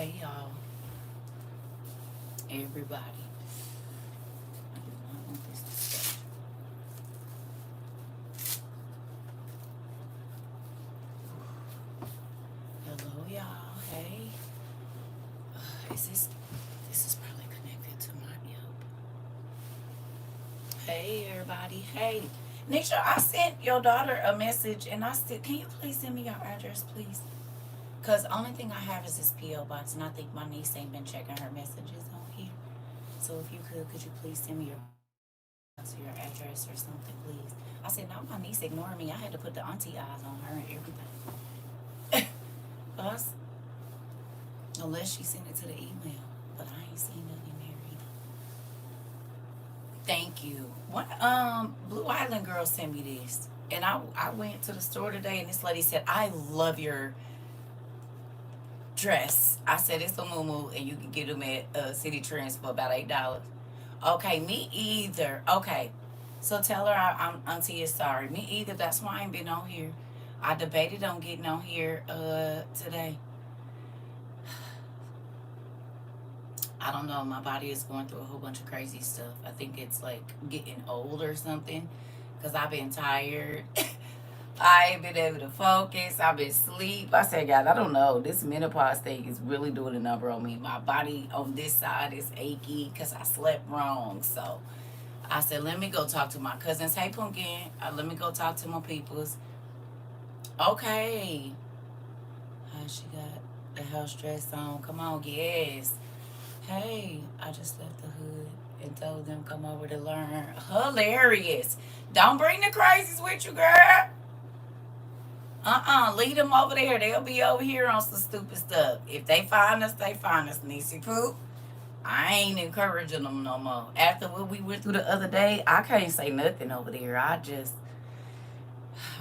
Hey y'all, everybody. I do not want this to stay. Hello y'all. Hey. Is this is probably connected to my Hey everybody. Hey. Nisha, I sent your daughter a message and I said, can you please send me your address, please? Cause the only thing I have is this PO box, and I think my niece ain't been checking her messages on here. So if you could you please send me your PO box or your address or something, please? I said, no, my niece ignoring me. I had to put the auntie eyes on her and everything. Us, unless she sent it to the email, but I ain't seen nothing in there either. Thank you. One Blue Island girl sent me this, and I went to the store today, and this lady said, I love your dress. I said it's a moo and you can get them at City Trends for about $8. Okay, me either. Okay, so tell her I'm auntie is sorry. Me either. That's why I ain't been on here. I debated on getting on here today. I don't know. My body is going through a whole bunch of crazy stuff. I think it's like getting old or something. Cause I've been tired. I ain't been able to focus. I've been asleep. I said, God, I don't know. This menopause thing is really doing a number on me. My body on this side is achy because I slept wrong. So I said, let me go talk to my cousins. Hey, Pumpkin. Let me go talk to my peoples. Okay. She got the house dress on. Come on, yes. Hey, I just left the hood and told them come over to learn. Hilarious. Don't bring the crazies with you, girl. Lead them over there. They'll be over here on some stupid stuff. If they find us, they find us. Niecy Poop. I ain't encouraging them no more. After what we went through the other day, I can't say nothing over there. I'd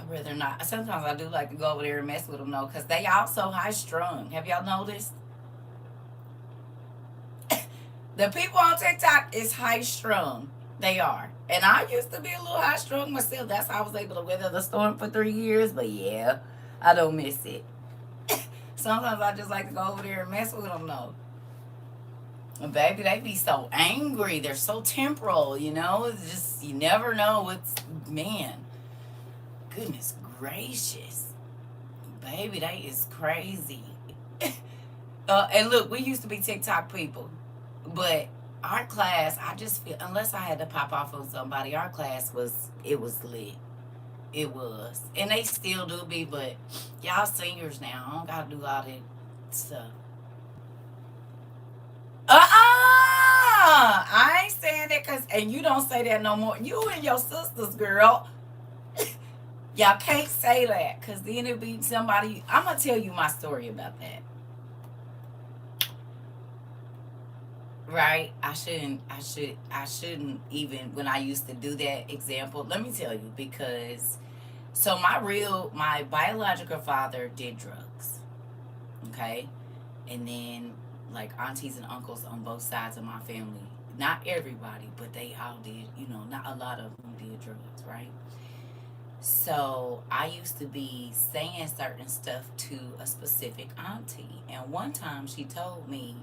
rather not. Sometimes I do like to go over there and mess with them though, because they also high strung. Have y'all noticed? The people on TikTok is high strung. They are. And I used to be a little high strung myself. That's how I was able to weather the storm for 3 years. But yeah, I don't miss it. Sometimes I just like to go over there and mess with them though. And baby, they be so angry. They're so temporal, you know? It's just, you never know what's, man, goodness gracious. Baby, that is crazy. And look, we used to be TikTok people. But our class, I just feel, unless I had to pop off on somebody, our class it was lit. It was. And they still do be, but y'all seniors now. I don't got to do all that stuff. I ain't saying that because, and you don't say that no more. You and your sisters, girl. Y'all can't say that because then it'll be somebody. I'm going to tell you my story about that. Right? I shouldn't even when I used to do that example. Let me tell you because so my biological father did drugs. Okay? And then like aunties and uncles on both sides of my family. Not everybody, but they all did, not a lot of them did drugs, right? So I used to be saying certain stuff to a specific auntie. And one time she told me,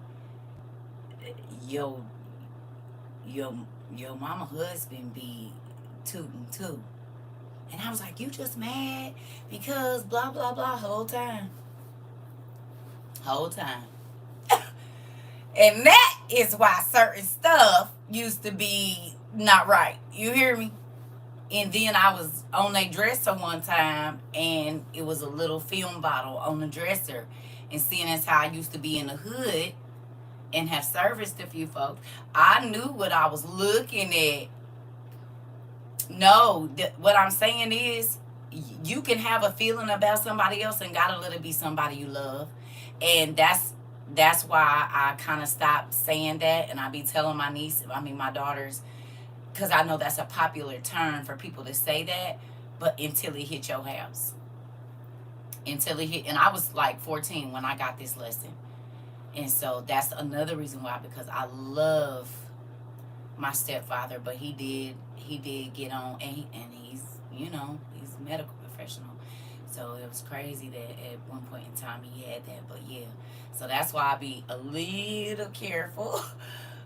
yo, your your mama husband be tooting too. And I was like, you just mad because blah blah blah whole time. Whole time. And that is why certain stuff used to be not right. You hear me? And then I was on a dresser one time and it was a little film bottle on the dresser. And seeing as how I used to be in the hood and have serviced a few folks, I knew what I was looking at. No, what I'm saying is you can have a feeling about somebody else and gotta let it be somebody you love. And that's why I kind of stopped saying that. And I be telling my daughters, because I know that's a popular term for people to say that, but until it hit your house. Until it hit, and I was like 14 when I got this lesson. And so that's another reason why, because I love my stepfather, but he did get on, and he's he's a medical professional. So it was crazy that at one point in time he had that. But yeah, so that's why I be a little careful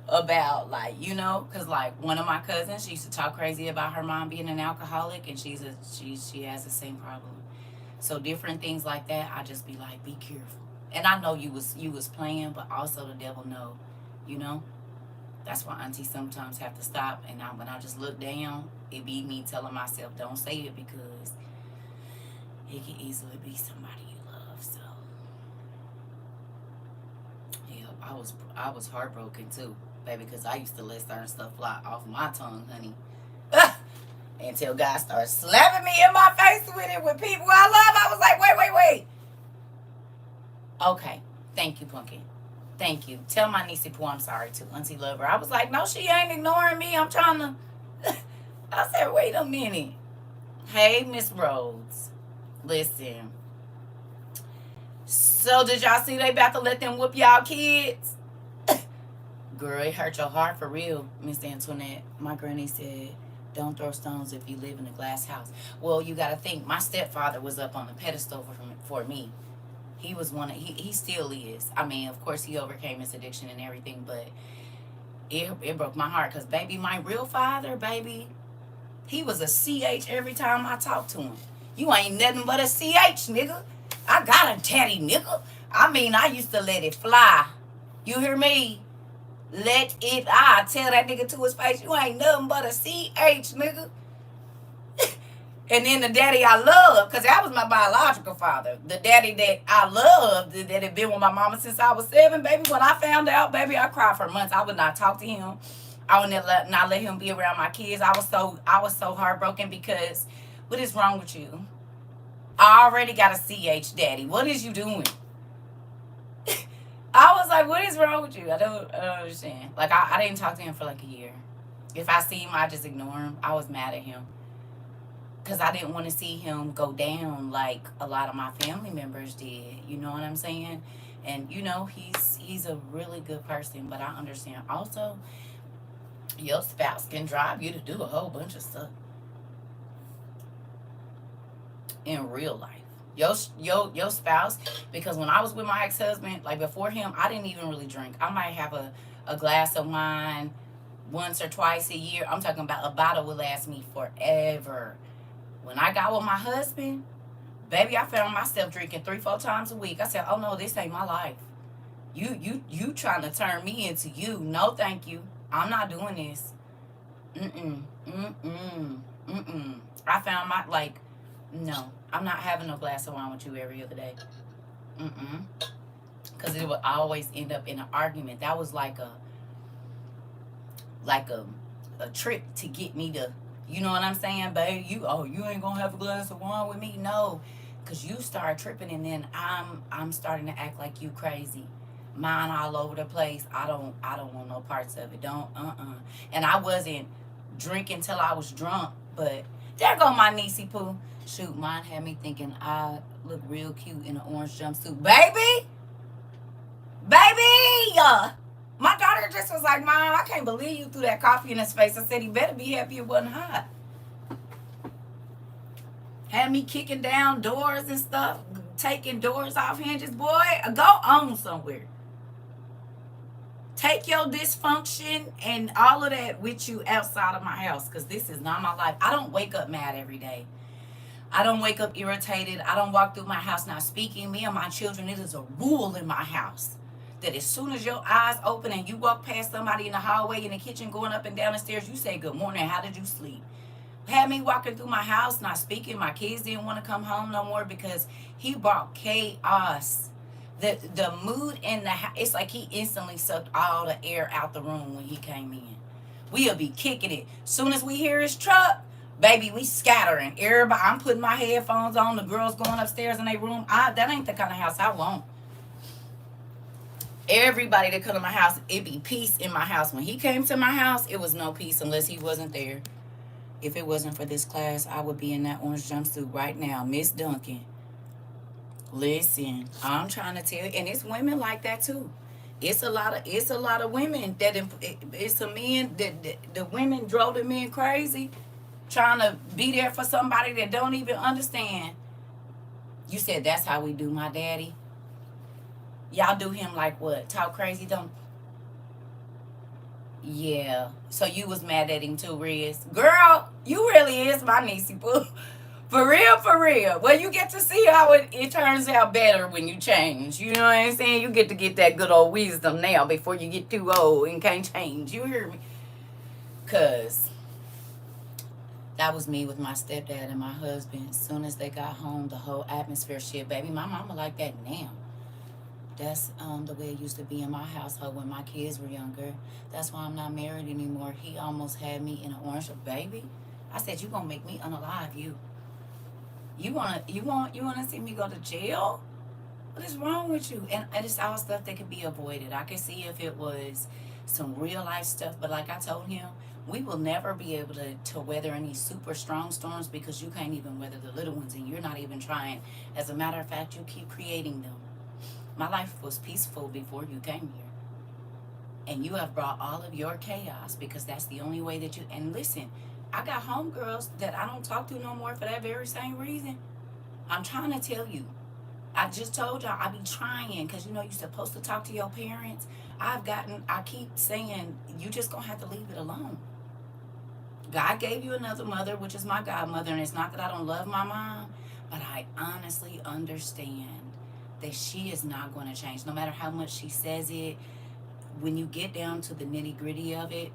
about, like, because like one of my cousins, she used to talk crazy about her mom being an alcoholic, and she has the same problem. So different things like that, I just be like, be careful. And I know you was playing, but also the devil know, you know. That's why auntie sometimes have to stop, and when I just look down, it be me telling myself, don't say it, because it can easily be somebody you love. So yeah, I was heartbroken too, baby, because I used to let certain stuff fly off my tongue, honey. Until God started slapping me in my face with it with people I love. I was like, wait. Okay. Thank you, Pumpkin. Thank you. Tell my niece Pooh I'm sorry too. Auntie love her. I was like, no, she ain't ignoring me. I'm trying to. I said, wait a minute. Hey, Miss Rhodes. Listen. So did y'all see they about to let them whoop y'all kids? Girl, it hurt your heart for real, Miss Antoinette. My granny said, don't throw stones if you live in a glass house. Well, you got to think, my stepfather was up on the pedestal for me. He was he still is. I mean, of course, he overcame his addiction and everything, but it broke my heart because, baby, my real father, baby, he was a CH every time I talked to him. You ain't nothing but a CH, nigga. I got a daddy, nigga. I mean, I used to let it fly. You hear me? Let it, I tell that nigga to his face, you ain't nothing but a CH, nigga. And then the daddy I love, because that was my biological father. The daddy that I loved, that had been with my mama since I was 7, baby. When I found out, baby, I cried for months. I would not talk to him. I would not let him be around my kids. I was so heartbroken because what is wrong with you? I already got a CH daddy. What is you doing? I was like, what is wrong with you? I don't understand. Like, I didn't talk to him for like a year. If I see him, I just ignore him. I was mad at him because I didn't want to see him go down like a lot of my family members did. You know what I'm saying? And, he's a really good person, but I understand also your spouse can drive you to do a whole bunch of stuff in real life. Your spouse, because when I was with my ex-husband, like before him, I didn't even really drink. I might have a glass of wine once or twice a year. I'm talking about a bottle would last me forever. When I got with my husband, baby, I found myself drinking 3-4 times a week. I said, oh no, this ain't my life. You trying to turn me into you. No, thank you. I'm not doing this. I found no, I'm not having no glass of wine with you every other day. Because it would always end up in an argument. That was like a trick to get me to, you know what I'm saying, babe? You ain't gonna have a glass of wine with me? No, because you start tripping, and then I'm starting to act like you crazy. Mine all over the place. I don't want no parts of it. Don't And I wasn't drinking till I was drunk, but there go my niecey Pooh. Shoot, mine had me thinking I look real cute in an orange jumpsuit. Baby! My daughter just was like, Mom, I can't believe you threw that coffee in his face. I said, he better be happy it wasn't hot. Had me kicking down doors and stuff, taking doors off hinges. Boy, go on somewhere. Take your dysfunction and all of that with you outside of my house, because this is not my life. I don't wake up mad every day. I don't wake up irritated. I don't walk through my house not speaking. Me and my children, it is a rule in my house that as soon as your eyes open and you walk past somebody in the hallway, in the kitchen, going up and down the stairs, you say, good morning, how did you sleep? Had me walking through my house not speaking. My kids didn't want to come home no more because he brought chaos. The mood in the house, it's like he instantly sucked all the air out the room when he came in. We'll be kicking it. Soon as we hear his truck, baby, we scattering. Everybody, I'm putting my headphones on. The girls going upstairs in their room. That ain't the kind of house I want. Everybody that come to my house, it be peace in my house. When he came to my house, it was no peace unless he wasn't there. If it wasn't for this class, I would be in that orange jumpsuit right now. Miss Duncan, listen, I'm trying to tell you, and it's women like that too. It's a lot of women that it's a men that the women drove the men crazy, trying to be there for somebody that don't even understand. You said that's how we do my daddy. Y'all do him like what? Talk crazy, don't? Yeah. So you was mad at him too, Riz. Girl, you really is my niecey poo. For real, for real. Well, you get to see how it turns out better when you change. You know what I'm saying? You get that good old wisdom now before you get too old and can't change. You hear me? Because that was me with my stepdad and my husband. As soon as they got home, the whole atmosphere shit. Baby, my mama like that now. That's the way it used to be in my household when my kids were younger. That's why I'm not married anymore. He almost had me in an orange baby. I said, you gonna make me unalive you. You wanna see me go to jail? What is wrong with you? And it's all stuff that could be avoided. I could see if it was some real life stuff, but like I told him, we will never be able to weather any super strong storms because you can't even weather the little ones and you're not even trying. As a matter of fact, you keep creating them. My life was peaceful before you came here. And you have brought all of your chaos because that's the only way that you. And listen, I got homegirls that I don't talk to no more for that very same reason. I'm trying to tell you. I just told y'all I be trying because you know you're supposed to talk to your parents. I keep saying, you just gonna have to leave it alone. God gave you another mother, which is my godmother, and it's not that I don't love my mom, but I honestly understand that she is not going to change. No matter how much she says it, when you get down to the nitty gritty of it,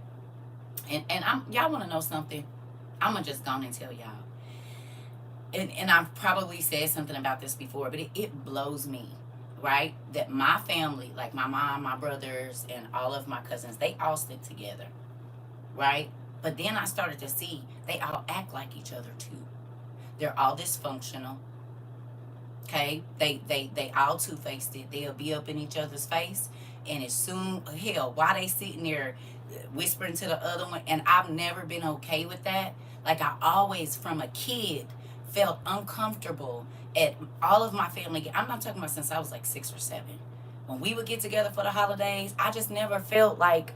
and y'all want to know something? I'm going to just go on and tell y'all. And I've probably said something about this before, but it blows me, right? That my family, like my mom, my brothers, and all of my cousins, they all stick together, right? But then I started to see they all act like each other too. They're all dysfunctional. Okay, they all two faced it. They'll be up in each other's face, and as soon hell, why they sitting there whispering to the other one? And I've never been okay with that. Like I always, from a kid, felt uncomfortable at all of my family. I'm not talking about since I was like 6 or 7. When we would get together for the holidays, I just never felt like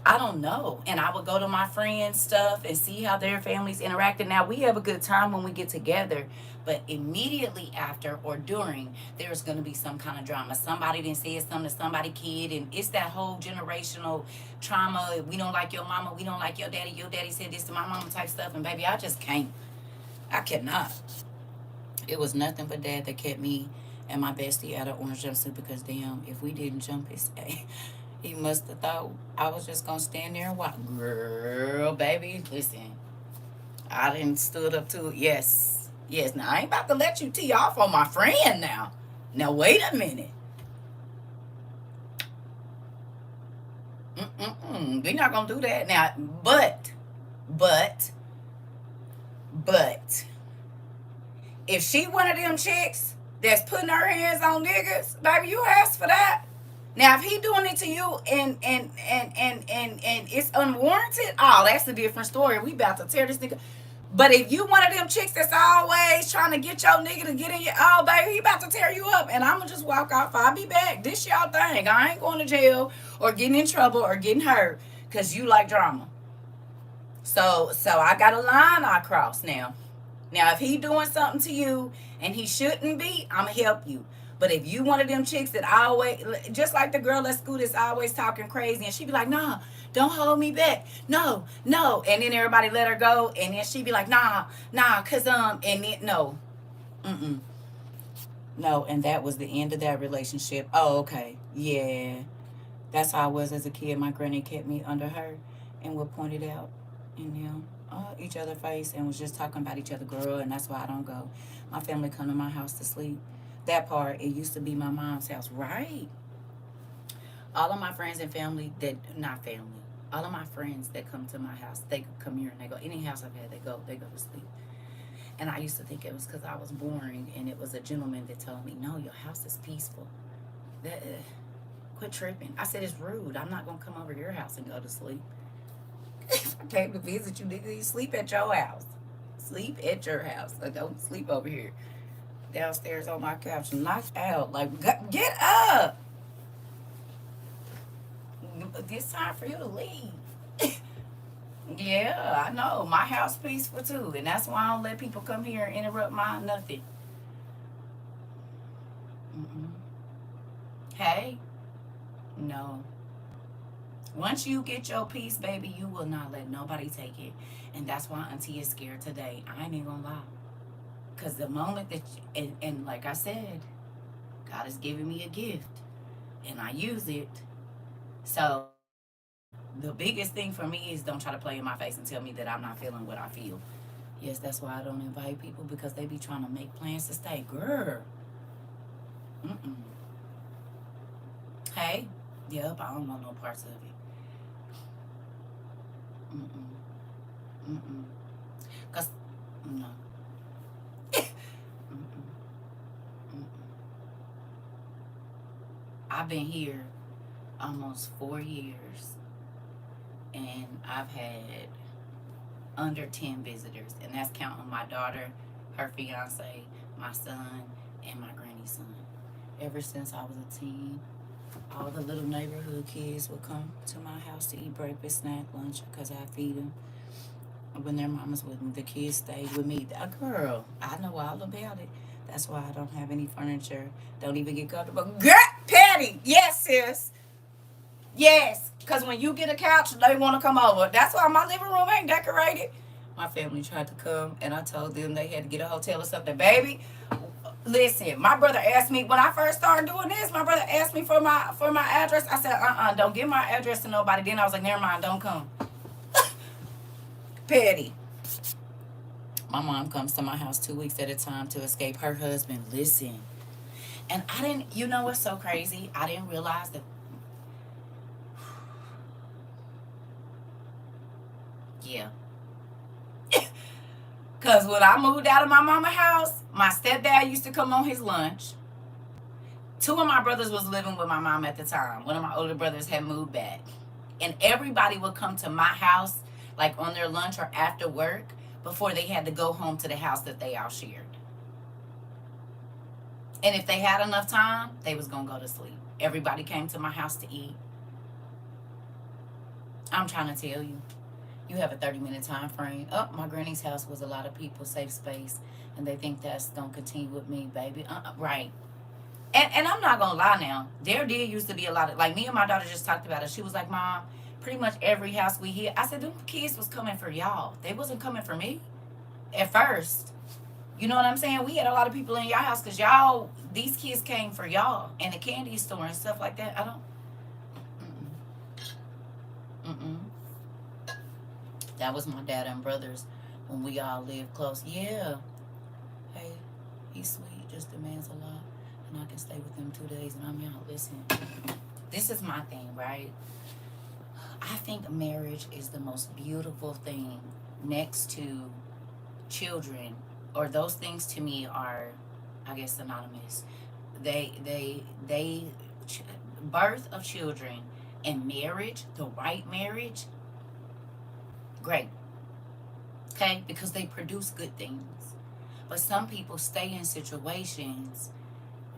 I don't know. And I would go to my friends' stuff and see how their families interacted. Now, we have a good time when we get together, but immediately after or during, there's going to be some kind of drama. Somebody didn't say something to somebody kid, and it's that whole generational trauma. We don't like your mama. We don't like your daddy. Your daddy said this to my mama type stuff. And baby, I just can't. I cannot. It was nothing but dad that kept me and my bestie out of orange jumpsuit because damn, if we didn't jump his he must have thought I was just gonna stand there and watch. Girl, baby, listen. I didn't stood up to it. Yes. Yes. Now I ain't about to let you tee off on my friend now. Now wait a minute. We're not gonna do that now. But, but, if she one of them chicks that's putting her hands on niggas, baby, you asked for that. Now, if he doing it to you and it's unwarranted, oh, that's a different story. We about to tear this nigga. But if you one of them chicks that's always trying to get your nigga to get in your, oh, baby, he about to tear you up. And I'm going to just walk off. I'll be back. This y'all thing. I ain't going to jail or getting in trouble or getting hurt because you like drama. So I got a line I cross now. Now, if he doing something to you and he shouldn't be, I'm going to help you. But if you one of them chicks that always, just like the girl at school that's always talking crazy, and she be like, nah, don't hold me back. No, no. And then everybody let her go. And then she be like, nah, cause, and then, no. Mm-mm. No, and that was the end of that relationship. Oh, okay. Yeah. That's how I was as a kid. My granny kept me under her and would point it out and each other face and was just talking about each other, girl, and that's why I don't go. My family come to my house to sleep. That part, it used to be my mom's house, right? All of my friends and family that not family, all of my friends that come to my house, they come here and they go. Any house I've had, they go to sleep. And I used to think it was because I was boring, and it was a gentleman that told me, no, your house is peaceful. That quit tripping. I said, it's rude. I'm not gonna come over your house and go to sleep. If I came to visit you, nigga, you sleep at your house. Sleep at your house. I don't sleep over here. Downstairs on my couch, knocked out. Like, get up. It's time for you to leave. Yeah, I know. My house peaceful too. And that's why I don't let people come here and interrupt my nothing. Mm-mm. Hey, no. Once you get your peace, baby, you will not let nobody take it. And that's why Auntie is scared today. I ain't even gonna lie. Because the moment that, and like I said, God is giving me a gift and I use it. So the biggest thing for me is don't try to play in my face and tell me that I'm not feeling what I feel. Yes, that's why I don't invite people because they be trying to make plans to stay. Girl. Mm-mm. Hey. Yep, I don't want no parts of it. Mm-mm. Mm-mm. Because, no. Mm-mm. Mm-mm. I've been here almost 4 years and I've had under 10 visitors, and that's counting my daughter, her fiance, my son, and my granny's son. Ever since I was a teen, all the little neighborhood kids would come to my house to eat breakfast, snack, lunch, because I feed them. When their mamas wouldn't, the kids stayed with me. A girl, I know all about it. That's why I don't have any furniture. Don't even get comfortable. Girl, Patty, yes, sis. Yes, because when you get a couch, they want to come over. That's why my living room ain't decorated. My family tried to come, and I told them they had to get a hotel or something. Baby, listen, my brother asked me when I first started doing this. My brother asked me for my address. I said, don't give my address to nobody. Then I was like, never mind, don't come. Petty. My mom comes to my house 2 weeks at a time to escape her husband. Listen, and I didn't. You know what's so crazy? I didn't realize that. Yeah. Because when I moved out of my mama's house, my stepdad used to come on his lunch. Two of my brothers was living with my mom at the time. One of my older brothers had moved back. And everybody would come to my house, like on their lunch or after work, before they had to go home to the house that they all shared. And if they had enough time, they was going to go to sleep. Everybody came to my house to eat. I'm trying to tell you. You have a 30-minute time frame. Oh, my granny's house was a lot of people, safe space, and they think that's gonna continue with me, baby. Right. And I'm not gonna lie now. There did used to be a lot of, like, me and my daughter just talked about it. She was like, Mom, pretty much every house we hit. I said, them kids was coming for y'all. They wasn't coming for me at first. You know what I'm saying? We had a lot of people in your house because y'all, these kids came for y'all and the candy store and stuff like that. I don't. Mm-mm. Mm-mm. That was my dad and brothers when we all lived close. Yeah. Hey, he's sweet, just demands a lot. And I can stay with him 2 days and I'm out. Listen, this is my thing, right? I think marriage is the most beautiful thing next to children, or those things to me are, I guess, synonymous. They, birth of children and marriage, the right marriage, great. Okay? Because they produce good things. But some people stay in situations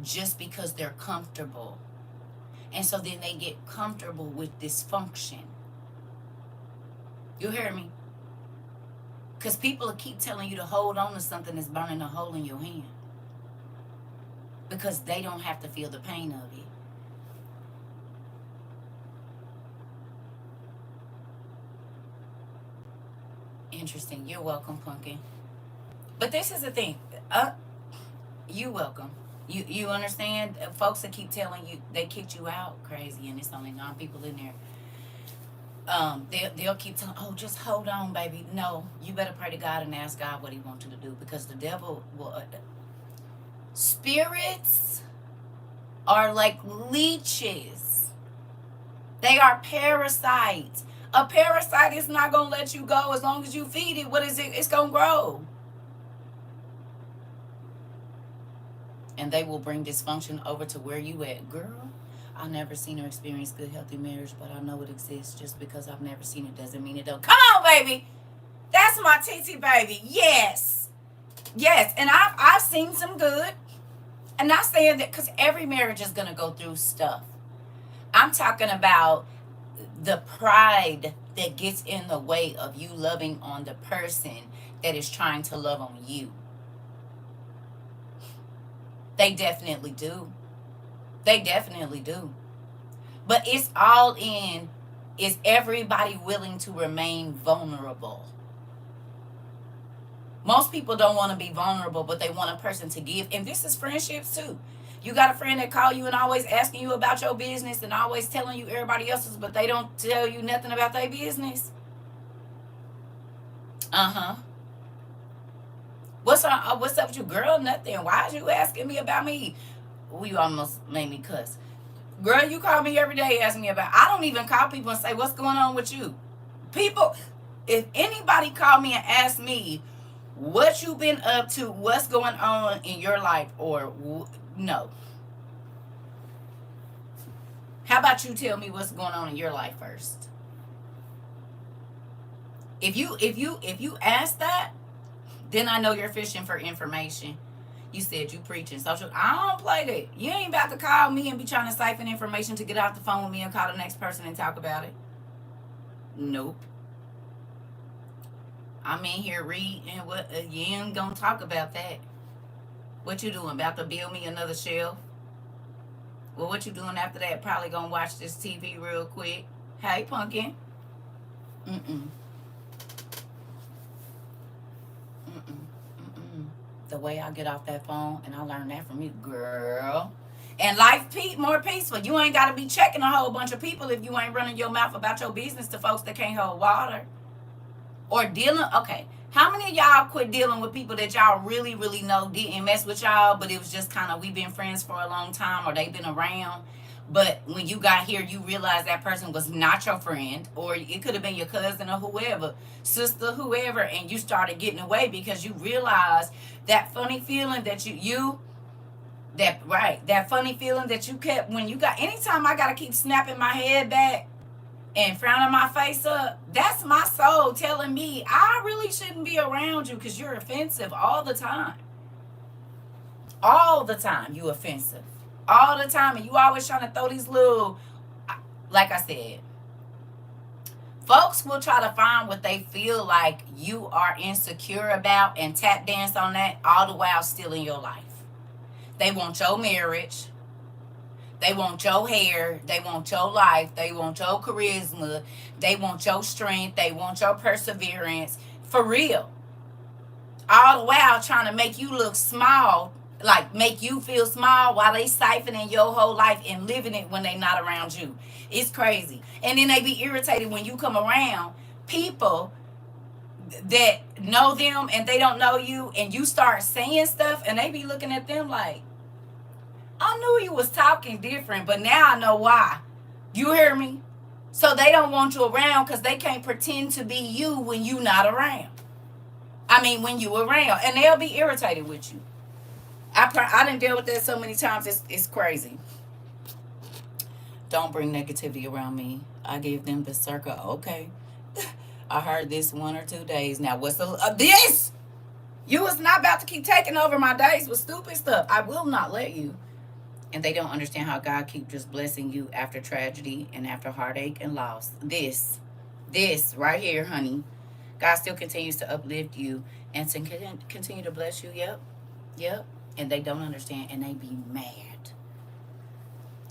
just because they're comfortable. And so then they get comfortable with dysfunction. You hear me? Because people will keep telling you to hold on to something that's burning a hole in your hand. Because they don't have to feel the pain of it. Interesting. You're welcome, Pumpkin. But this is the thing. You welcome. You understand? Folks that keep telling you they kicked you out, crazy, and it's only 9 people in there. They'll keep telling, oh, just hold on, baby. No, you better pray to God and ask God what He wants you to do, because the devil will. Spirits are like leeches. They are parasites. A parasite is not gonna let you go as long as you feed it. What is it? It's gonna grow. And they will bring dysfunction over to where you at. Girl, I've never seen or experienced good, healthy marriage, but I know it exists. Just because I've never seen it doesn't mean it don't. Come on, baby. That's my TT baby. Yes. Yes. And I've seen some good. I'm not saying that, because every marriage is going to go through stuff. I'm talking about the pride that gets in the way of you loving on the person that is trying to love on you. They definitely do. They definitely do. But it's all in, is everybody willing to remain vulnerable? Most people don't want to be vulnerable, but they want a person to give. And this is friendships too. You got a friend that call you and always asking you about your business and always telling you everybody else's, but they don't tell you nothing about their business. Uh-huh. What's up with you, girl? Nothing. Why is you asking me about me? We almost made me cuss. Girl, you call me every day asking me about. I don't even call people and say what's going on with you. People, if anybody call me and ask me what you been up to, what's going on in your life, or no. How about you tell me what's going on in your life first? If you ask that, then I know you're fishing for information. You said you preaching social. I don't play that. You ain't about to call me and be trying to siphon information to get off the phone with me and call the next person and talk about it. Nope. I'm in here reading what you ain't gonna talk about that. What you doing? About to build me another shelf? Well, what you doing after that? Probably gonna watch this TV real quick. Hey, pumpkin. Mm-mm. Mm-mm. Mm-mm. The way I get off that phone, and I learned that from you, girl. And life more peaceful. You ain't got to be checking a whole bunch of people if you ain't running your mouth about your business to folks that can't hold water. Or dealing, okay. How many of y'all quit dealing with people that y'all really, really know didn't mess with y'all, but it was just kind of, we've been friends for a long time, or they've been around, but when you got here, you realized that person was not your friend, or it could have been your cousin or whoever, sister, whoever, and you started getting away because you realized that funny feeling that that funny feeling that you kept when you got, anytime I got to keep snapping my head back and frowning my face up, that's my soul telling me I really shouldn't be around you because you're offensive all the time. All the time, you offensive. All the time. And you always trying to throw these little, like I said, folks will try to find what they feel like you are insecure about and tap dance on that all the while still in your life. They want your marriage. They want your hair. They want your life. They want your charisma. They want your strength. They want your perseverance. For real. All the while trying to make you look small, like make you feel small while they siphoning your whole life and living it when they not around you. It's crazy. And then they be irritated when you come around people that know them and they don't know you, and you start saying stuff and they be looking at them like, I knew you was talking different, but now I know why. You hear me? So they don't want you around because they can't pretend to be you when you not around. I mean, when you around. And they'll be irritated with you. I didn't deal with that so many times. It's crazy. Don't bring negativity around me. I gave them the CERCA. Okay. I heard this 1 or 2 days. Now, what's this? You was not about to keep taking over my days with stupid stuff. I will not let you. And they don't understand how God keeps just blessing you after tragedy and after heartache and loss. This right here, honey. God still continues to uplift you and to continue to bless you. Yep. And they don't understand and they be mad.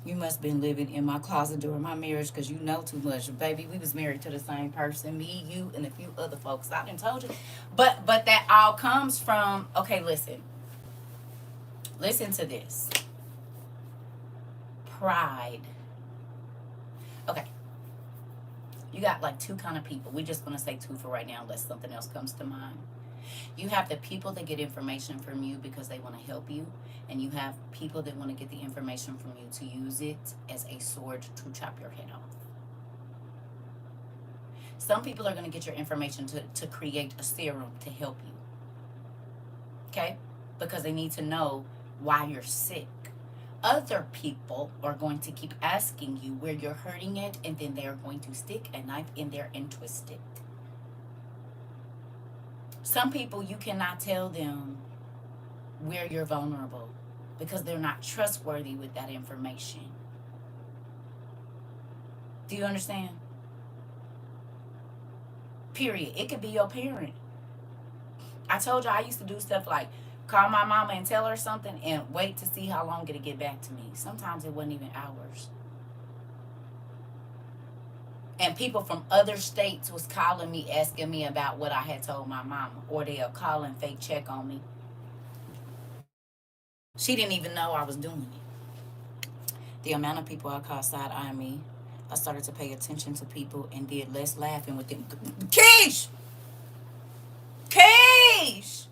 You must have been living in my closet during my marriage because you know too much. Baby, we was married to the same person. Me, you, and a few other folks. I didn't told you. But that all comes from, okay, listen. Listen to this. Pride. Okay. You got like two kind of people. We're just going to say two for right now unless something else comes to mind. You have the people that get information from you because they want to help you, and you have people that want to get the information from you to use it as a sword to chop your head off. Some people are going to get your information to create a serum to help you. Okay? Because they need to know why you're sick. Other people are going to keep asking you where you're hurting it, and then they're going to stick a knife in there and twist it. Some people, you cannot tell them where you're vulnerable because they're not trustworthy with that information. Do you understand? Period. It could be your parent. I told you I used to do stuff like call my mama and tell her something and wait to see how long it'll get back to me. Sometimes it wasn't even hours. And people from other states was calling me, asking me about what I had told my mama. Or they'll call and fake check on me. She didn't even know I was doing it. The amount of people I caught side-eyeing me, I started to pay attention to people and did less laughing with them. Keish! Keish!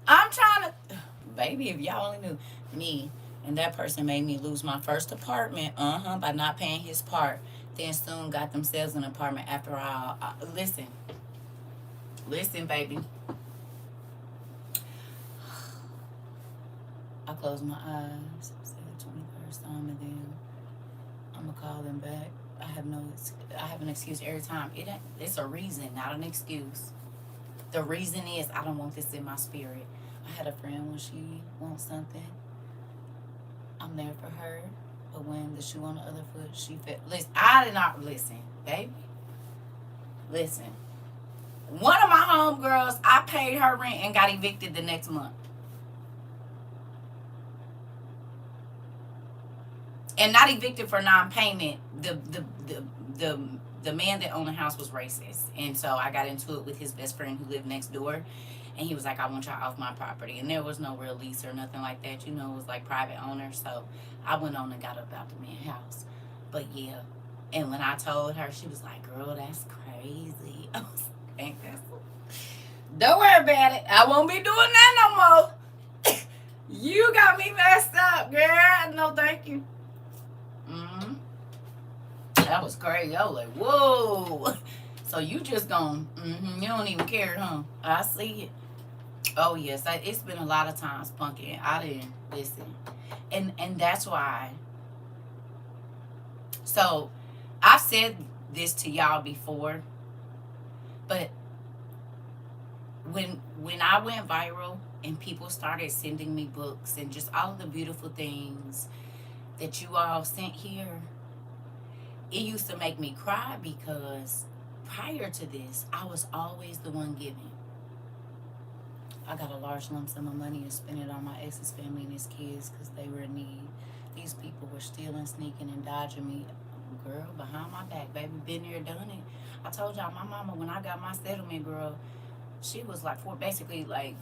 I'm trying to... Baby, if y'all only knew me, and that person made me lose my first apartment, by not paying his part. Then soon got themselves an apartment after all. Listen. Listen, baby. I closed my eyes. Say the 21st time, and then I'm gonna call them back. I have an excuse every time. It's a reason, not an excuse. The reason is I don't want this in my spirit. I had a friend when she wants something, I'm there for her. But when the shoe on the other foot, she felt. Listen, I did not listen, baby. Listen. One of my homegirls, I paid her rent and got evicted the next month. And not evicted for non-payment. The man that owned the house was racist. And so I got into it with his best friend who lived next door. And he was like, I want y'all off my property. And there was no real lease or nothing like that. You know, it was like private owner. So I went on and got up out the man's house. But yeah. And when I told her, she was like, girl, that's crazy. I was like, ain't that so? Don't worry about it. I won't be doing that no more. You got me messed up, girl. No, thank you. That was crazy. I was like, whoa. So you just gone, you don't even care, huh? I see it. Oh, yes. It's been a lot of times, Punky. I didn't listen. And that's why. So, I've said this to y'all before. But when I went viral and people started sending me books and just all of the beautiful things that you all sent here, it used to make me cry because prior to this, I was always the one giving. I got a large lump sum of money and spent it on my ex's family and his kids because they were in need. These people were stealing, sneaking, and dodging me. Girl, behind my back, baby, been there, done it. I told y'all, my mama, when I got my settlement, girl, she was like, basically like,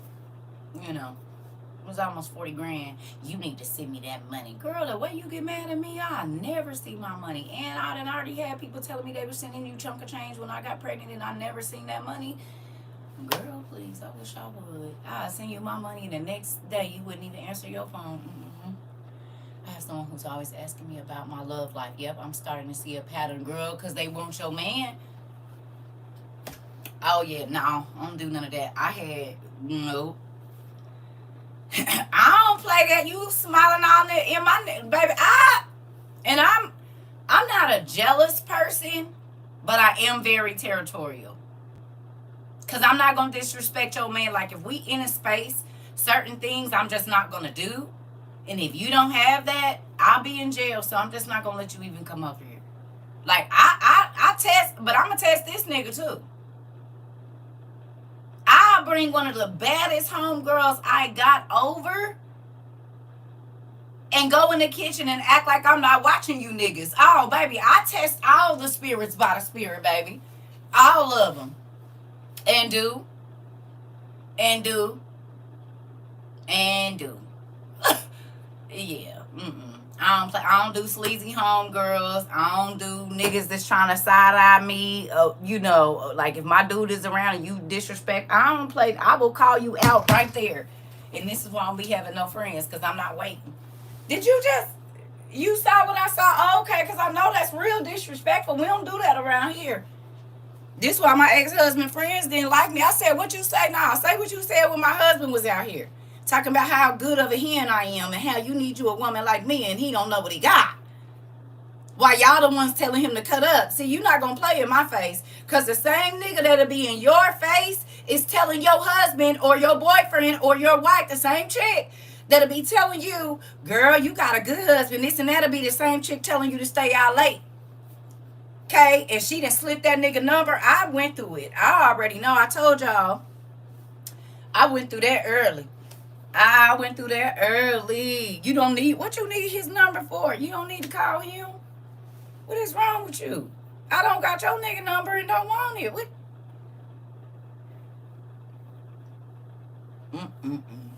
you know, it was almost 40 grand. You need to send me that money. Girl, the way you get mad at me, I never see my money. And I done already had people telling me they were sending you chunk of change when I got pregnant and I never seen that money. Girl, please, I wish I would. I'd send you my money and the next day you wouldn't even answer your phone. I have someone who's always asking me about my love life. Yep, I'm starting to see a pattern, girl, because they want your man. Oh, yeah, no, I don't do none of that. I had, no. I don't play that. You smiling on it in my neck, baby. I'm not a jealous person, but I am very territorial. Because I'm not going to disrespect your man. Like, if we in a space, certain things I'm just not going to do. And if you don't have that, I'll be in jail. So I'm just not going to let you even come over here. Like, I test, but I'm going to test this nigga too. I'll bring one of the baddest homegirls I got over and go in the kitchen and act like I'm not watching you niggas. Oh, baby, I test all the spirits by the spirit, baby. All of them. And do. Yeah. I don't do sleazy homegirls. I don't do niggas that's trying to side-eye me. You know, like if my dude is around and you disrespect, I don't play. I will call you out right there. And this is why I don't be having no friends, because I'm not waiting. Did you saw what I saw? Oh, okay, because I know that's real disrespectful. We don't do that around here. This is why my ex-husband friends didn't like me. I said, what you say now? Say what you said when my husband was out here. Talking about how good of a hen I am and how you need you a woman like me and he don't know what he got. Why y'all the ones telling him to cut up. See, you're not going to play in my face. Because the same nigga that'll be in your face is telling your husband or your boyfriend or your wife, the same chick, that'll be telling you, girl, you got a good husband. This and that'll be the same chick telling you to stay out late. Okay? And she done slipped that nigga number. I went through it. I already know. I told y'all. I went through that early. I went through that early. You don't need what you need his number for. You don't need to call him. What is wrong with you? I don't got your nigga number and don't want it. What? Mm-mm-mm.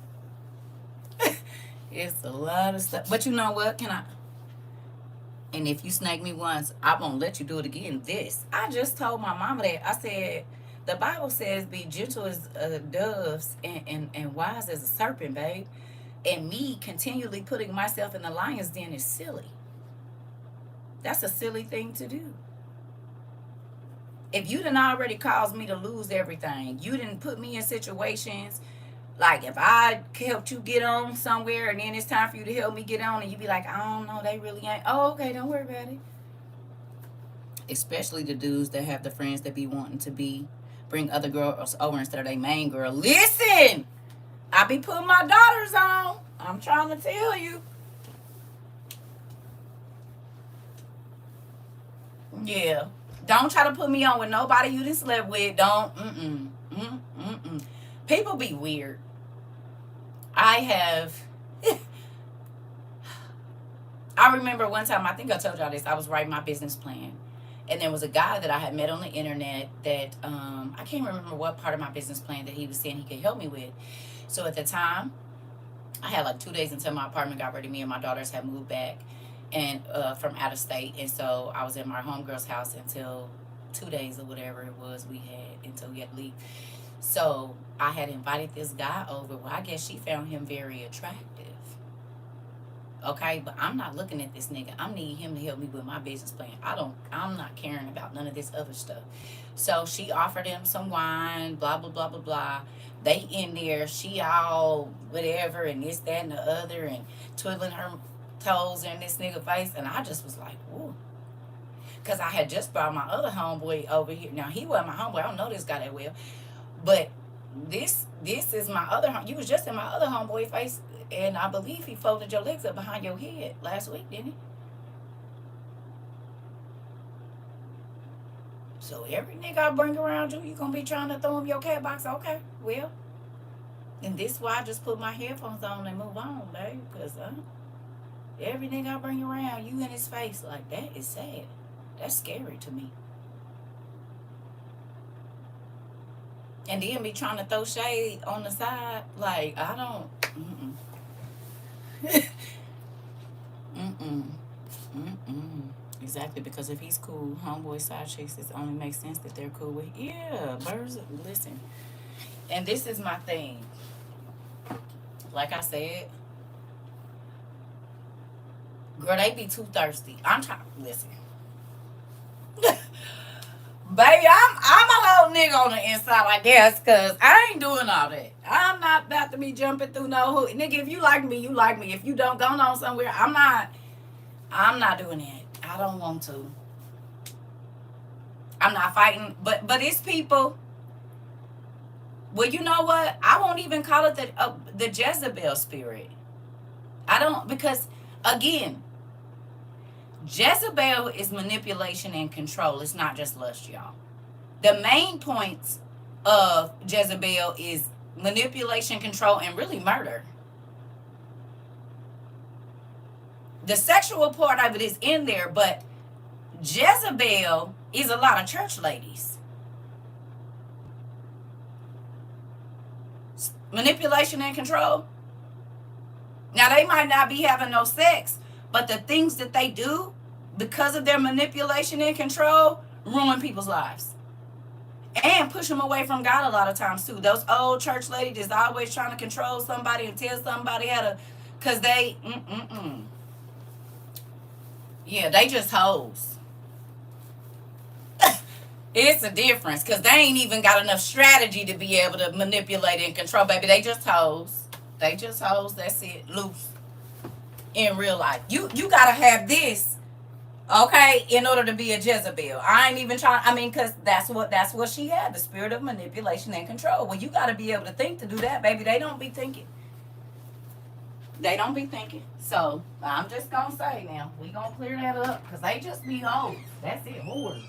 It's a lot of stuff. But you know what? Can I? And if you snake me once, I won't let you do it again. This. I just told my mama that. I said, the Bible says, be gentle as doves and wise as a serpent, babe. And me continually putting myself in the lion's den is silly. That's a silly thing to do. If you didn't already cause me to lose everything, you didn't put me in situations like if I helped you get on somewhere and then it's time for you to help me get on and you be like, I don't know, they really ain't. Oh, okay, don't worry about it. Especially the dudes that have the friends that be wanting to bring other girls over instead of their main girl. Listen, I be putting my daughters on. I'm trying to tell you. Yeah. Don't try to put me on with nobody you done slept with. Don't. People be weird. I have. I remember one time, I think I told y'all this, I was writing my business plan. And there was a guy that I had met on the internet that I can't remember what part of my business plan that he was saying he could help me with. So at the time, I had like 2 days until my apartment got ready. Me and my daughters had moved back and from out of state. And so I was in my homegirl's house until 2 days or whatever it was we had until we had to leave. So I had invited this guy over. Well, I guess she found him very attractive. Okay, but I'm not looking at this nigga. I need him to help me with my business plan. I'm not caring about none of this other stuff. So she offered him some wine, blah, blah, blah, blah, blah. They in there, she all whatever, and this, that, and the other, and twiddling her toes in this nigga face. And I just was like, ooh. Because I had just brought my other homeboy over here. Now, he wasn't my homeboy. I don't know this guy that well. But this is my other, you was just in my other homeboy face. And I believe he folded your legs up behind your head last week, didn't he? So every nigga I bring around you, you gonna be trying to throw him your cat box. Okay, well. And this is why I just put my headphones on and move on, babe. Because every nigga I bring around, you in his face, like, that is sad. That's scary to me. And then be trying to throw shade on the side. Like, I don't. Exactly, because if he's cool, homeboy side chicks, it only makes sense that they're cool with. Yeah, birds. Listen, and this is my thing. Like I said, girl, they be too thirsty. I'm trying. Listen, baby, I'm a whole nigga on the inside, I guess, cause I ain't doing all that. I'm not about to be jumping through no hood. Nigga, if you like me, you like me. If you don't, go on somewhere. I'm not doing that. I don't want to. I'm not fighting, but it's people. Well, you know what? I won't even call it the Jezebel spirit. I don't, because again, Jezebel is manipulation and control. It's not just lust, y'all. The main points of Jezebel is manipulation, control, and really murder. The sexual part of it is in there, but Jezebel is a lot of church ladies. Manipulation and control. Now, they might not be having no sex, but the things that they do because of their manipulation and control ruin people's lives. And push them away from God a lot of times, too. Those old church ladies is always trying to control somebody and tell somebody how to, because they, yeah, they just hoes. It's a difference, because they ain't even got enough strategy to be able to manipulate and control, baby. They just hoes. They just hoes. That's it. Loose. In real life. You got to have this, okay, in order to be a Jezebel. I ain't even trying, because that's what she had, the spirit of manipulation and control. Well, you got to be able to think to do that, baby. They don't be thinking. They don't be thinking. So, I'm just going to say now, we going to clear that up, because they just be hoes. That's it. Whores.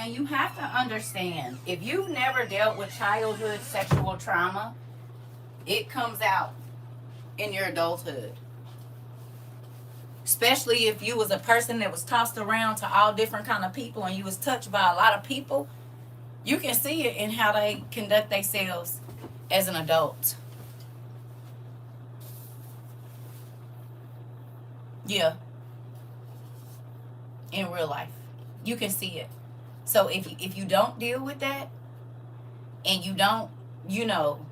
And you have to understand, if you've never dealt with childhood sexual trauma, it comes out in your adulthood. Especially if you was a person that was tossed around to all different kind of people and you was touched by a lot of people, you can see it in how they conduct themselves as an adult. Yeah, in real life. You can see it. So if you don't deal with that and you don't, you know,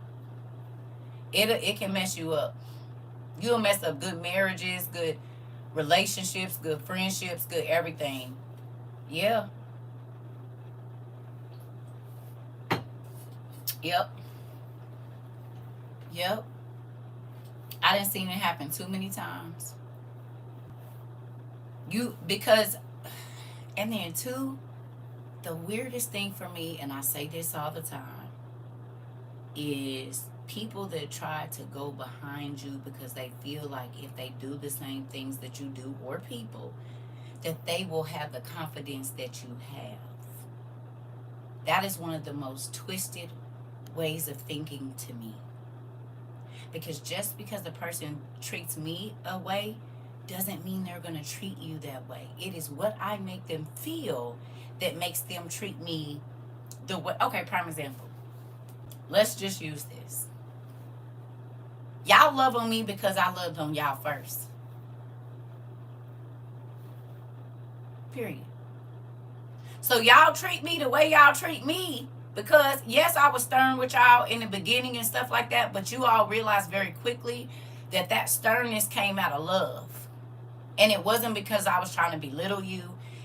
it can mess you up. You'll mess up good marriages, good relationships, good friendships, good everything. Yeah. Yep. Yep. I done seen it happen too many times. Because, and then too, the weirdest thing for me, and I say this all the time, is people that try to go behind you because they feel like if they do the same things that you do, or people, that they will have the confidence that you have. That is one of the most twisted ways of thinking to me. Because just because the person treats me a way doesn't mean they're going to treat you that way. It is what I make them feel that makes them treat me the way. Okay, prime example. Let's just use this. Y'all love on me because I loved on y'all first. Period. So y'all treat me the way y'all treat me because, yes, I was stern with y'all in the beginning and stuff like that, but you all realized very quickly that that sternness came out of love. And it wasn't because I was trying to belittle you.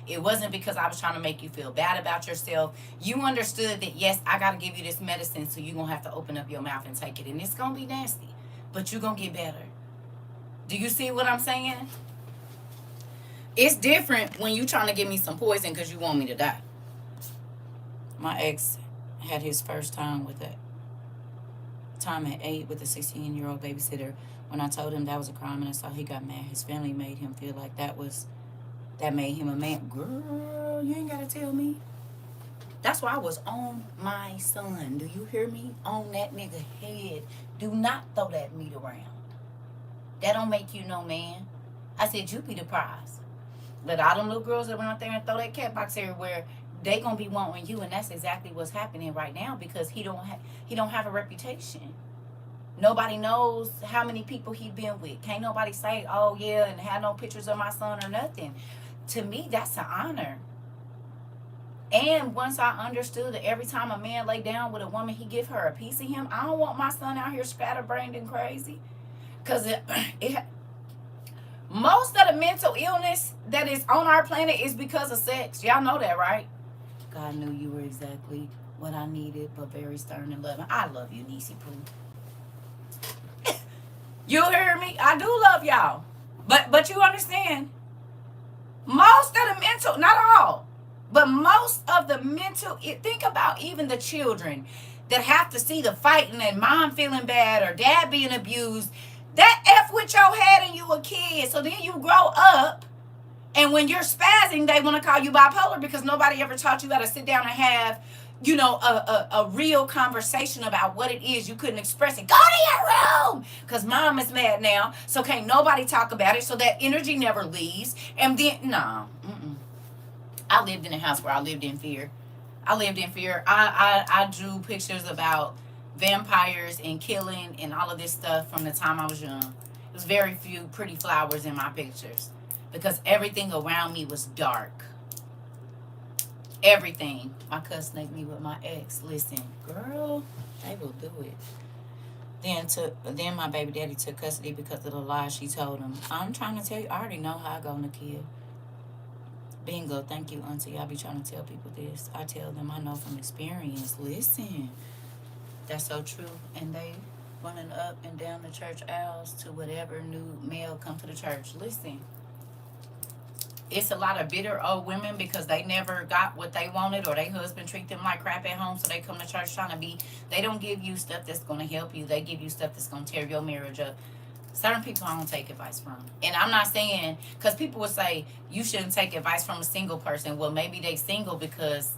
It wasn't because I was trying to make you feel bad about yourself. You understood that, yes, I got to give you this medicine, so you're going to have to open up your mouth and take it. And it's going to be nasty, but you're going to get better. Do you see what I'm saying? It's different when you trying to give me some poison because you want me to die. My ex had his first time with that. Time at 8 with a 16-year-old babysitter. When I told him that was a crime and I saw he got mad, his family made him feel like that made him a man. Girl, you ain't gotta tell me. That's why I was on my son. Do you hear me? On that nigga head. Do not throw that meat around. That don't make you no man. I said, you be the prize. Let all them little girls that run out there and throw that cat box everywhere, they gonna be wanting you, and that's exactly what's happening right now because he don't have a reputation. Nobody knows how many people he been with. Can't nobody say, oh yeah, and have no pictures of my son or nothing. To me, that's an honor. And once I understood that every time a man lay down with a woman, he give her a piece of him. I don't want my son out here scatterbrained and crazy. Because most of the mental illness that is on our planet is because of sex. Y'all know that, right? God knew you were exactly what I needed, but very stern and loving. I love you, Niecy Pooh. You hear me? I do love y'all. But you understand, most of the mental, not all, but most of the mental, think about even the children that have to see the fighting and mom feeling bad or dad being abused. That F with your head and you a kid. So then you grow up, and when you're spazzing, they want to call you bipolar because nobody ever taught you how to sit down and have, you know, a real conversation about what it is. You couldn't express it. Go to your room because mom is mad now. So can't nobody talk about it. So that energy never leaves. And then, no. I lived in a house where I lived in fear. I drew pictures about vampires and killing and all of this stuff from the time I was young. There was very few pretty flowers in my pictures because everything around me was dark. Everything. My cousin snaked me with my ex. Listen, girl, they will do it. Then my baby daddy took custody because of the lies she told him. I'm trying to tell you, I already know how I go, Nakia. Bingo, thank you, Auntie. I be trying to tell people this. I tell them I know from experience. Listen, that's so true. And they running up and down the church aisles to whatever new male come to the church. Listen, it's a lot of bitter old women because they never got what they wanted or their husband treat them like crap at home, so they come to church trying to be. They don't give you stuff that's going to help you. They give you stuff that's going to tear your marriage up. Certain people I don't take advice from. And I'm not saying, because people would say you shouldn't take advice from a single person. Well, maybe they single because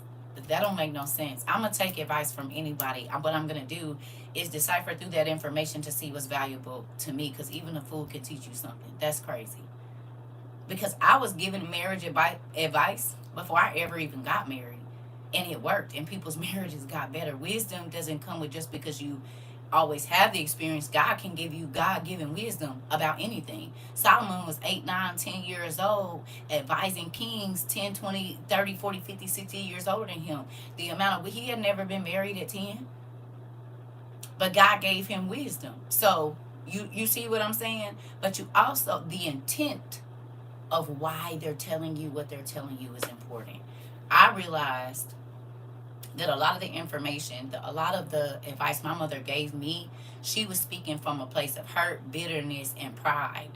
That don't make no sense. I'm gonna take advice from anybody. What I'm gonna do is decipher through that information to see what's valuable to me. Because even a fool can teach you something. That's crazy. Because I was given marriage advice before I ever even got married, and it worked, and people's marriages got better. Wisdom doesn't come with just because you always have the experience. God can give you God-given wisdom about anything. Solomon was 8, 9, 10 years old advising kings 10, 20, 30, 40, 50, 60 years older than him. The amount of, he had never been married at 10, but God gave him wisdom. So you see what I'm saying? But you also, the intent of why they're telling you what they're telling you is important. I realized that a lot of the information, a lot of the advice my mother gave me, she was speaking from a place of hurt, bitterness, and pride.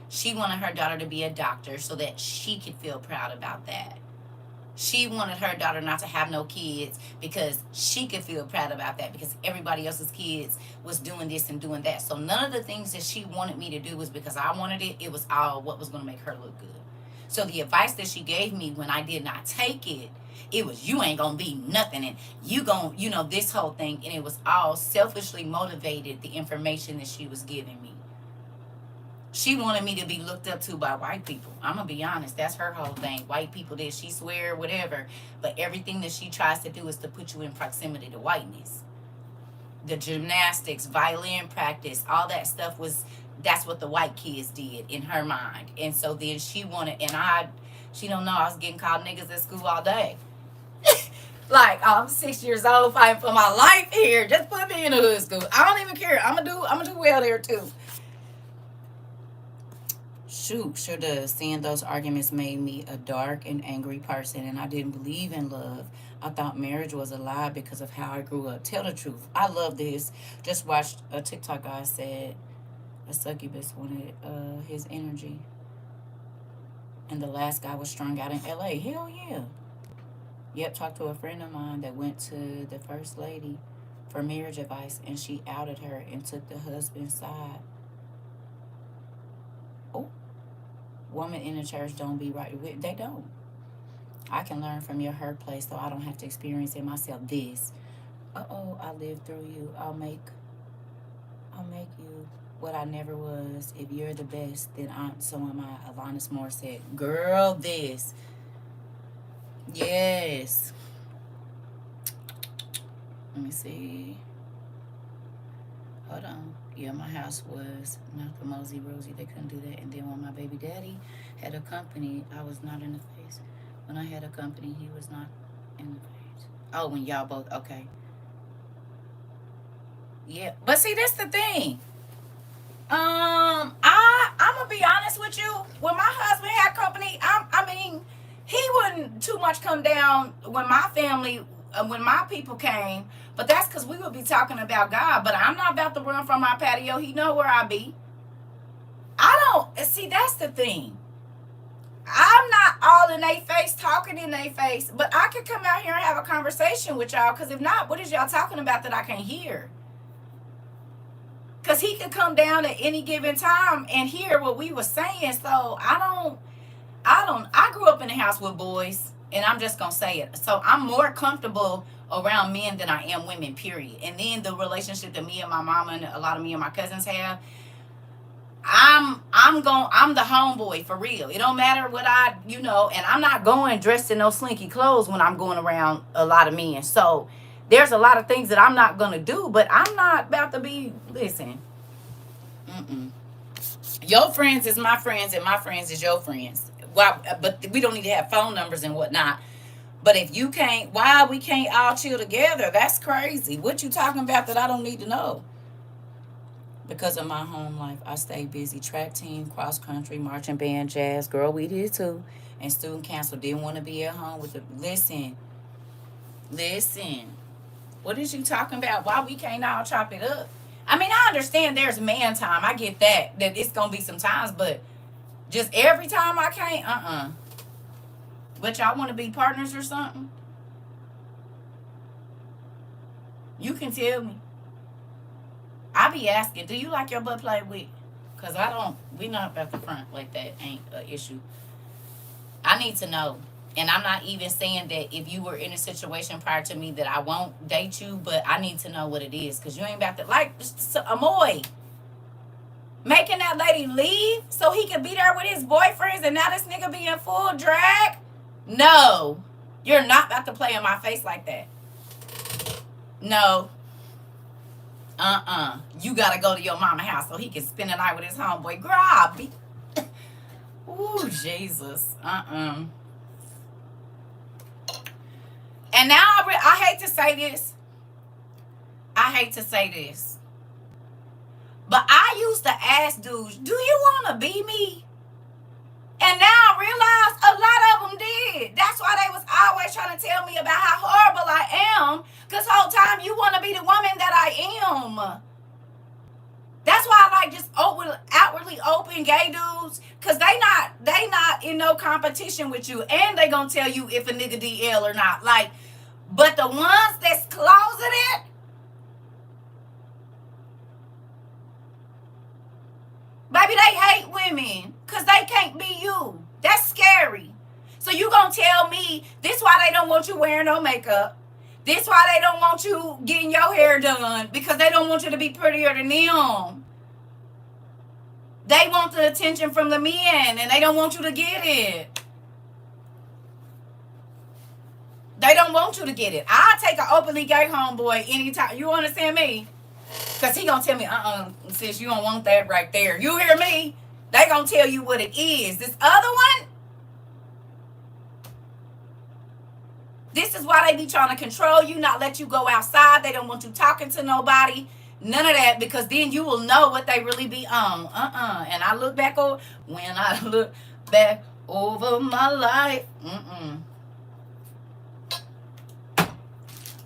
She wanted her daughter to be a doctor so that she could feel proud about that. She wanted her daughter not to have no kids because she could feel proud about that, because everybody else's kids was doing this and doing that. So none of the things that she wanted me to do was because I wanted it. It was all what was going to make her look good. So the advice that she gave me when I did not take it, it was, you ain't going to be nothing, and you going to, this whole thing. And it was all selfishly motivated, the information that she was giving me. She wanted me to be looked up to by white people. I'm going to be honest. That's her whole thing. White people, this, she swear, whatever. But everything that she tries to do is to put you in proximity to whiteness. The gymnastics, violin practice, all that stuff that's what the white kids did in her mind. And so then she wanted, she don't know, I was getting called niggas at school all day. Like, I'm 6 years old fighting for my life here. Just put me in a hood school. I don't even care. I'm gonna do well there too. Shoot, sure does. Seeing those arguments made me a dark and angry person, and I didn't believe in love. I thought marriage was a lie because of how I grew up. Tell the truth. I love this. Just watched a TikTok guy said a succubus wanted his energy, and the last guy was strung out in LA. Hell yeah. Yep, talked to a friend of mine that went to the first lady for marriage advice, and she outed her and took the husband's side. Oh, women in the church don't be right. They don't. I can learn from your hurt place, so I don't have to experience it myself. This, I lived through you. I'll make you what I never was. If you're the best, then so am I. Alanis Moore said, "Girl, this." Yes. Let me see. Hold on. Yeah, my house was not the mosey rosy. They couldn't do that. And then when my baby daddy had a company, I was not in the face. When I had a company, he was not in the face. Oh, when y'all both, okay. Yeah. But see, that's the thing. I'm gonna be honest with you. When my husband had company, I mean, he wouldn't too much come down when my family, when my people came. But that's because we would be talking about God. But I'm not about to run from my patio. He know where I be. I don't see. That's the thing. I'm not all in their face, talking in their face. But I could come out here and have a conversation with y'all. Because if not, what is y'all talking about that I can't hear? Because he could come down at any given time and hear what we were saying. So I grew up in a house with boys, and I'm just going to say it. So I'm more comfortable around men than I am women, period. And then the relationship that me and my mama and a lot of me and my cousins have, I'm the homeboy for real. It don't matter what and I'm not going dressed in those slinky clothes when I'm going around a lot of men. So there's a lot of things that I'm not going to do, but I'm not about to be, listen, your friends is my friends and my friends is your friends. Why? But we don't need to have phone numbers and whatnot. But if you can't, why we can't all chill together? That's crazy. What you talking about that I don't need to know? Because of my home life, I stay busy. Track team, cross country, marching band, jazz. Girl, we did too. And student council. Didn't want to be at home with the, listen. What is you talking about? Why we can't all chop it up? I mean, I understand there's man time. I get that it's going to be some times, but just every time I can't, But y'all want to be partners or something? You can tell me. I be asking, do you like your butt played with? Because we not about the front like that ain't an issue. I need to know. And I'm not even saying that if you were in a situation prior to me that I won't date you, but I need to know what it is. Because you ain't about to, like, Amoy, making that lady leave so he could be there with his boyfriends and now this nigga be in full drag? No. You're not about to play in my face like that. No. You gotta go to your mama house so he can spend the night with his homeboy. Grab. Ooh, Jesus. And now I hate to say this. But I used to ask dudes, do you want to be me? And now I realize a lot of them did. That's why they was always trying to tell me about how horrible I am. Because whole time you want to be the woman that I am. That's why I like just outwardly open gay dudes. Because they not in no competition with you. And they going to tell you if a nigga DL or not. Like, but the ones that's closeted, baby, they hate women because they can't be you. That's scary. So you gonna tell me this why they don't want you wearing no makeup. This why they don't want you getting your hair done, because they don't want you to be prettier than them. They want the attention from the men and they don't want you to get it. They don't want you to get it. I'll take an openly gay homeboy anytime. You understand me? Because he going to tell me, sis, you don't want that right there. You hear me? They going to tell you what it is. This other one, this is why they be trying to control you, not let you go outside. They don't want you talking to nobody. None of that, because then you will know what they really be on. And I look back over, when I look back over my life,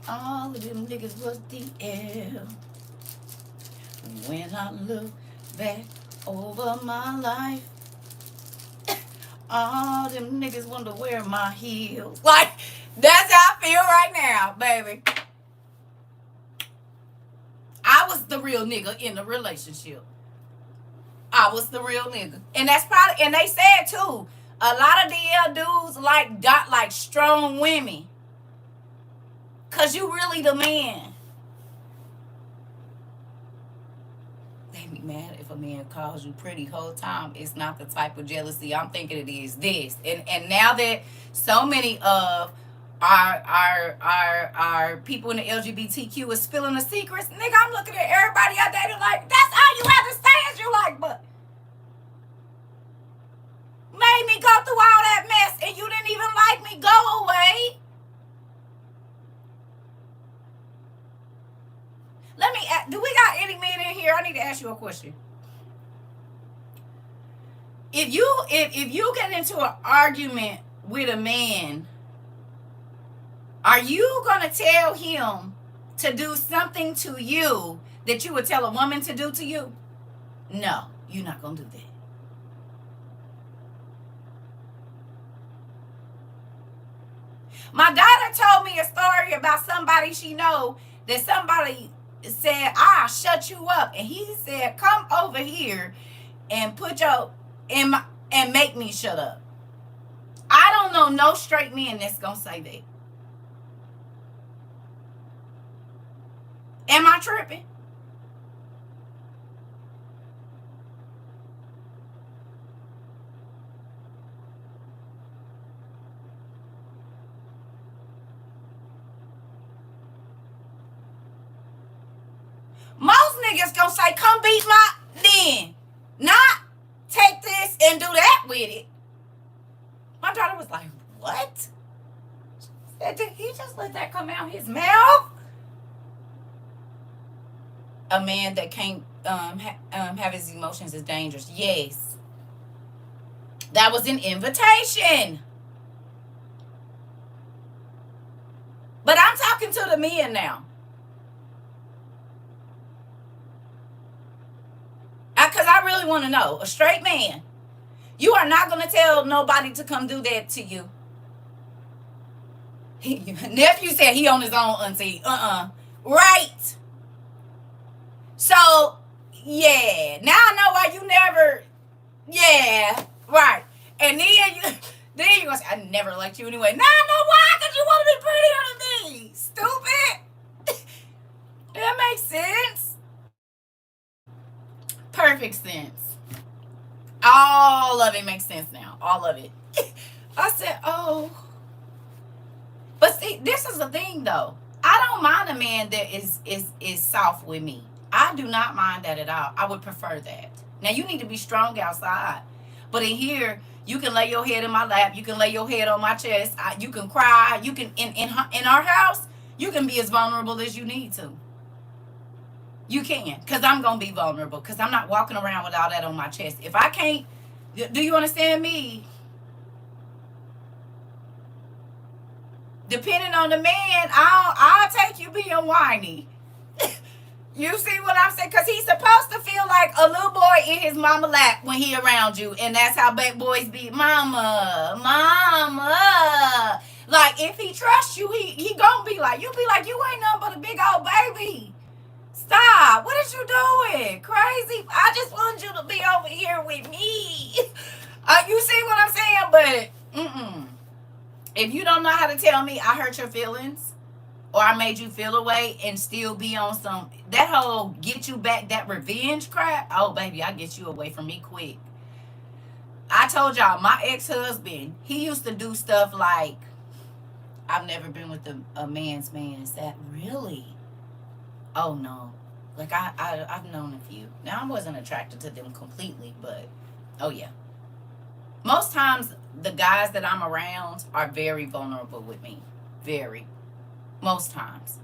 all of them niggas was DL. When I look back over my life, all them niggas want to wear my heels. Like, that's how I feel right now, baby. I was the real nigga in the relationship. I was the real nigga. And that's probably, and they said too, a lot of DL dudes got like strong women. Cause you really the man. They be mad if a man calls you pretty whole time. It's not the type of jealousy I'm thinking it is. This. And now that so many of our people in the LGBTQ is spilling the secrets, nigga, I'm looking at everybody I dated like, that's all you have to say is you like, but made me go through all that mess and you didn't even like me. Go away. Let me ask, do we got any men in here? I need to ask you a question. If you get into an argument with a man, are you going to tell him to do something to you that you would tell a woman to do to you? No, you're not going to do that. My daughter told me a story about somebody she know that somebody said, I'll shut you up. And he said, come over here and put your and make me shut up. I don't know no straight men that's gonna say that. Am I tripping? Most niggas gonna say, come beat my then. Not take this and do that with it. My daughter was like, what? Did he just let that come out his mouth? A man that can't have his emotions is dangerous. Yes. That was an invitation. But I'm talking to the men now. Because I really want to know. A straight man. You are not going to tell nobody to come do that to you. Nephew said he on his own, auntie. Right. So, yeah. Now I know why you never... Yeah. Right. And then Then you're going to say, I never liked you anyway. Nah, no, why? Because you want to be prettier than me. Stupid. That makes sense. Perfect sense. All of it makes sense now. All of it. I said, oh. But see, this is the thing, though. I don't mind a man that is soft with me. I do not mind that at all. I would prefer that. Now, you need to be strong outside. But in here, you can lay your head in my lap. You can lay your head on my chest. You can cry. You can, in our house, you can be as vulnerable as you need to. You can. Because I'm going to be vulnerable. Because I'm not walking around with all that on my chest. If I can't, do you understand me? Depending on the man, I'll take you being whiny. You see what I'm saying? Because he's supposed to feel like a little boy in his mama lap when he around you. And that's how big boys be. Mama, mama. Like, if he trusts you, he gonna be like, you be like, you ain't nothing but a big old baby. Stop. What is you doing? Crazy. I just want you to be over here with me. You see what I'm saying? But, if you don't know how to tell me I hurt your feelings or I made you feel away and still be on some, that whole get you back, that revenge crap, oh, baby, I get you away from me quick. I told y'all, my ex-husband, he used to do stuff like, I've never been with a man's man. Is that really? Oh, no. Like, I've known a few. Now, I wasn't attracted to them completely, but, oh, yeah. Most times, the guys that I'm around are very vulnerable with me. Very. Most times.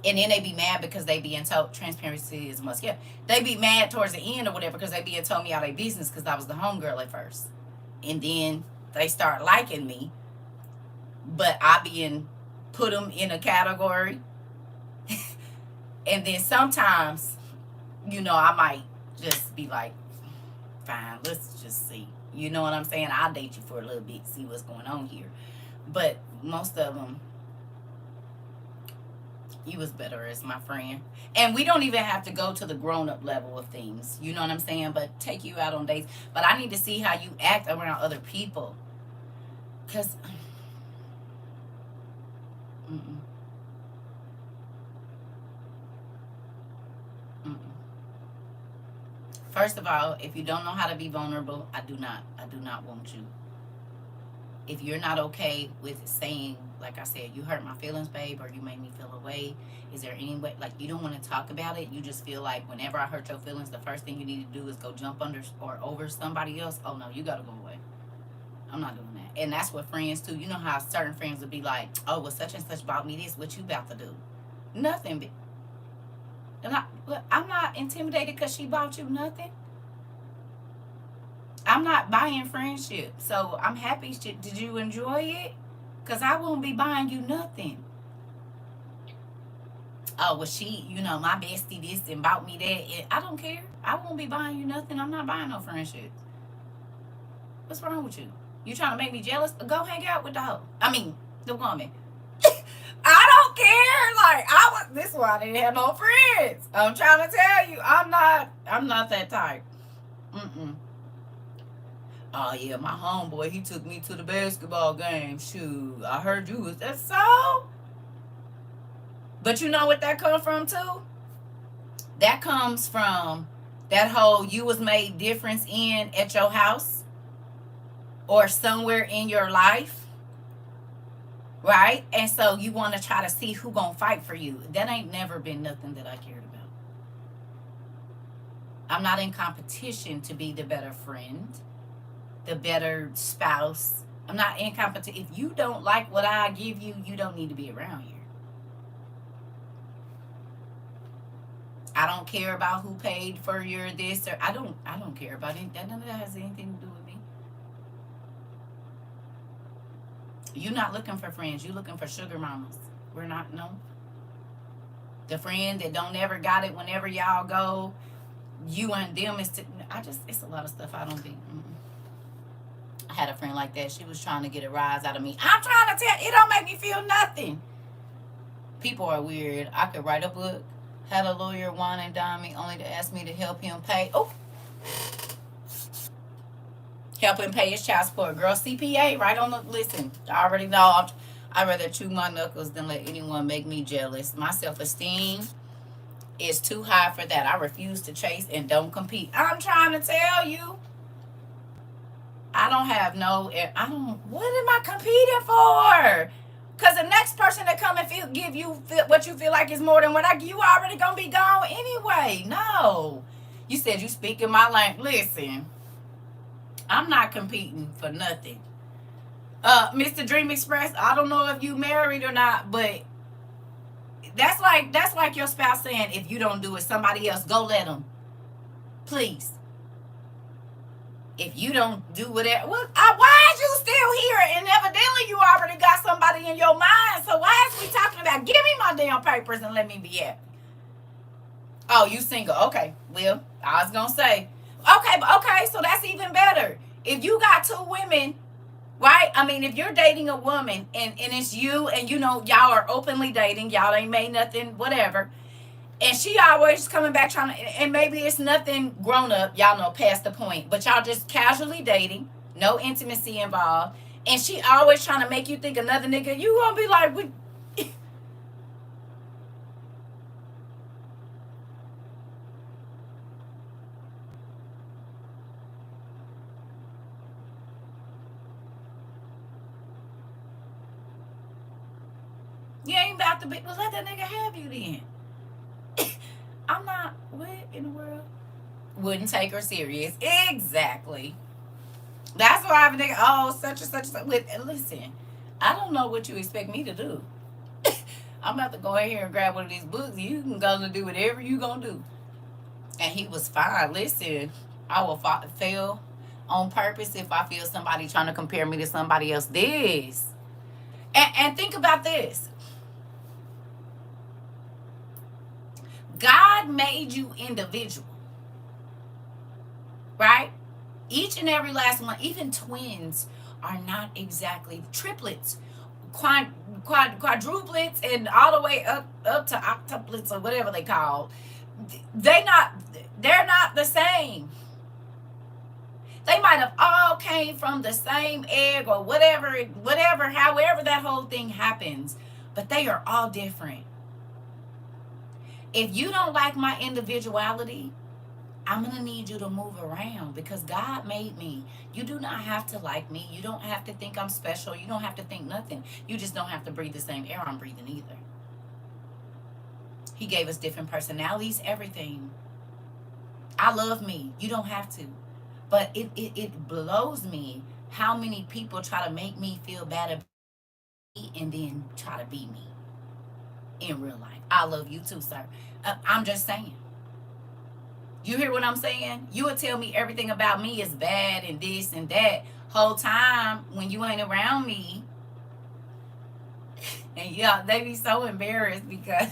And then they be mad because they be in transparency is must. Yeah. They be mad towards the end or whatever because they be told me all their business because I was the homegirl at first. And then they start liking me. But I be put them in a category. And then sometimes, I might just be like, fine, let's just see. You know what I'm saying? I'll date you for a little bit, see what's going on here. But most of them, you was better as my friend. And we don't even have to go to the grown-up level of things. You know what I'm saying? But take you out on dates. But I need to see how you act around other people. Because... First of all, if you don't know how to be vulnerable, I do not want you. If you're not okay with saying, like I said, you hurt my feelings, babe, or you made me feel away, is there any way, like, you don't want to talk about it, you just feel like whenever I hurt your feelings, the first thing you need to do is go jump under or over somebody else, oh no, you gotta go away. I'm not doing that. And that's what friends too. You know how certain friends would be like, oh, well, such and such bought me this, what you about to do? Nothing. I'm not intimidated because she bought you nothing. I'm not buying friendship. So I'm happy. Did you enjoy it? Because I won't be buying you nothing. Oh, well, she, my bestie this and bought me that. I don't care. I won't be buying you nothing. I'm not buying no friendship. What's wrong with you? You trying to make me jealous? Go hang out with the hoe. I mean, the woman. I don't care. Like, this is why I didn't have no friends. I'm trying to tell you, I'm not that type. Oh yeah, my homeboy, he took me to the basketball game. Shoot, I heard you was that so? But you know what that comes from too? That comes from that whole you was made difference in at your house or somewhere in your life. Right? And so you want to try to see who gonna fight for you. That ain't never been nothing that I cared about. I'm not in competition to be the better friend, the better spouse. I'm not in competition. If you don't like what I give you, you don't need to be around here. I don't care about who paid for your this or I don't care about it. None of that has anything to do with me. You're not looking for friends. You're looking for sugar mamas. We're not, no. The friend that don't ever got it whenever y'all go, you and them is it's a lot of stuff I don't think. I had a friend like that. She was trying to get a rise out of me. I'm trying to tell, it don't make me feel nothing. People are weird. I could write a book, had a lawyer wine and dine me only to ask me to help him pay. Oh. Helping pay his child support. Girl, CPA, right on the, listen, I already know. I'd rather chew my knuckles than let anyone make me jealous. My self-esteem is too high for that. I refuse to chase and don't compete. I'm trying to tell you. I don't have no, I don't, what am I competing for? Because the next person that come and give you what you feel like is more than what you already going to be gone anyway. No. You said you speak in my language. Listen, I'm not competing for nothing. Mr. Dream Express, I don't know if you married or not, but that's like your spouse saying, if you don't do it, somebody else, go let them. Please. If you don't do whatever, why is you still here? And evidently you already got somebody in your mind. So why is we talking about, give me my damn papers and let me be happy? Oh, you single. Okay. Well, I was going to say, okay, so that's even better. If you got two women, right? I mean, if you're dating a woman and it's you and you know y'all are openly dating, y'all ain't made nothing, whatever, and she always coming back trying to, and maybe it's nothing grown up, y'all know, past the point, but y'all just casually dating, no intimacy involved, and she always trying to make you think another nigga, you gonna be like, you ain't about to be, well, let that nigga have you then. I'm not, what in the world? Wouldn't take her serious. Exactly. That's why I'm thinking, oh, such and such. Listen, I don't know what you expect me to do. I'm about to go in here and grab one of these books. You can go and do whatever you gonna do. And he was fine. Listen, I will fail on purpose if I feel somebody trying to compare me to somebody else. And think about this. God made you individual, right? Each and every last one, even twins are not exactly triplets, quadruplets, and all the way up to octuplets or whatever they call. They're not the same. They might have all came from the same egg or whatever, however that whole thing happens, but they are all different. If you don't like my individuality, I'm going to need you to move around because God made me. You do not have to like me. You don't have to think I'm special. You don't have to think nothing. You just don't have to breathe the same air I'm breathing either. He gave us different personalities, everything. I love me. You don't have to. But it blows me how many people try to make me feel bad about me and then try to be me in real life. I love you too, sir. I'm just saying. You hear what I'm saying? You would tell me everything about me is bad and this and that. Whole time when you ain't around me. And yeah, they be so embarrassed because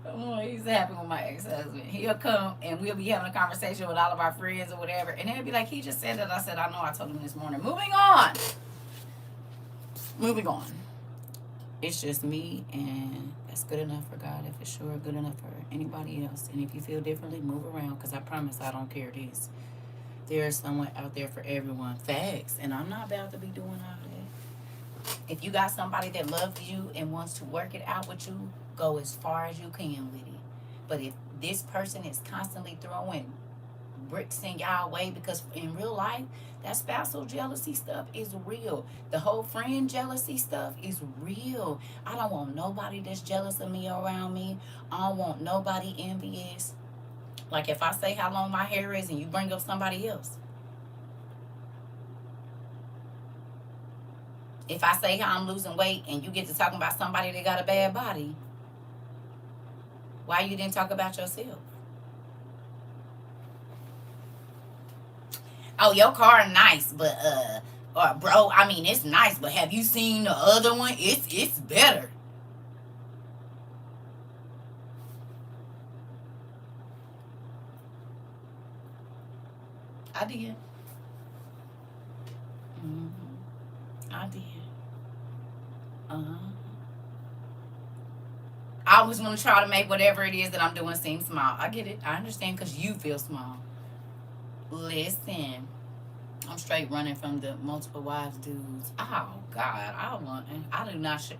it used to happen with my ex-husband. He'll come and we'll be having a conversation with all of our friends or whatever. And they'll be like, he just said that. I said, I know, I told him this morning. Moving on. It's just me, and that's good enough for God. If it's sure good enough for anybody else. And if you feel differently, move around, because I promise I don't care this. There's someone out there for everyone. Facts. And I'm not about to be doing all that. If you got somebody that loves you and wants to work it out with you, go as far as you can with it. But if this person is constantly throwing bricks in y'all way, because in real life, that spousal jealousy stuff is real. The whole friend jealousy stuff is real. I don't want nobody that's jealous of me around me. I don't want nobody envious. Like if I say how long my hair is and you bring up somebody else. If I say how I'm losing weight and you get to talking about somebody that got a bad body, why you didn't talk about yourself? Oh, your car nice, but or bro, I mean it's nice, but have you seen the other one? It's better. I did. I did. Uh-huh. I always want to try to make whatever it is that I'm doing seem small. I get it. I understand because you feel small. Listen. I'm straight running from the multiple wives dudes. Oh God, I do not share.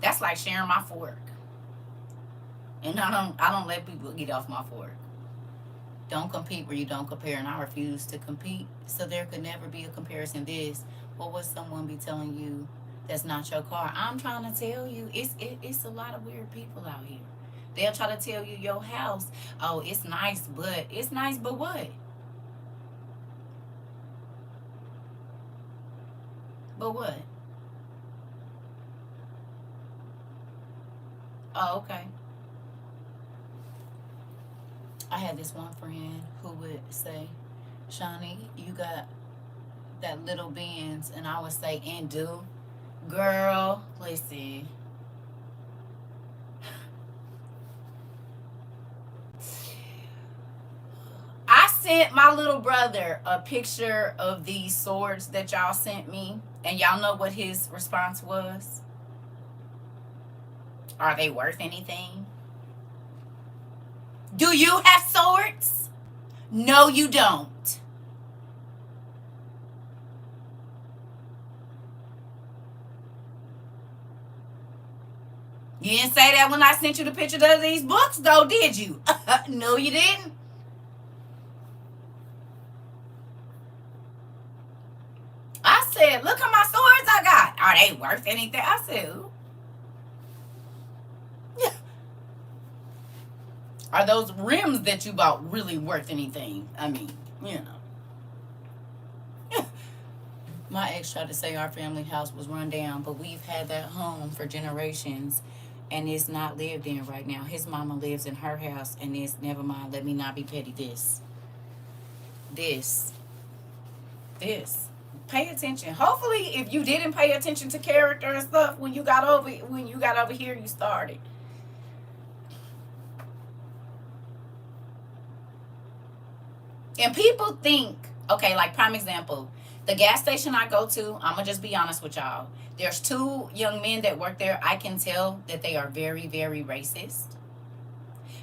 That's like sharing my fork, and I don't let people get off my fork. Don't compete where you don't compare, and I refuse to compete. So there could never be a comparison. This, what would someone be telling you? That's not your car. I'm trying to tell you, it's a lot of weird people out here. They'll try to tell you your house. Oh, it's nice, but what? But what? Oh, okay. I had this one friend who would say, Shawnee, you got that little Benz, and I would say, and do, girl, listen. I sent my little brother a picture of these swords that y'all sent me, and y'all know what his response was? Are they worth anything? Do you have swords? No, you don't. You didn't say that when I sent you the picture of these books, though, did you? No, you didn't. I said, look at my swords I got. Are they worth anything? I said, ooh. Are those rims that you bought really worth anything? I mean, you know. My ex tried to say our family house was run down, but we've had that home for generations and it's not lived in right now. His mama lives in her house and it's, never mind, let me not be petty. This. This. Pay attention. Hopefully, if you didn't pay attention to character and stuff when you got over here, you started. And people think, okay, like prime example, the gas station I go to, I'm gonna just be honest with y'all. There's two young men that work there. I can tell that they are very, very racist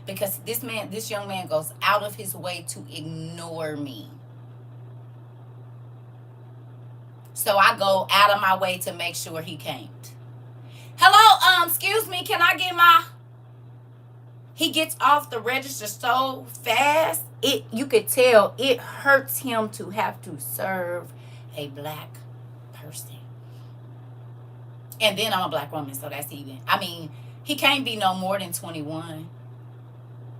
because this young man goes out of his way to ignore me. So I go out of my way to make sure he can't. Hello, excuse me, can I get my... He gets off the register so fast, you could tell it hurts him to have to serve a black person. And then I'm a black woman, so that's even. I mean, he can't be no more than 21.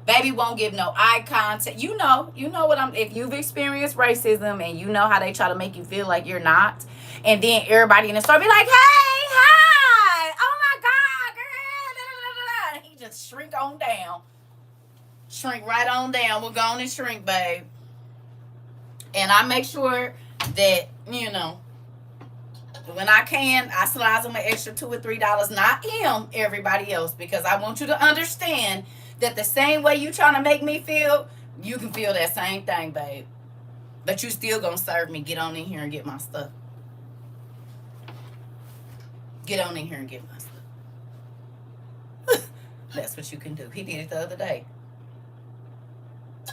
Baby won't give no eye contact. You know what I'm... If you've experienced racism and you know how they try to make you feel like you're not, and then everybody in the store be like, hey, hi, oh my God, girl, he just shrink on down. Shrink right on down. We're going to shrink, babe. And I make sure that, when I can, I slide them an extra $2 or $3. Not him, everybody else. Because I want you to understand that the same way you trying to make me feel, you can feel that same thing, babe. But you still gonna serve me. Get on in here and get my stuff. Get on in here and get my stuff. That's what you can do. He did it the other day.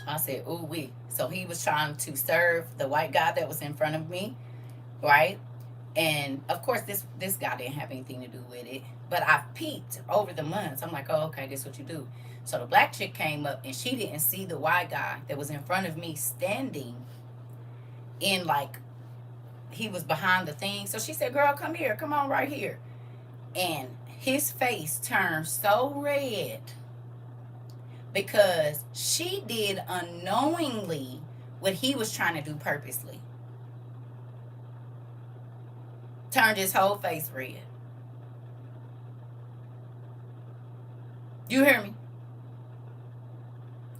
I said, ooh wee. So he was trying to serve the white guy that was in front of me, right? And of course, this guy didn't have anything to do with it. But I peeked over the months. I'm like, oh, okay, this is what you do. So the black chick came up and she didn't see the white guy that was in front of me standing in, like, he was behind the thing. So she said, girl, come here. Come on right here. And his face turned so red because she did unknowingly what he was trying to do purposely. Turned his whole face red. You hear me?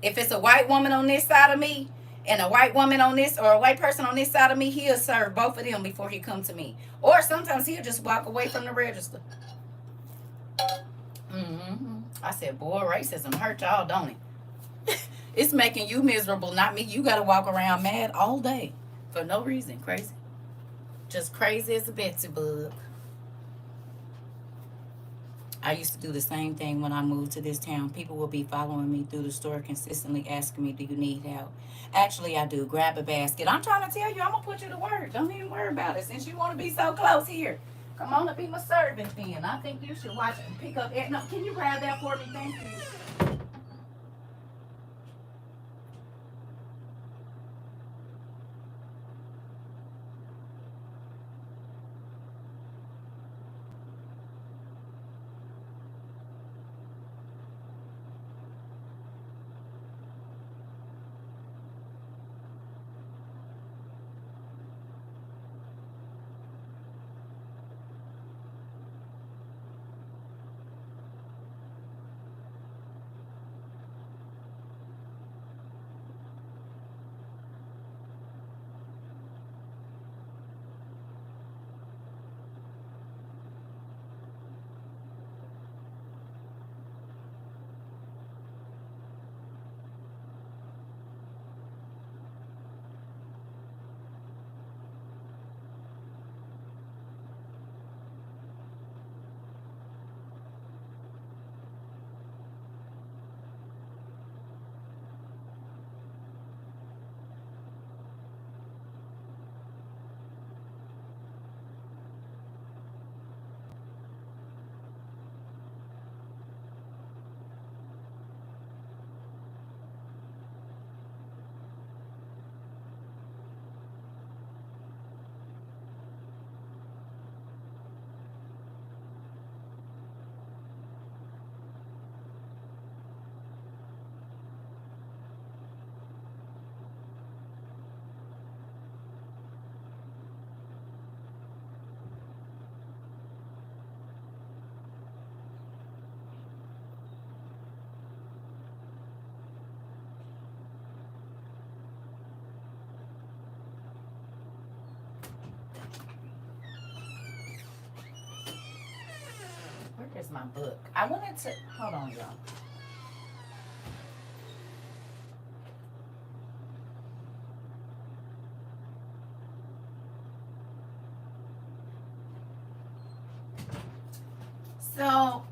If it's a white woman on this side of me and a white woman on this, or a white person on this side of me, he'll serve both of them before he come to me. Or sometimes he'll just walk away from the register. I said, boy, racism hurt y'all, don't it? It's making you miserable, not me. You got to walk around mad all day for no reason. Crazy. Just crazy as a Betsy bug. I used to do the same thing when I moved to this town. People will be following me through the store, consistently asking me, "Do you need help?" Actually, I do. Grab a basket. I'm trying to tell you, I'm gonna put you to work. Don't even worry about it. Since you want to be so close here, come on and be my servant then. I think you should watch and pick up. No, can you grab that for me? Thank you. Where is my book? I wanted to. Hold on, y'all. So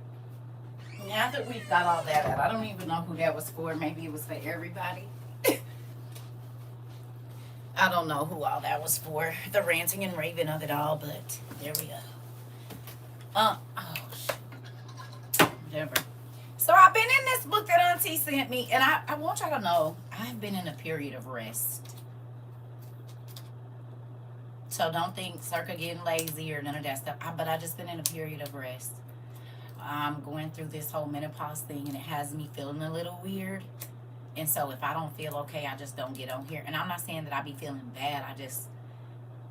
now that we've got all that out, I don't even know who that was for. Maybe it was for everybody. I don't know who all that was for. The ranting and raving of it all, but there we go. Oh, whatever. So I've been in this book that Auntie sent me, and I want y'all to know I've been in a period of rest. So don't think CERCA getting lazy or none of that stuff. But I just been in a period of rest. I'm going through this whole menopause thing, and it has me feeling a little weird. And so if I don't feel okay, I just don't get on here. And I'm not saying that I be feeling bad.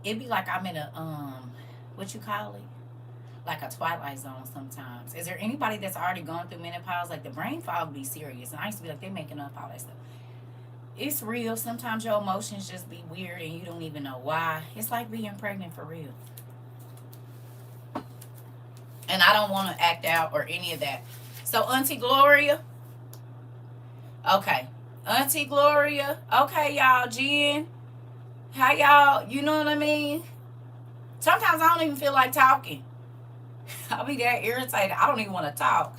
It'd be like I'm in a what you call it? Like a twilight zone sometimes. Is there anybody that's already gone through menopause? Like the brain fog be serious. And I used to be like, they're making up all that stuff. It's real. Sometimes your emotions just be weird and you don't even know why. It's like being pregnant for real. And I don't want to act out or any of that. So Auntie Gloria. Okay. Auntie Gloria. Okay, y'all. Jen. How y'all? You know what I mean? Sometimes I don't even feel like talking. I'll be that irritated. I don't even want to talk.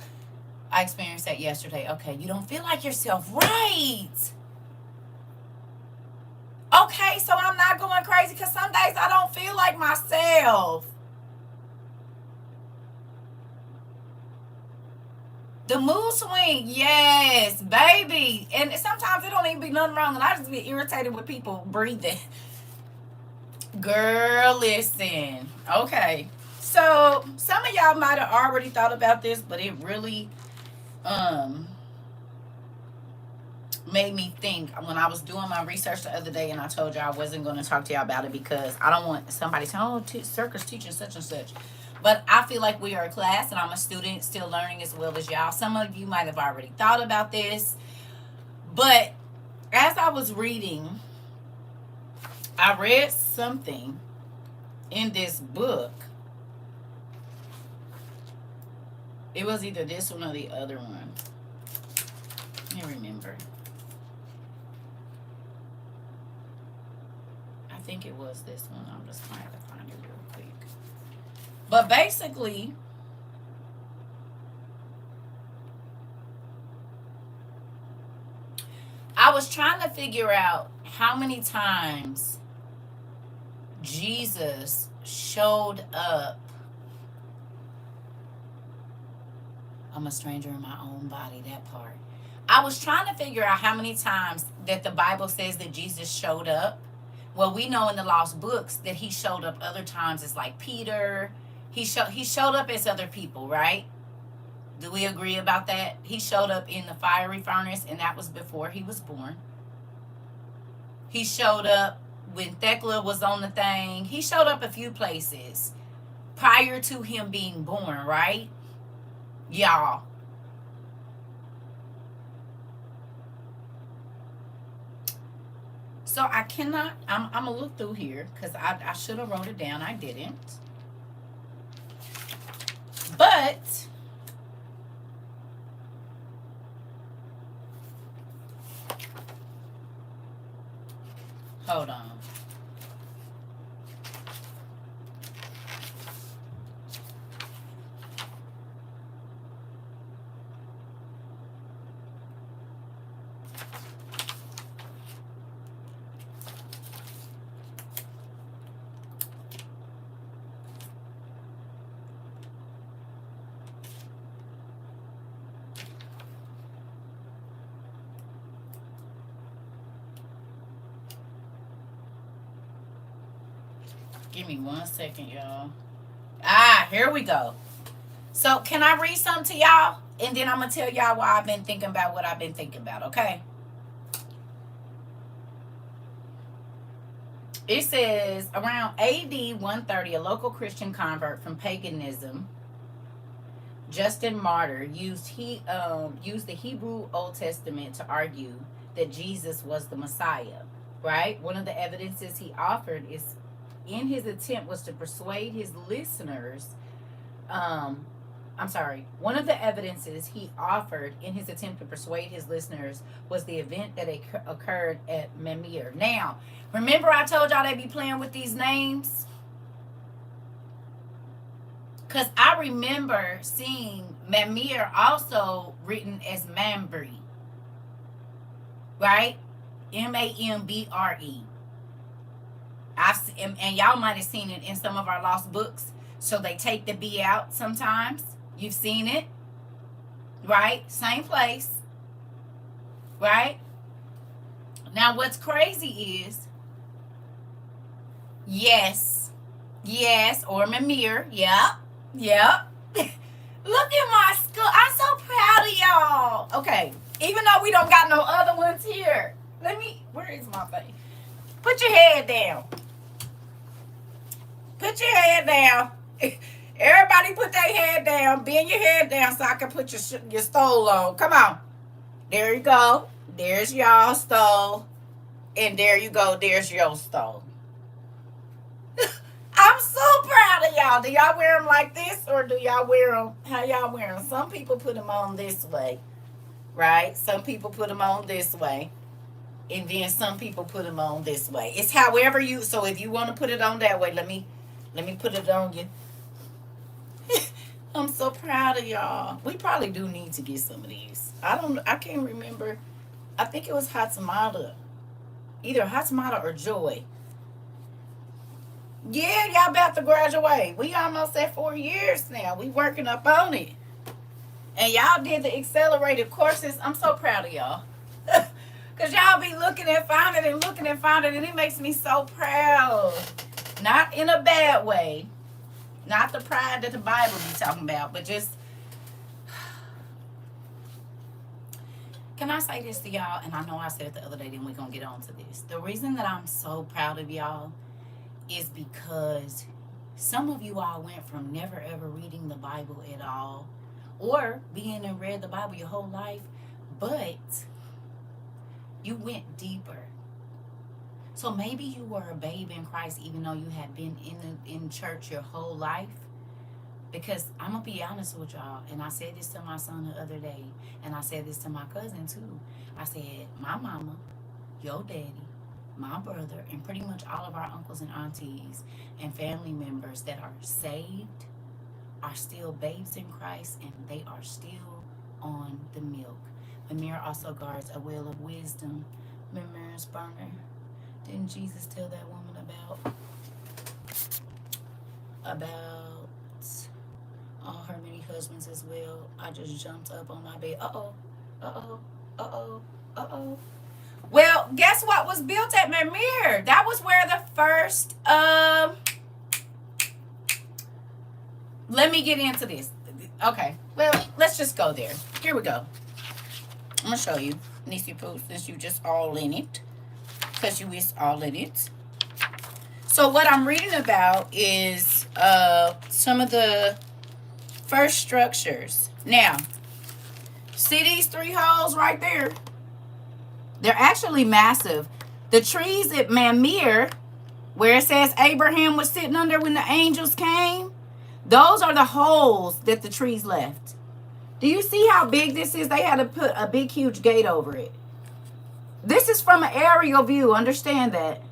I experienced that yesterday. Okay, you don't feel like yourself. Right. Okay, so I'm not going crazy because some days I don't feel like myself. The mood swing, yes, baby. And sometimes it don't even be nothing wrong. And I just get irritated with people breathing. Girl, listen. Okay. So some of y'all might have already thought about this, but it really made me think when I was doing my research the other day, and I told you I wasn't going to talk to y'all about it because I don't want somebody saying, "Oh, CERCA's teaching such and such." But I feel like we are a class, and I'm a student still learning as well as y'all. Some of you might have already thought about this, but as I was reading, I read something in this book. It was either this one or the other one. I can't remember. I think it was this one. I'm just trying to find it real quick. But basically, was trying to figure out how many times Jesus showed up. I'm a stranger in my own body, that part. I was trying to figure out how many times that the Bible says that Jesus showed up. Well, we know in the lost books that he showed up other times as like Peter. He showed up as other people, right? Do we agree about that? He showed up in the fiery furnace, and that was before he was born. He showed up when Thecla was on the thing. He showed up a few places prior to him being born, right? Y'all. So I cannot, I'm going to look through here because I should have wrote it down. I didn't. But hold on. Give me 1 second, y'all. Here we go. So, can I read something to y'all? And then I'm going to tell y'all why I've been thinking about what I've been thinking about, okay? It says, around AD 130, a local Christian convert from paganism, Justin Martyr, used the Hebrew Old Testament to argue that Jesus was the Messiah, right? One of the evidences he offered is in his attempt was to persuade his listeners. One of the evidences he offered in his attempt to persuade his listeners was the event that occurred at Mamre. Now, remember I told y'all they be playing with these names? Because I remember seeing Mamre also written as Mambre. Right? Mambre. And y'all might have seen it in some of our lost books. So they take the B out sometimes. You've seen it. Right? Same place. Right? Now what's crazy is, yes, or Mamre, yep. Look at my school. I'm so proud of y'all. Okay, even though we don't got no other ones here. Where is my thing? Put your head down. Put your head down. Everybody put their head down. Bend your head down so I can put your stole on. Come on. There you go. There's y'all stole. And there you go. There's your stole. I'm so proud of y'all. Do y'all wear them like this, or do y'all wear them how y'all wear them? Some people put them on this way, right? Some people put them on this way, and then some people put them on this way. It's however you. So if you want to put it on that way, let me put it on you. I'm so proud of y'all. We probably do need to get some of these. I can't remember. I think it was Hatamada. Either Hatamada or Joy. Yeah, y'all about to graduate. We almost at 4 years now. We working up on it. And y'all did the accelerated courses. I'm so proud of y'all. Because y'all be looking and finding and looking and finding, and it makes me so proud. Not in a bad way. Not the pride that the Bible be talking about, but just... Can I say this to y'all? And I know I said it the other day, then we're going to get on to this. The reason that I'm so proud of y'all is because some of you all went from never ever reading the Bible at all, or being and read the Bible your whole life, but you went deeper. So maybe you were a babe in Christ even though you had been in church your whole life. Because I'm going to be honest with y'all, and I said this to my son the other day, and I said this to my cousin too. I said, my mama, your daddy, my brother, and pretty much all of our uncles and aunties and family members that are saved are still babes in Christ, and they are still on the milk. Mamre also guards a well of wisdom Remembrance burner. Didn't Jesus tell that woman about all her many husbands as well? I just jumped up on my bed. Uh-oh. Uh-oh. Uh-oh. Uh-oh. Well, guess what was built at Mimir? That was where the first let me get into this. Okay. Well, let's just go there. Here we go. I'm gonna show you. Nisi Poo, since you just all in it. Because you is all in it. So what I'm reading about is some of the first structures. Now, see these 3 holes right there? They're actually massive. The trees at Mamre, where it says Abraham was sitting under when the angels came, those are the holes that the trees left. Do you see how big this is? They had to put a big, huge gate over it. This is from an aerial view. Understand that.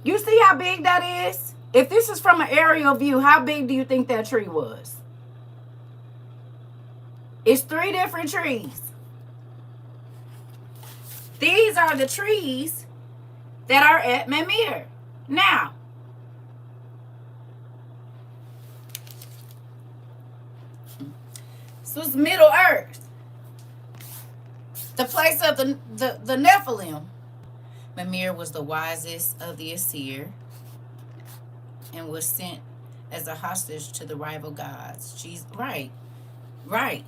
You see how big that is? If this is from an aerial view, how big do you think that tree was? It's 3 different trees. These are the trees that are at Mimir. Now, this was Middle Earth, the place of the Nephilim. Mimir was the wisest of the Asir and was sent as a hostage to the rival gods. She's right. When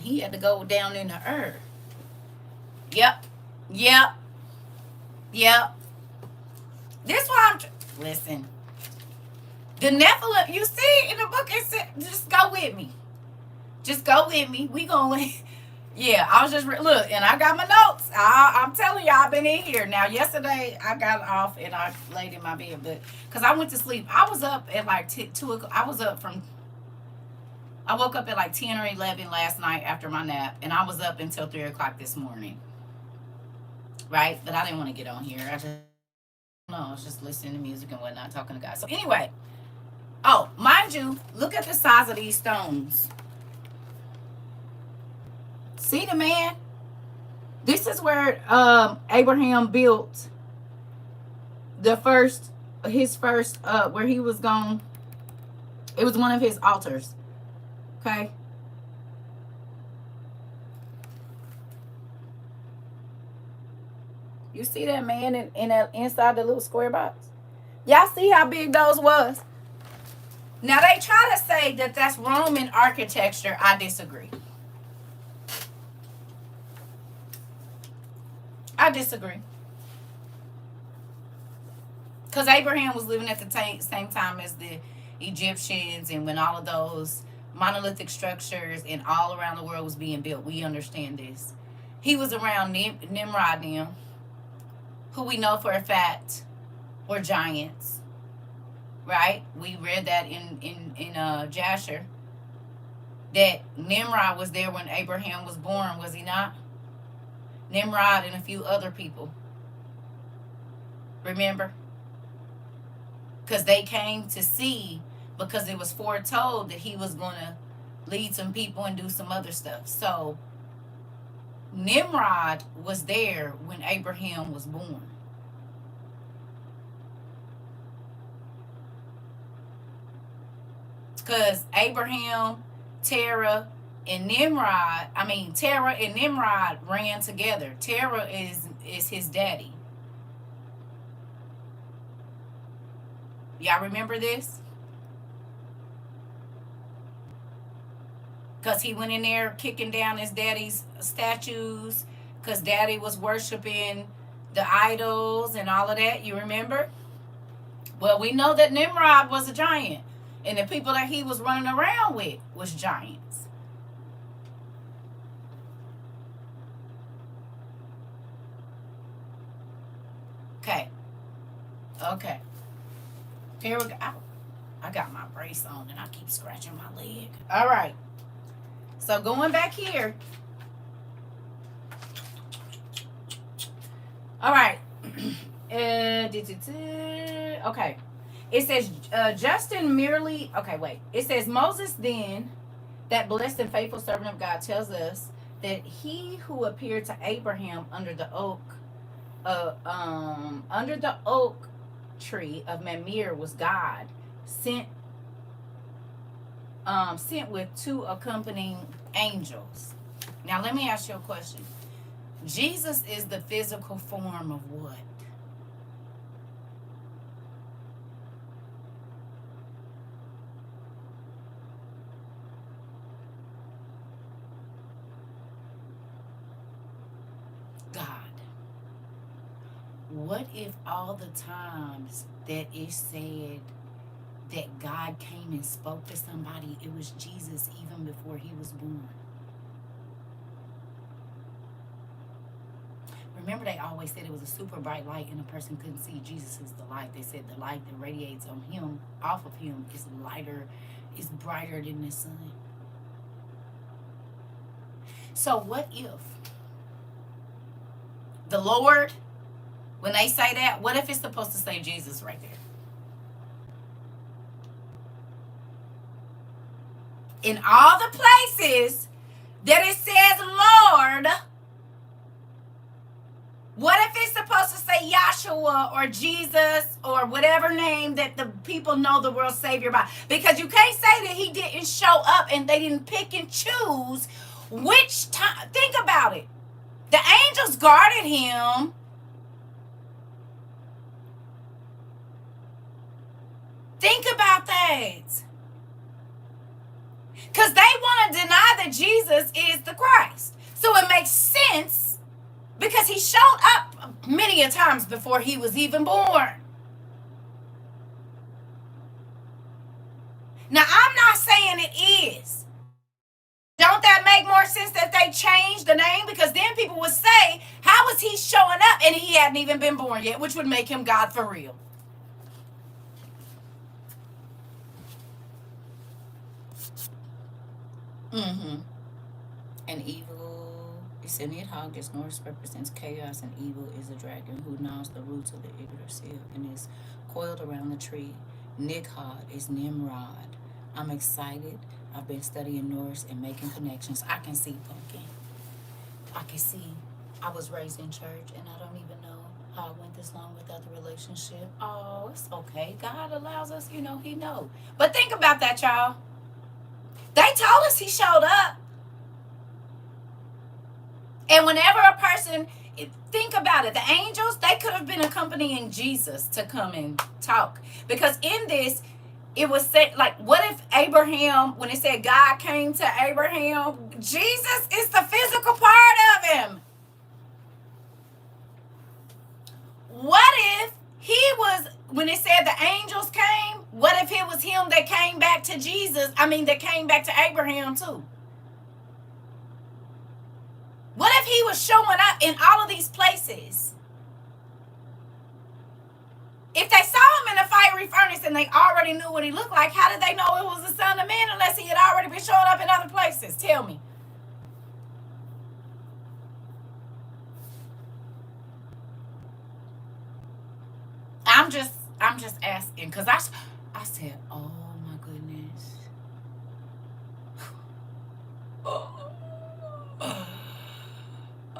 he had to go down in the earth. Yep. This one, listen. The Nephilim, you see in the book, it said, just go with me. We going. Yeah, I was just look, and I got my notes. I'm telling y'all, I've been in here. Now, yesterday I got off and I laid in my bed, but because I went to sleep, I was up at like 2 o'clock. I woke up at like 10 or 11 last night after my nap, and I was up until 3 o'clock this morning. Right, but I didn't want to get on here. I was just listening to music and whatnot, talking to God. So anyway, oh, mind you, look at the size of these stones. See the man? This is where Abraham built his first, where he was going. It was one of his altars. Okay. You see that man inside the little square box? Y'all see how big those was? Now they try to say that that's Roman architecture. I disagree. Because Abraham was living at the same time as the Egyptians, and when all of those monolithic structures and all around the world was being built. We understand this. He was around Nimrod now, who we know for a fact were giants. Right? We read that in Jasher. That Nimrod was there when Abraham was born, was he not? Nimrod and a few other people. Remember? Because they came to see, because it was foretold that he was going to lead some people and do some other stuff. So Nimrod was there when Abraham was born. Because Abraham, Terah and Nimrod ran together. Terah is his daddy. Y'all remember this? Because he went in there kicking down his daddy's statues, because daddy was worshiping the idols and all of that. You remember? Well, we know that Nimrod was a giant, and the people that he was running around with was giants. Okay. Here we go. I got my brace on and I keep scratching my leg. All right. So going back here. All right. Okay. It says Justin merely. Okay, wait. It says Moses then, that blessed and faithful servant of God, tells us that he who appeared to Abraham under the oak tree of Mamre was God, sent sent with two accompanying angels. Now let me ask you a question. Jesus is the physical form of what? God. What if all the times that it said that God came and spoke to somebody, it was Jesus even before he was born? Remember, they always said it was a super bright light and a person couldn't see Jesus is the light. They said the light that radiates on him, off of him, is lighter, is brighter than the sun. So what if the Lord, when they say that, what if it's supposed to say Jesus right there? In all the places that it says Lord, what if it's supposed to say Yahshua or Jesus or whatever name that the people know the world Savior by? Because you can't say that he didn't show up and they didn't pick and choose which time. Think about it. The angels guarded him. Think about that. Because they want to deny that Jesus is the Christ. So it makes sense because he showed up many a times before he was even born. Now, I'm not saying it is. Don't that make more sense that they changed the name? Because then people would say, how is he showing up and he hadn't even been born yet, which would make him God for real. Mm-hmm. And evil is in it. Hoggish Norse represents chaos, and evil is a dragon who gnaws the roots of the Yggdrasil and is coiled around the tree. Nighod is Nimrod. I'm excited. I've been studying Norse and making connections. I can see pumpkin. I can see. I was raised in church, and I don't even know how I went this long without the relationship. Oh, it's okay. God allows us, he knows. But think about that, y'all. They told us he showed up. And whenever a person, think about it, the angels, they could have been accompanying Jesus to come and talk. Because in this, it was said, like, what if Abraham, when it said God came to Abraham, Jesus is the physical part of him. What if he was, when it said the angels came, what if it was him that came back to Jesus? That came back to Abraham too. What if he was showing up in all of these places? If they saw him in a fiery furnace and they already knew what he looked like, how did they know it was the Son of Man unless he had already been showing up in other places? Tell me. I'm just asking, because I said, oh my goodness.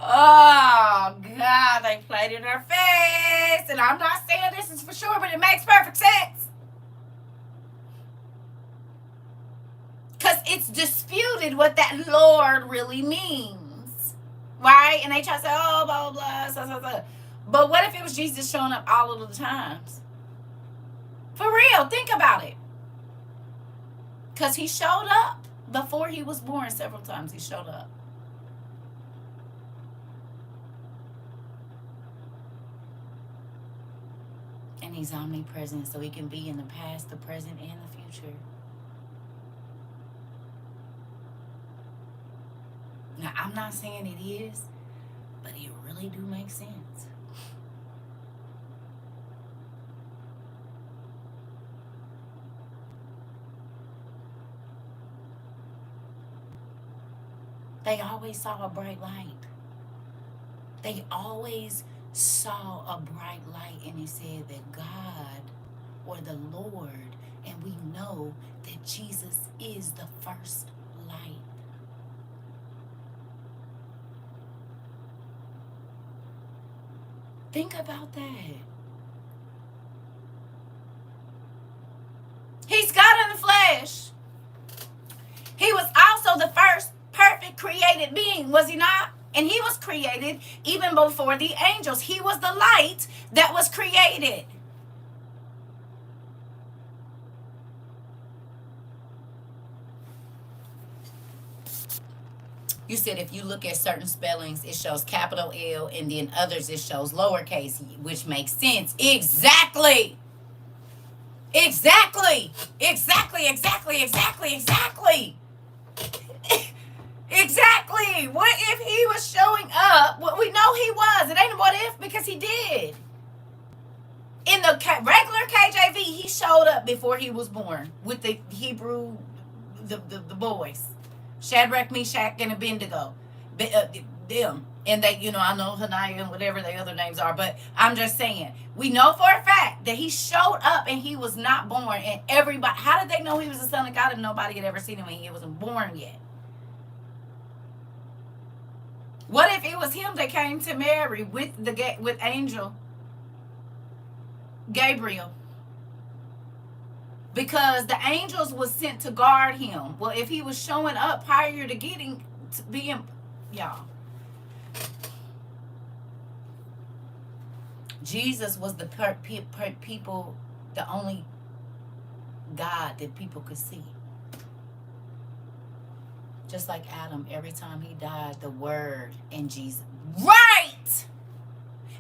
Oh God, they played in her face. And I'm not saying this is for sure, but it makes perfect sense. Because it's disputed what that Lord really means. Right? And they try to say, oh, blah, blah, blah, blah. But what if it was Jesus showing up all of the times? For real, think about it. Because he showed up before he was born several times. He showed up. And he's omnipresent, so he can be in the past, the present, and the future. Now, I'm not saying it is, but it really do make sense. They always saw a bright light. They always saw a bright light, and it said that God or the Lord, and we know that Jesus is the first light. Think about that. He's God in the flesh. He was also the first perfect created being, was he not? And he was created even before the angels. He was the light that was created. You said if you look at certain spellings, it shows capital L, and then others it shows lowercase, which makes sense. Exactly. Exactly. Exactly. Exactly. Exactly. Exactly. Exactly. What if he was showing up? Well, we know he was. It ain't a what if, because he did. In the regular KJV, he showed up before he was born with the Hebrew, the boys, Shadrach, Meshach, and Abednego, them. And they, I know Hananiah and whatever the other names are, but I'm just saying, we know for a fact that he showed up and he was not born. And everybody, how did they know he was the son of God if nobody had ever seen him and he wasn't born yet? What if it was him that came to Mary with angel Gabriel? Because the angels was sent to guard him. Well, if he was showing up prior to getting to being, y'all, Jesus was the people, the only God that people could see. Just like Adam, every time he died, the Word and Jesus. Right!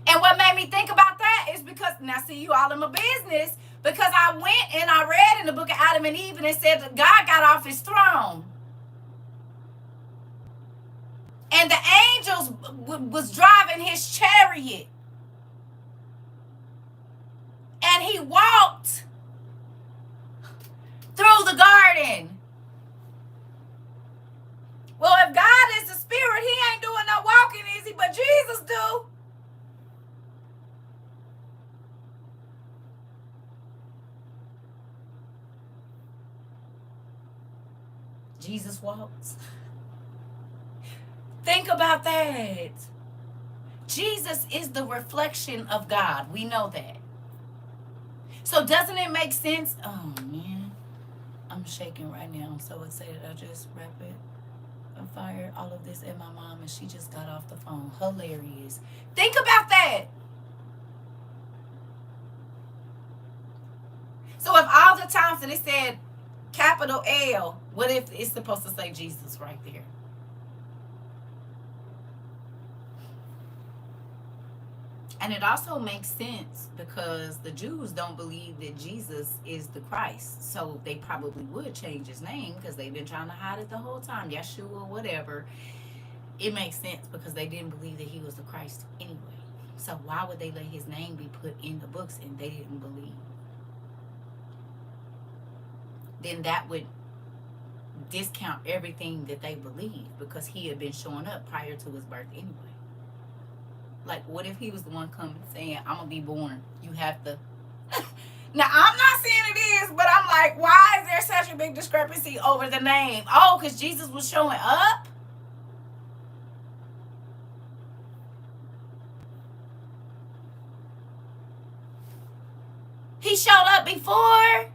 And what made me think about that is because, now see, you all in my business, because I went and I read in the book of Adam and Eve and it said that God got off his throne. And the angels was driving his chariot. And he walked through the garden. Well, if God is the spirit, he ain't doing no walking, is he? But Jesus do. Jesus walks. Think about that. Jesus is the reflection of God. We know that. So doesn't it make sense? Oh, man. I'm shaking right now. I'm so excited. I just wrapped it. I fired all of this at my mom and she just got off the phone. Hilarious. Think about that. So if all the times that it said capital L, what if it's supposed to say Jesus right there? And it also makes sense because the Jews don't believe that Jesus is the Christ. So they probably would change his name because they've been trying to hide it the whole time. Yeshua, whatever. It makes sense because they didn't believe that he was the Christ anyway. So why would they let his name be put in the books and they didn't believe? Then that would discount everything that they believe because he had been showing up prior to his birth anyway. Like, what if he was the one coming saying, I'm going to be born. You have to. Now, I'm not saying it is, but I'm like, why is there such a big discrepancy over the name? Oh, because Jesus was showing up? He showed up before.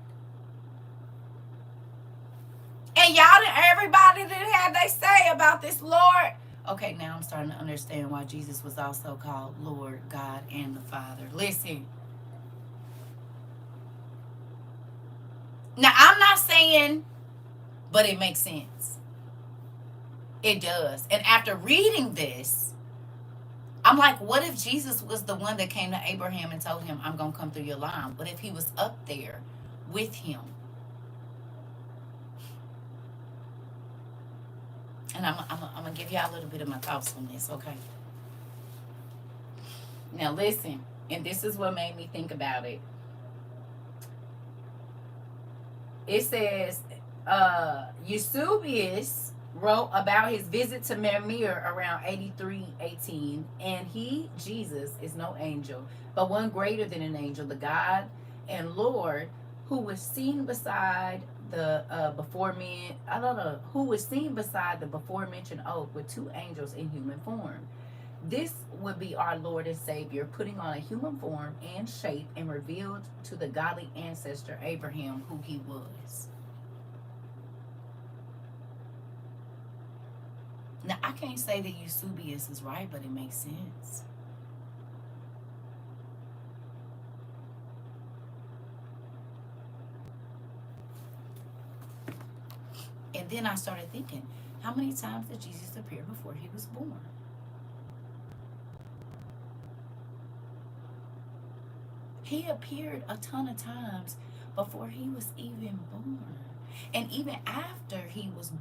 And y'all, everybody that had they say about this Lord. Okay, now I'm starting to understand why Jesus was also called Lord, God, and the Father. Listen. Now, I'm not saying, but it makes sense. It does. And after reading this, I'm like, what if Jesus was the one that came to Abraham and told him, I'm going to come through your line? What if he was up there with him? And I'm going to give y'all a little bit of my thoughts on this, okay? Now, listen, and this is what made me think about it. It says, Eusebius wrote about his visit to Myrmir around 83-18, and he, Jesus, is no angel, but one greater than an angel, the God and Lord, who was seen beside the who was seen beside the before mentioned oak with two angels in human form. This would be our Lord and Savior putting on a human form and shape and revealed to the godly ancestor Abraham who he was. Now, I can't say that Eusebius is right, but it makes sense. And then I started thinking, how many times did Jesus appear before he was born? He appeared a ton of times before he was even born. And even after he was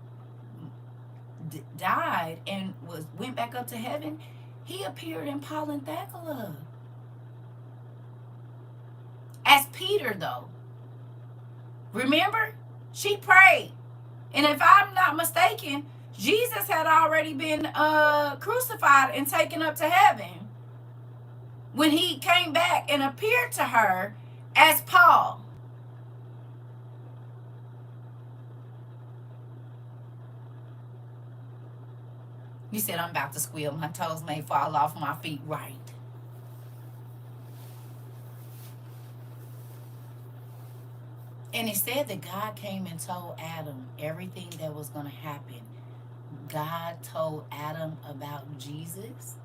died and went back up to heaven, he appeared in Palanthacula as Peter, though. Remember? She prayed. And if I'm not mistaken, Jesus had already been crucified and taken up to heaven when he came back and appeared to her as Paul. You said I'm about to squeal. My toes may fall off my feet. Right. And it said that God came and told Adam everything that was going to happen. God told Adam about Jesus.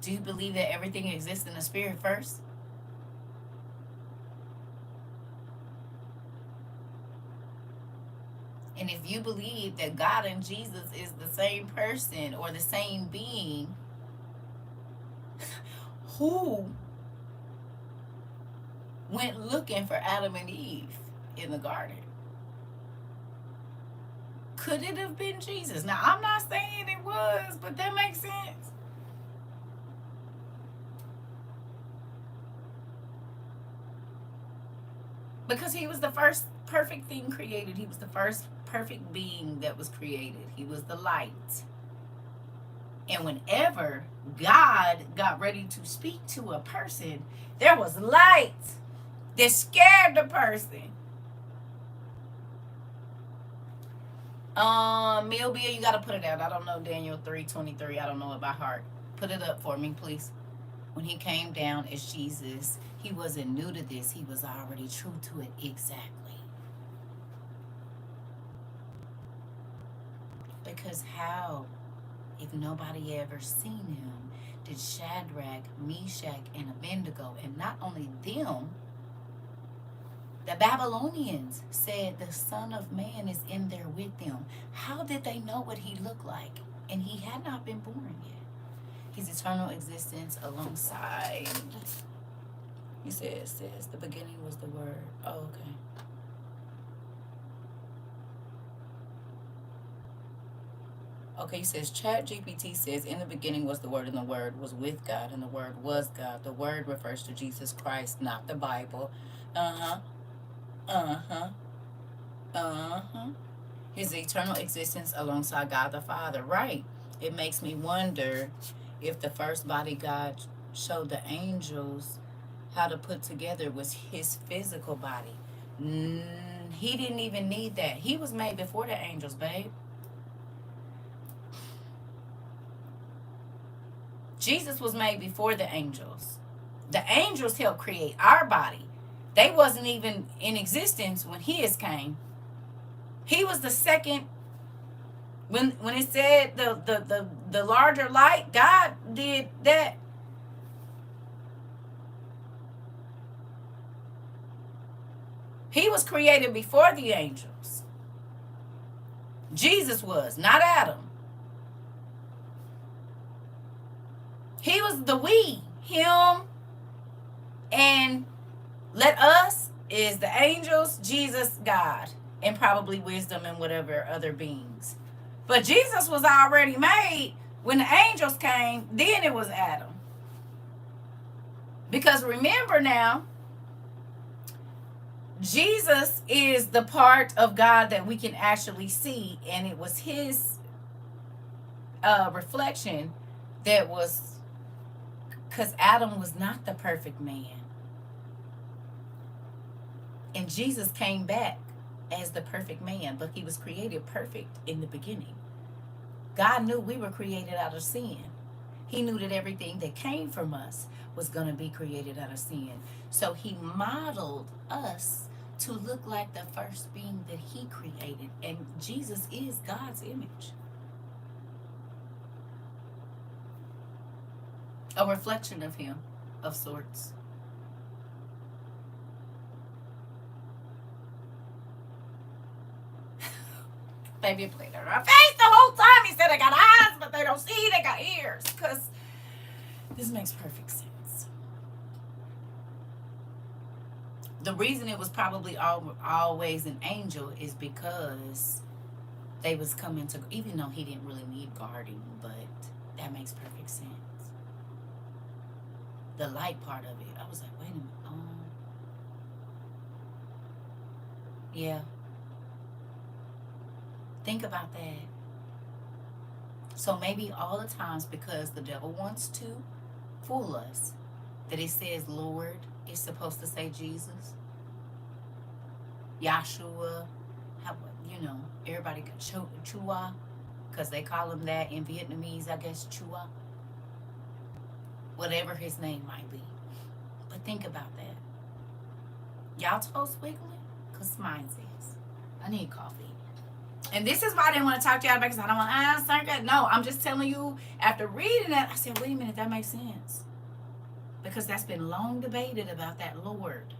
Do you believe that everything exists in the spirit first? And if you believe that God and Jesus is the same person or the same being, who went looking for Adam and Eve in the garden? Could it have been Jesus? Now, I'm not saying it was, but that makes sense. Because he was the first perfect thing created. He was the first perfect being that was created. He was the light. And whenever God got ready to speak to a person, there was light that scared the person. Milbia, you gotta put it out. I don't know Daniel 3:23. I don't know it by heart. Put it up for me, please. When he came down as Jesus, he wasn't new to this. He was already true to it exactly. Because how, if nobody ever seen him, did Shadrach, Meshach, and Abednego, and not only them, the Babylonians said the Son of Man is in there with them. How did they know what he looked like? And he had not been born yet. His eternal existence alongside. He says the beginning was the Word. Oh, okay. Okay, he says, ChatGPT says, in the beginning was the Word, and the Word was with God, and the Word was God. The Word refers to Jesus Christ, not the Bible. His eternal existence alongside God the Father. Right. It makes me wonder if the first body God showed the angels how to put together was his physical body. He didn't even need that. He was made before the angels, babe. Jesus was made before the angels. The angels helped create our body. They wasn't even in existence when his came. He was the second. When it said the larger light, God did that. He was created before the angels. Jesus was, not Adam. He was the we, him, and let us is the angels, Jesus, God, and probably wisdom and whatever other beings. But Jesus was already made when the angels came, then it was Adam. Because remember now, Jesus is the part of God that we can actually see, and it was his reflection that was, because Adam was not the perfect man. And Jesus came back as the perfect man, but he was created perfect in the beginning. God knew we were created out of sin. He knew that everything that came from us was going to be created out of sin. So he modeled us to look like the first being that he created. And Jesus is God's image, a reflection of him of sorts. Baby played in our face the whole time. He said they got eyes, but they don't see. They got ears. Because this makes perfect sense. The reason it was probably always an angel is because they was coming to, even though he didn't really need guarding, but that makes perfect sense. The light part of it, I was like, wait a minute. Yeah. Think about that. So maybe all the times, because the devil wants to fool us, that it says Lord, it's supposed to say Jesus, Yahshua, everybody could Chua, because they call him that in Vietnamese, I guess, Chua, whatever his name might be. But think about that. Y'all toast wiggling? Because mine says, I need coffee. And this is why I didn't want to talk to y'all about, because I don't want to CERCA. No, I'm just telling you, after reading that, I said, wait a minute, that makes sense. Because that's been long debated about that Lord.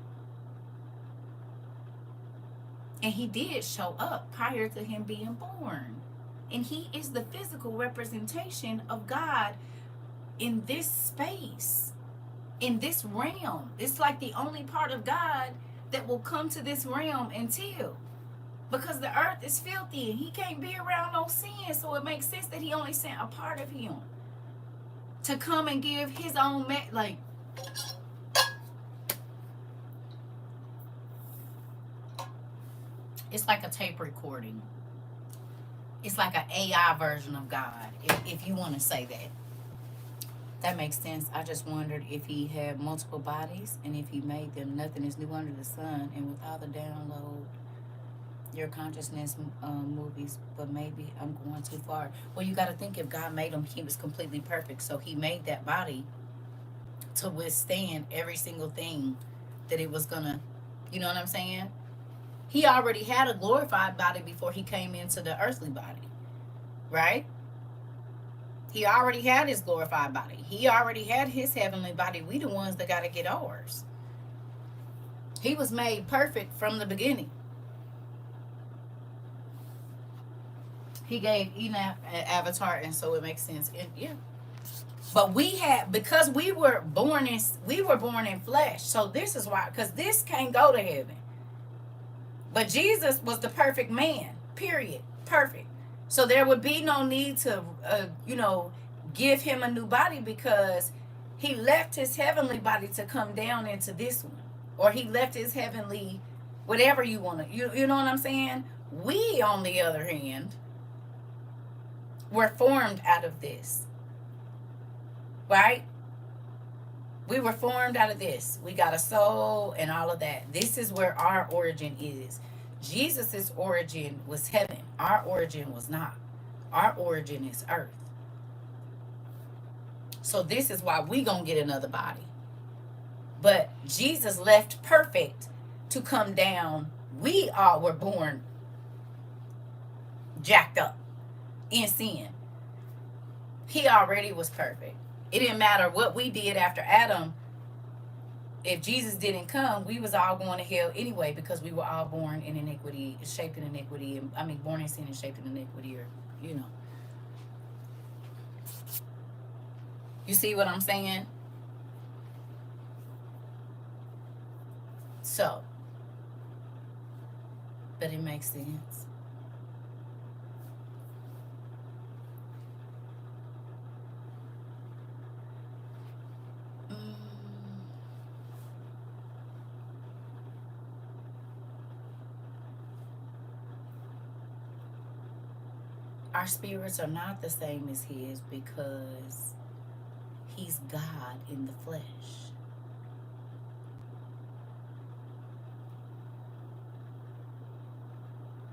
And he did show up prior to him being born. And he is the physical representation of God in this space, in this realm. It's like the only part of God that will come to this realm until. Because the earth is filthy and he can't be around no sin. So it makes sense that he only sent a part of him to come and give his own, it's like a tape recording. It's like an AI version of God, if you want to say that. That makes sense. I just wondered if he had multiple bodies and if he made them. Nothing is new under the sun. And without the download, your consciousness movies, but maybe I'm going too far. Well, you got to think, if God made him, he was completely perfect. So he made that body to withstand every single thing that it was gonna, you know what I'm saying? He already had a glorified body before he came into the earthly body, right? He already had his glorified body. He already had his heavenly body. We the ones that got to get ours. He was made perfect from the beginning. He gave Enoch an avatar, and so it makes sense. And yeah, but we had, because we were born in flesh. So this is why, because this can't go to heaven. But Jesus was the perfect man. Period. Perfect. So there would be no need to, give him a new body, because he left his heavenly body to come down into this one, or he left his heavenly, whatever you want to, you know what I'm saying? We, on the other hand, were formed out of this, right? We were formed out of this. We got a soul and all of that. This is where our origin is. Jesus's origin was heaven. Our origin was not. Our origin is earth. So this is why we gonna get another body. But Jesus left perfect to come down. We all were born jacked up in sin. He already was perfect. It didn't matter what we did after Adam. If Jesus didn't come, we was all going to hell anyway, because we were all born in iniquity, shaped in iniquity. Born in sin and shaped in iniquity, or, You see what I'm saying? So, but it makes sense. Our spirits are not the same as his, because he's God in the flesh.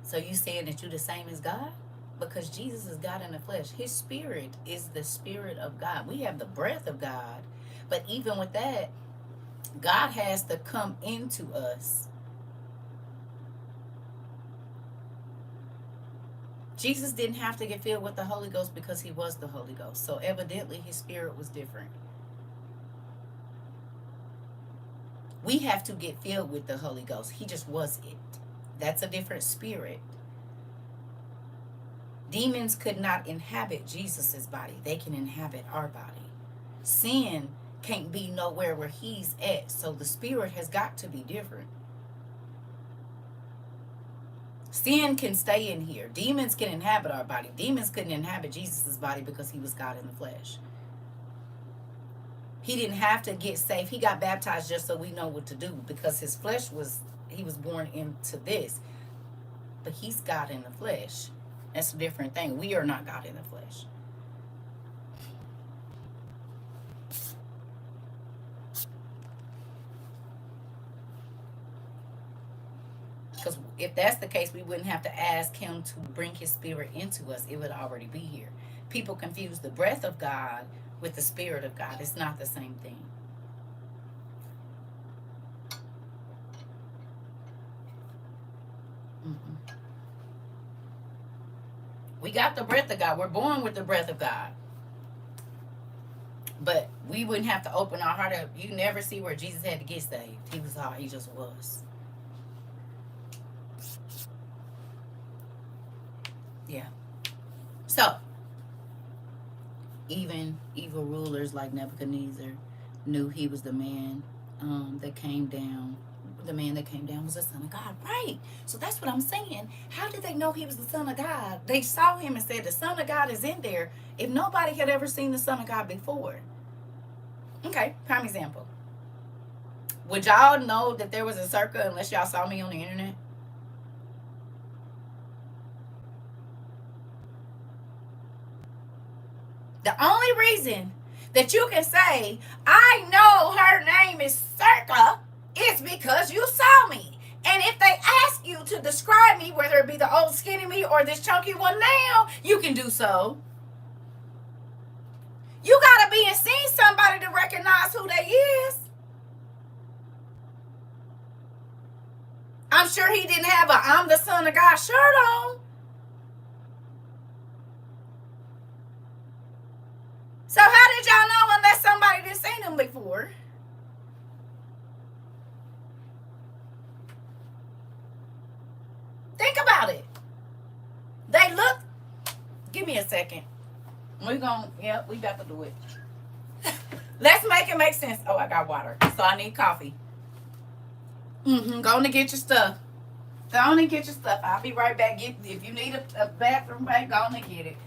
So you saying that you the same as God? Because Jesus is God in the flesh. His spirit is the spirit of God. We have the breath of God. But even with that, God has to come into us. Jesus didn't have to get filled with the Holy Ghost because he was the Holy Ghost. So evidently his spirit was different. We have to get filled with the Holy Ghost. He just was it. That's a different spirit. Demons could not inhabit Jesus's body. They can inhabit our body. Sin can't be nowhere where he's at. So the spirit has got to be different. Sin can stay in here. Demons can inhabit our body. Demons couldn't inhabit Jesus's body because he was God in the flesh. He didn't have to get saved. He got baptized just so we know what to do because his flesh was, he was born into this. But he's God in the flesh. That's a different thing. We are not God in the flesh. Because if that's the case, we wouldn't have to ask him to bring his spirit into us. It would already be here. People confuse the breath of God with the spirit of God. It's not the same thing. Mm-mm. We got the breath of God. We're born with the breath of God. But we wouldn't have to open our heart up. You never see where Jesus had to get saved. He was how he just was. Yeah. So, even evil rulers like Nebuchadnezzar knew he was the man that came down. The man that came down was the Son of God. Right. So that's what I'm saying. How did they know he was the Son of God? They saw him and said, the Son of God is in there. If nobody had ever seen the Son of God before. Okay, prime example. Would y'all know that there was a CERCA unless y'all saw me on the internet? The only reason that you can say, I know her name is CERCA, is because you saw me. And if they ask you to describe me, whether it be the old skinny me or this chunky one now, you can do so. You gotta be and see somebody to recognize who they is. I'm sure he didn't have a I'm the Son of God shirt on. So how did y'all know unless somebody didn't seen him before? Think about it. They look. Give me a second. We got to do it. Let's make it make sense. Oh, I got water, so I need coffee. Go on and get your stuff. Go on and get your stuff. I'll be right back. If you need a bathroom break, go on and get it.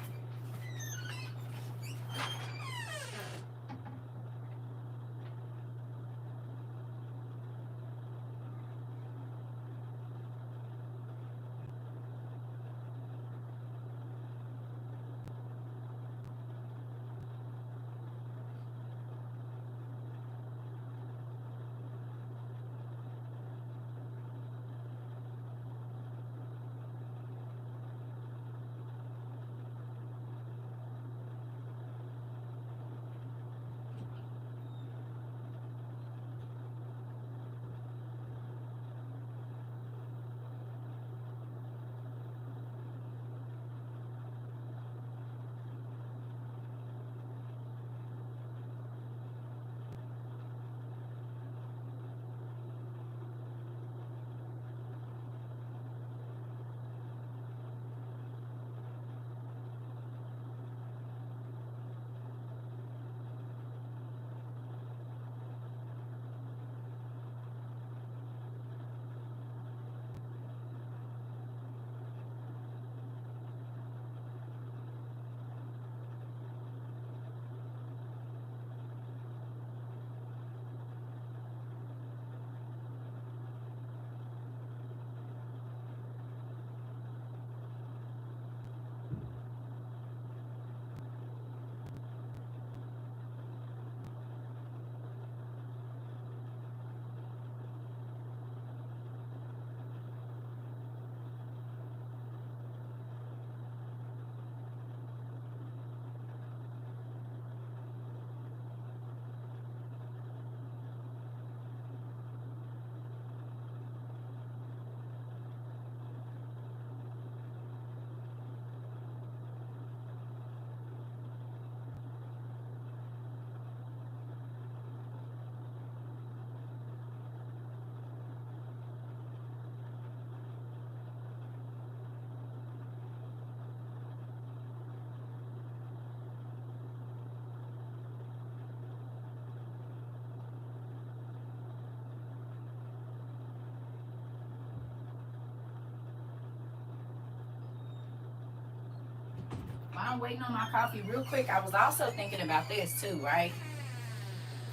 I'm waiting on my coffee real quick, I was also thinking about this too, right?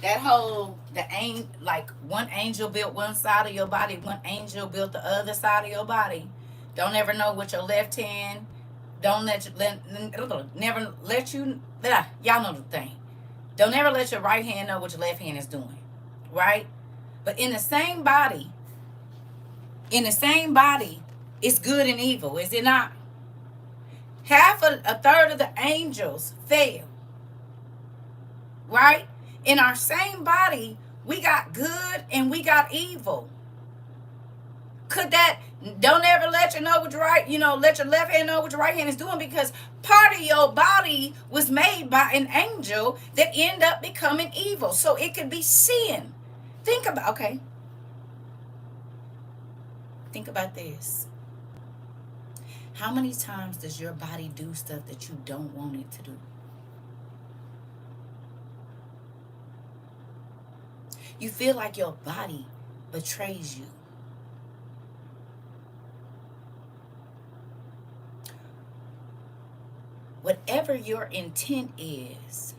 That whole like one angel built one side of your body, one angel built the other side of your body. Don't ever know what your left hand. Don't let you never let you. Y'all know the thing. Don't ever let your right hand know what your left hand is doing, right? But in the same body, it's good and evil, is it not? A third of the angels fell, right? In our same body, we got good and we got evil. Could that, don't ever let you know what your right, let your left hand know what your right hand is doing, because part of your body was made by an angel that end up becoming evil. So it could be sin. Okay, think about this. How many times does your body do stuff that you don't want it to do? You feel like your body betrays you. Whatever your intent is,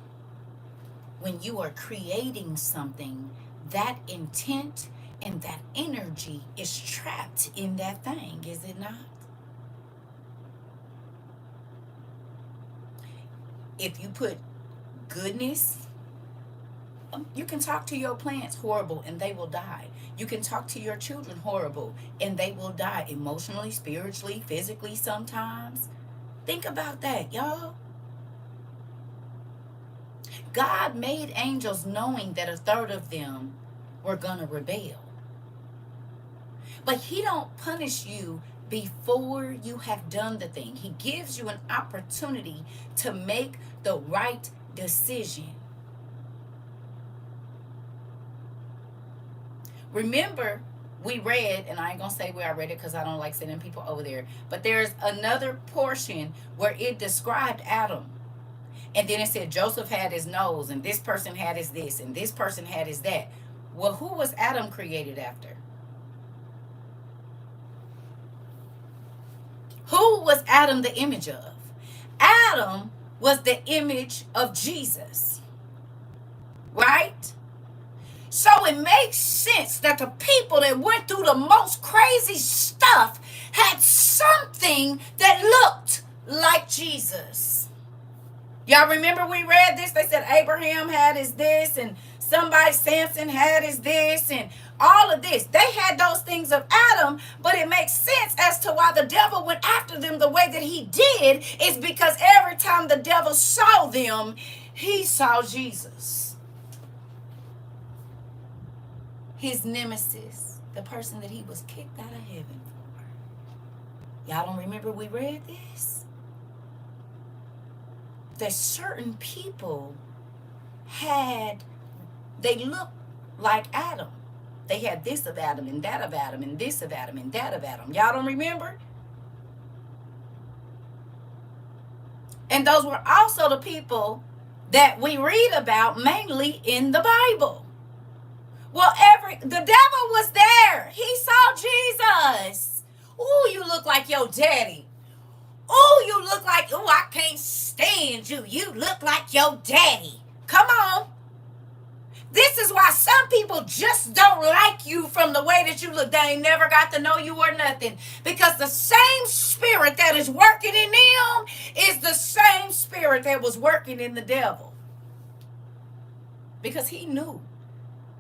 when you are creating something, that intent and that energy is trapped in that thing, is it not? If you put goodness, you can talk to your plants horrible and they will die. You can talk to your children horrible and they will die, emotionally, spiritually, physically sometimes. Think about that, y'all. God made angels knowing that a third of them were going to rebel. But he don't punish you before you have done the thing. He gives you an opportunity to make the right decision. Remember, we read, and I ain't going to say where I read it because I don't like sending people over there, but there's another portion where it described Adam. And then it said Joseph had his nose, and this person had his this, and this person had his that. Well, who was Adam created after? Who was Adam the image of? Adam was the image of Jesus, right? So it makes sense that the people that went through the most crazy stuff had something that looked like Jesus. Y'all remember we read this? They said Abraham had his this, and Samson had his this, and all of this. They had those things of Adam, but it makes sense as to why the devil went after them the way that he did, is because every time the devil saw them, he saw Jesus. His nemesis, the person that he was kicked out of heaven for. Y'all don't remember we read this? That certain people they looked like Adam. They had this of Adam and that of Adam and this of Adam and that of Adam. Y'all don't remember? And those were also the people that we read about mainly in the Bible. Well, the devil was there. He saw Jesus. Ooh, you look like your daddy. Oh, you look like, oh, I can't stand you. You look like your daddy. Come on. This is why some people just don't like you from the way that you look. They ain't never got to know you or nothing. Because the same spirit that is working in them is the same spirit that was working in the devil. Because he knew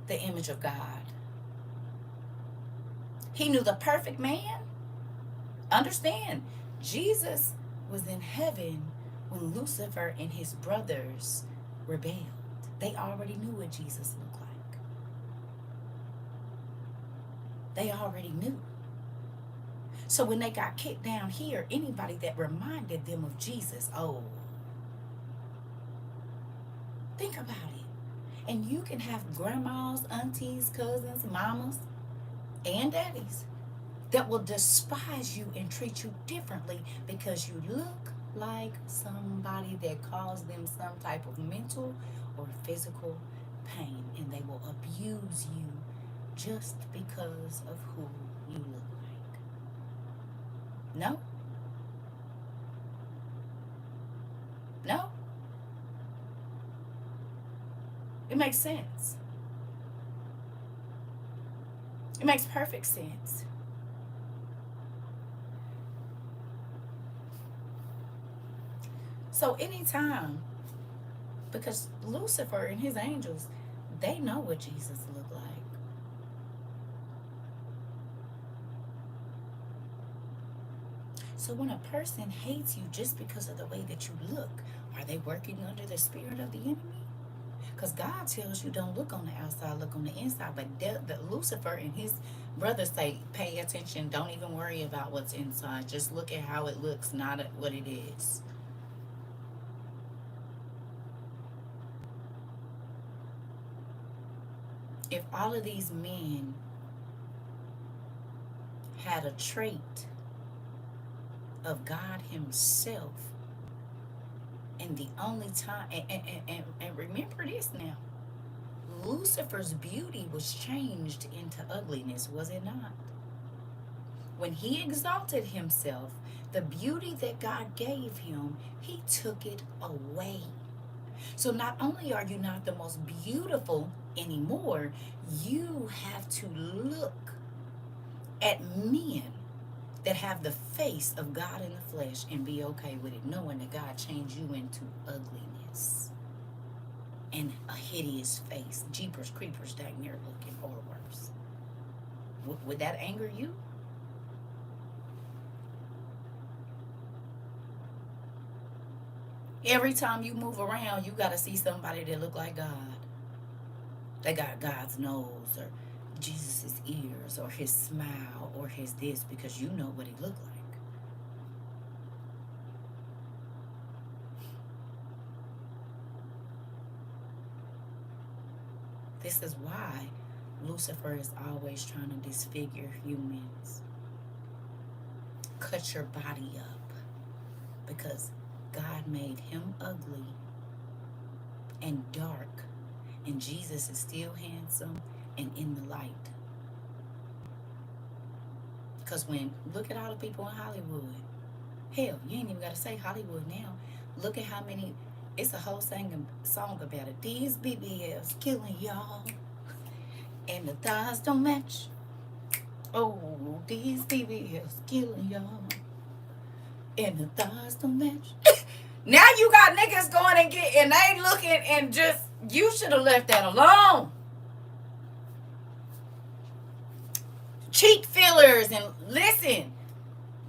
the image of God. He knew the perfect man. Understand, Jesus was in heaven when Lucifer and his brothers rebelled. They already knew what Jesus looked like. They already knew. So when they got kicked down here, anybody that reminded them of Jesus, oh, think about it. And you can have grandmas, aunties, cousins, mamas, and daddies that will despise you and treat you differently because you look like somebody that caused them some type of mental or physical pain, and they will abuse you just because of who you look like. No? It makes sense. It makes perfect sense. So anytime, because Lucifer and his angels, they know what Jesus looked like. So when a person hates you just because of the way that you look, are they working under the spirit of the enemy? Because God tells you don't look on the outside, look on the inside. But the Lucifer and his brothers say, pay attention, don't even worry about what's inside. Just look at how it looks, not at what it is. If all of these men had a trait of God himself, and the only time, and remember this now, Lucifer's beauty was changed into ugliness, was it not? When he exalted himself, the beauty that God gave him, he took it away. So not only are you not the most beautiful anymore, you have to look at men that have the face of God in the flesh and be okay with it, knowing that God changed you into ugliness and a hideous face, jeepers creepers dang near looking, or worse. Would that anger you? Every time you move around, you got to see somebody that look like God. They got God's nose or Jesus's ears or his smile or his this, because you know what he looked like. This is why Lucifer is always trying to disfigure humans. Cut your body up, because God made him ugly and dark, and Jesus is still handsome and in the light. Because look at all the people in Hollywood. Hell, you ain't even got to say Hollywood now. Look at how many, it's a whole song about it. These BBLs killing y'all, and the thighs don't match. Oh, these BBLs killing y'all, and the thighs don't match. Now you got niggas going and they looking and just, you should have left that alone. Cheek fillers and listen,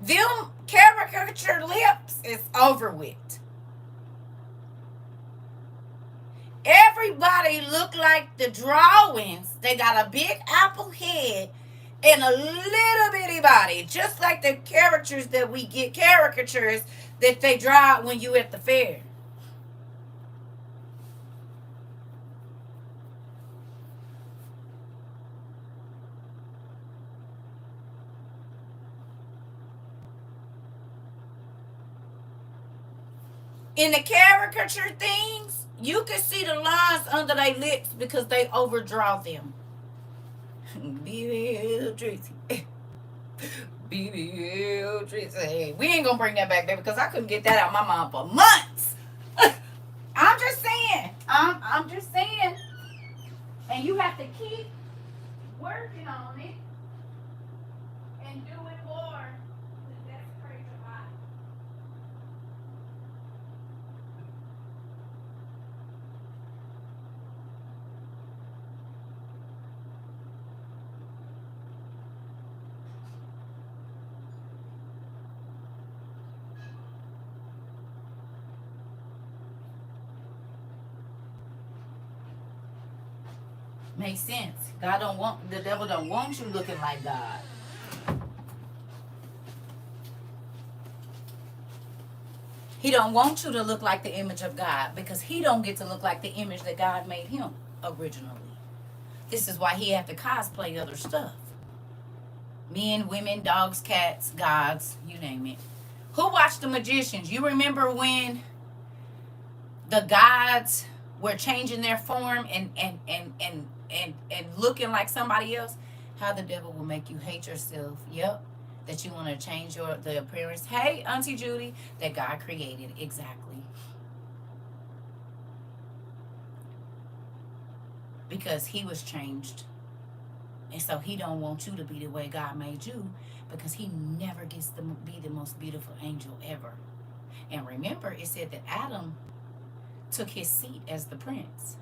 them caricature lips is over with. Everybody look like the drawings. They got a big apple head and a little bitty body, just like the caricatures that they draw when you at the fair. In the caricature things, you can see the lines under their lips because they overdraw them. BBL Tracy. BBL Tracy. We ain't gonna bring that back, baby, because I couldn't get that out of my mind for months. I'm just saying. I'm just saying. And you have to keep working on it and doing more. That's crazy. Makes sense. The devil don't want you looking like God. He don't want you to look like the image of God, because he don't get to look like the image that God made him originally. This is why he had to cosplay other stuff. Men, women, dogs, cats, gods, you name it. Who watched The Magicians? You remember when the gods were changing their form and looking like somebody else? How the devil will make you hate yourself. Yep. That you want to change the appearance. Hey, Auntie Judy, that God created. Exactly. because he was changed. And so he don't want you to be the way God made you, because he never gets to be the most beautiful angel ever. And remember, it said that Adam took his seat as the prince.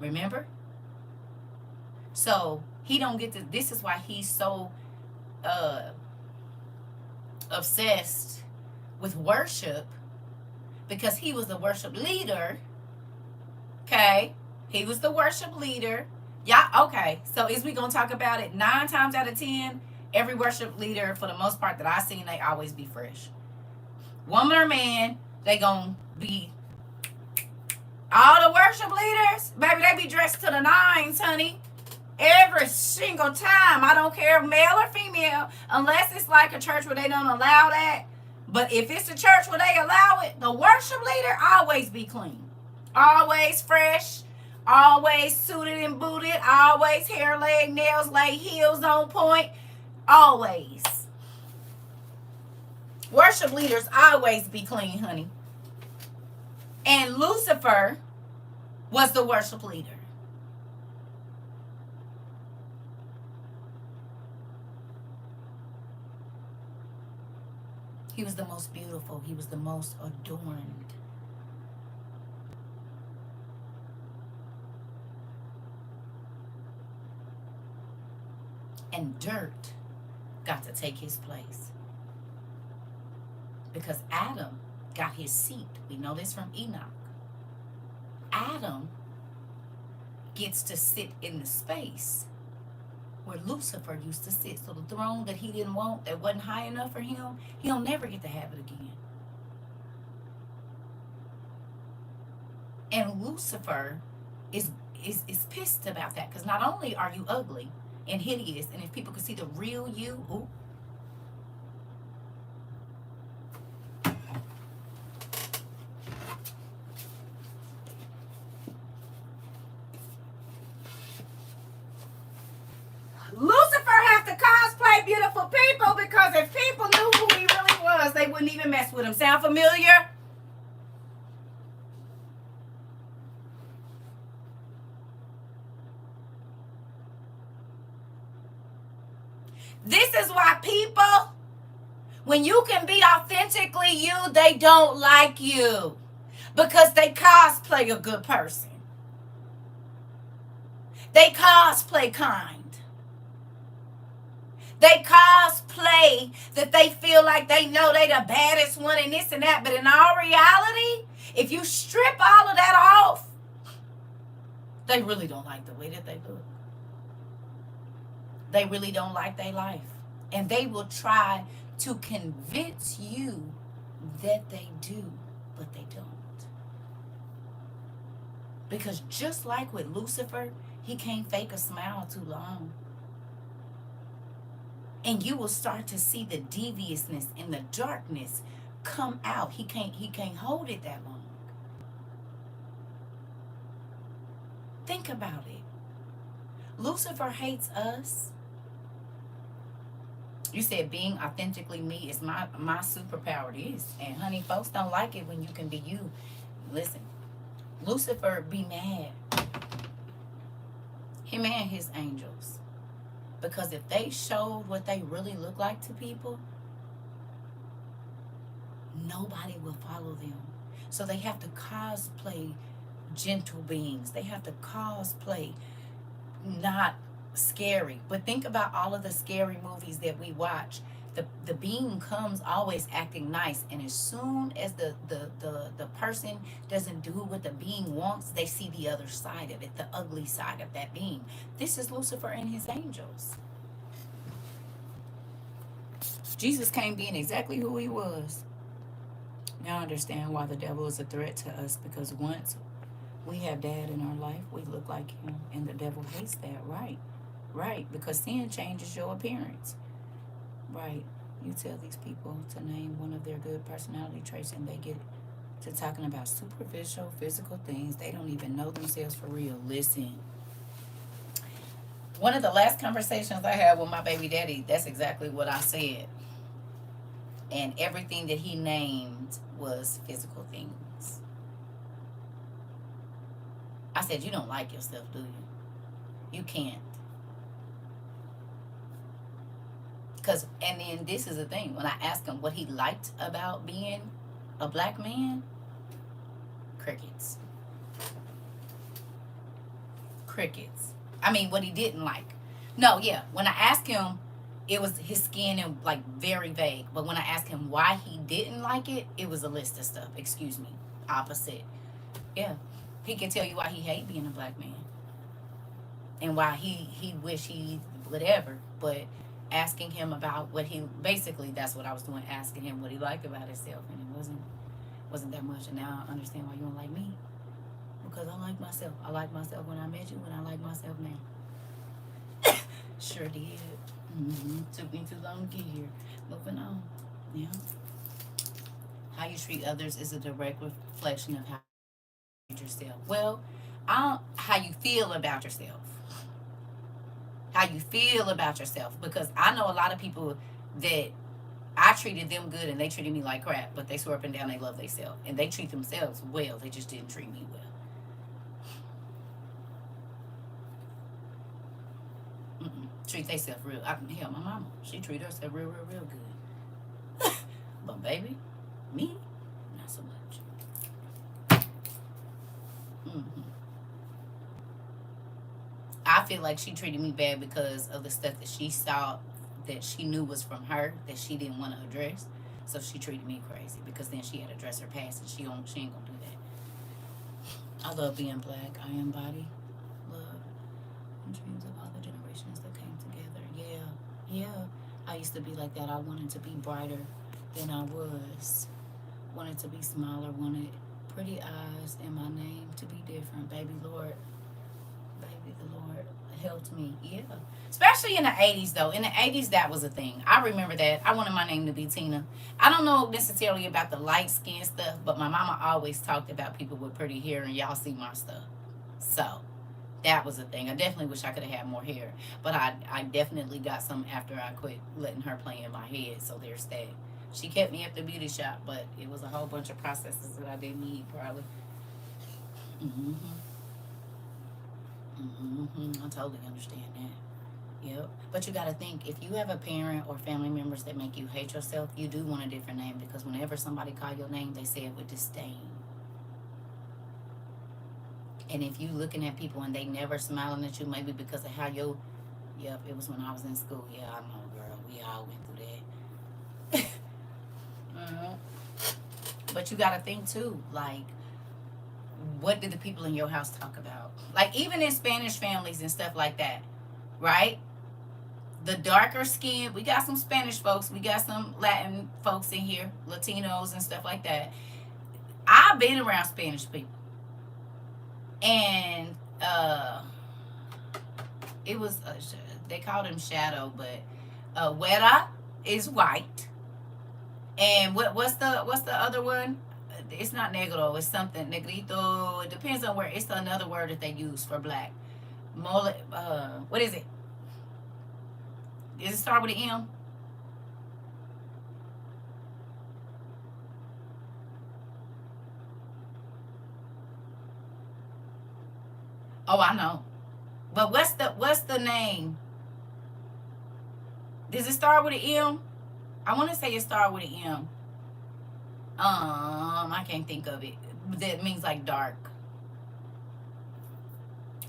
Remember? So he don't get to, this is why he's so obsessed with worship, because he was the worship leader. Okay? He was the worship leader. Yeah, okay. So is we gonna talk about it? 9 times out of 10, every worship leader, for the most part that I seen, they always be fresh. Woman or man, they gonna be, all the worship leaders, baby, they be dressed to the nines, honey. Every single time. I don't care if male or female, unless it's like a church where they don't allow that. But if it's a church where they allow it, the worship leader always be clean. Always fresh. Always suited and booted. Always hair, leg, nails, laid, heels on point. Always. Worship leaders always be clean, honey. And Lucifer was the worship leader. He was the most beautiful. He was the most adorned. And dirt got to take his place. Because Adam got his seat. We know this from Enoch. Adam gets to sit in the space where Lucifer used to sit. So the throne that he didn't want, that wasn't high enough for him, he'll never get to have it again. And Lucifer is pissed about that, because not only are you ugly and hideous, and if people could see the real you, ooh. Lucifer has to cosplay beautiful people, because if people knew who he really was, they wouldn't even mess with him. Sound familiar? This is why people, when you can be authentically you, they don't like you, because they cosplay a good person. They cosplay kind. They cosplay that they feel like they know they the baddest one and this and that. But in all reality, if you strip all of that off, they really don't like the way that they look. They really don't like their life. And they will try to convince you that they do, but they don't. Because just like with Lucifer, he can't fake a smile too long. And you will start to see the deviousness and the darkness come out. He can't hold it that long. Think about it. Lucifer hates us. You said being authentically me is my superpower. It is. And honey, folks don't like it when you can be you. Listen, Lucifer be mad. Him and his angels. Because if they showed what they really look like to people, nobody will follow them. So they have to cosplay gentle beings. They have to cosplay not scary. But think about all of the scary movies that we watch. The being comes always acting nice, and as soon as the person doesn't do what the being wants, they see the other side of it, the ugly side of that being. This is Lucifer and his angels. Jesus came being exactly who he was. Now I understand why the devil is a threat to us, because once we have dad in our life, we look like him, and the devil hates that. Right, because sin changes your appearance. Right. You tell these people to name one of their good personality traits, and they get to talking about superficial physical things. They don't even know themselves for real. Listen. One of the last conversations I had with my baby daddy, that's exactly what I said. And everything that he named was physical things. I said, you don't like yourself, do you? You can't. And then this is the thing. When I asked him what he liked about being a black man, crickets. Crickets. I mean, what he didn't like. No, yeah. When I asked him, it was his skin and like very vague. But when I asked him why he didn't like it, it was a list of stuff. Excuse me. Opposite. Yeah. He can tell you why he hate being a black man and why he wish he whatever. But asking him about what he basically that's what I was doing, asking him what he liked about himself, and it wasn't that much. And now I understand why you don't like me, because I like myself. I like myself when I met you, and I like myself now. Sure did. Took me too long to get here. Moving on. Yeah. How you treat others is a direct reflection of how you treat yourself. Well, how you feel about yourself. How you feel about yourself. Because I know a lot of people that I treated them good and they treated me like crap, but they swear up and down they love themselves. And they treat themselves well. They just didn't treat me well. Treat themselves real. Hell, my mama, she treat herself real good. But baby, me, not so much. I feel like she treated me bad because of the stuff that she saw that she knew was from her that she didn't want to address. So she treated me crazy because then she had to address her past, and she ain't gonna do that. I love being black. I embody love and dreams of all the generations that came together. Yeah. I used to be like that. I wanted to be brighter than I was. Wanted to be smaller. Wanted pretty eyes and my name to be different. Baby Lord, the Lord helped me. Yeah. Especially in the 80s, though. In the 80s, that was a thing. I remember that. I wanted my name to be Tina. I don't know necessarily about the light skin stuff, but my mama always talked about people with pretty hair, and y'all see my stuff. So, that was a thing. I definitely wish I could have had more hair. But I definitely got some after I quit letting her play in my head. So, there's that. She kept me at the beauty shop, but it was a whole bunch of processes that I didn't need, probably. Mm-hmm. I totally understand that. Yep. But you got to think, if you have a parent or family members that make you hate yourself, you do want a different name, because whenever somebody call your name, they say it with disdain. And if you looking at people and they never smiling at you, maybe because of how yep, it was when I was in school. Yeah, I know, girl. We all went through that. But you got to think too, like, what did the people in your house talk about? Like, even in Spanish families and stuff like that, right? The darker skin, we got some Spanish folks, we got some Latin folks in here, Latinos and stuff like that. I've been around Spanish people, and it was they called him Shadow, but Wera is white, and what's the other one? It's not negro. It's something negrito. It depends on where. It's another word that they use for black. Mole. What is it? Does it start with an M? Oh, I know. But what's the name? Does it start with an M? I want to say it started with an M. I can't think of it. That means like dark.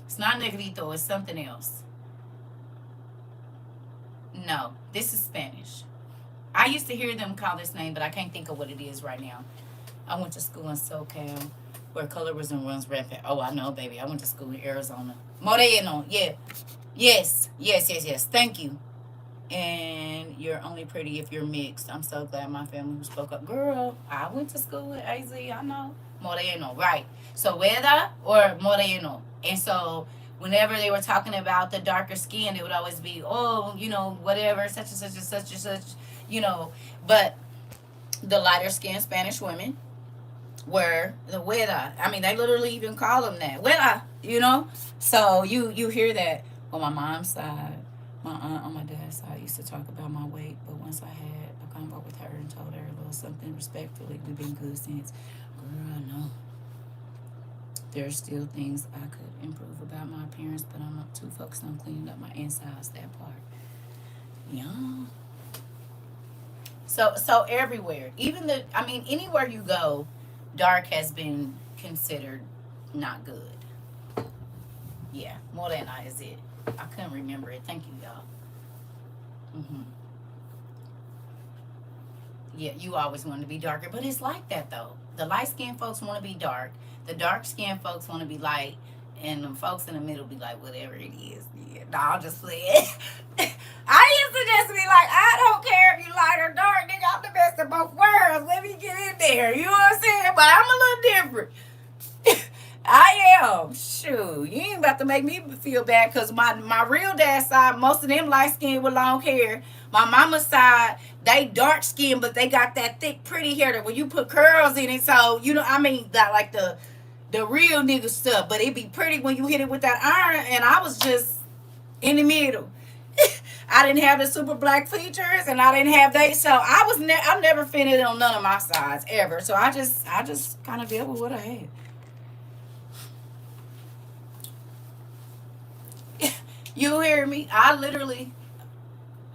It's not negrito. It's something else. No, this is Spanish. I used to hear them call this name, but I can't think of what it is right now. I went to school in SoCal, where colorism runs rampant. Oh, I know, baby. I went to school in Arizona. Moreno, yeah. Yes. Thank you. And you're only pretty if you're mixed. I'm so glad my family who spoke up. Girl, I went to school with AZ. I know. Moreno, right. So, Weda or Moreno. And so, whenever they were talking about the darker skin, it would always be, oh, whatever, such and such and such and such, But the lighter skinned Spanish women were the Weda. I mean, they literally even call them that. Weda. So, you hear that on my mom's side. My aunt on my dad's side used to talk about my weight, but once I had a convo with her and told her a little something respectfully, we've been good since. Girl, I know. There's still things I could improve about my appearance, but I'm not too focused on cleaning up my insides, that part. Yeah. So everywhere, even anywhere you go, dark has been considered not good. Yeah, more than I is it. I couldn't remember it. Thank you, y'all. Hmm. Yeah, you always want to be darker, but it's like that though. The light skinned folks want to be dark. The dark skinned folks want to be light, and the folks in the middle be like, whatever it is. Yeah, no, I'll just play it. I used to just be like, I don't care if you light or dark, nigga. I'm the best of both worlds. Let me get in there. You know what I'm saying? But I'm a little different. I am. Shoot, you ain't about to make me feel bad because my real dad side, most of them light skinned with long hair. My mama's side, they dark skinned, but they got that thick, pretty hair that when you put curls in it, so that like the real nigga stuff. But it be pretty when you hit it with that iron, and I was just in the middle. I didn't have the super black features, and I didn't have they. So I never fitted on none of my sides ever. So I just kind of deal with what I had. You hear me? I literally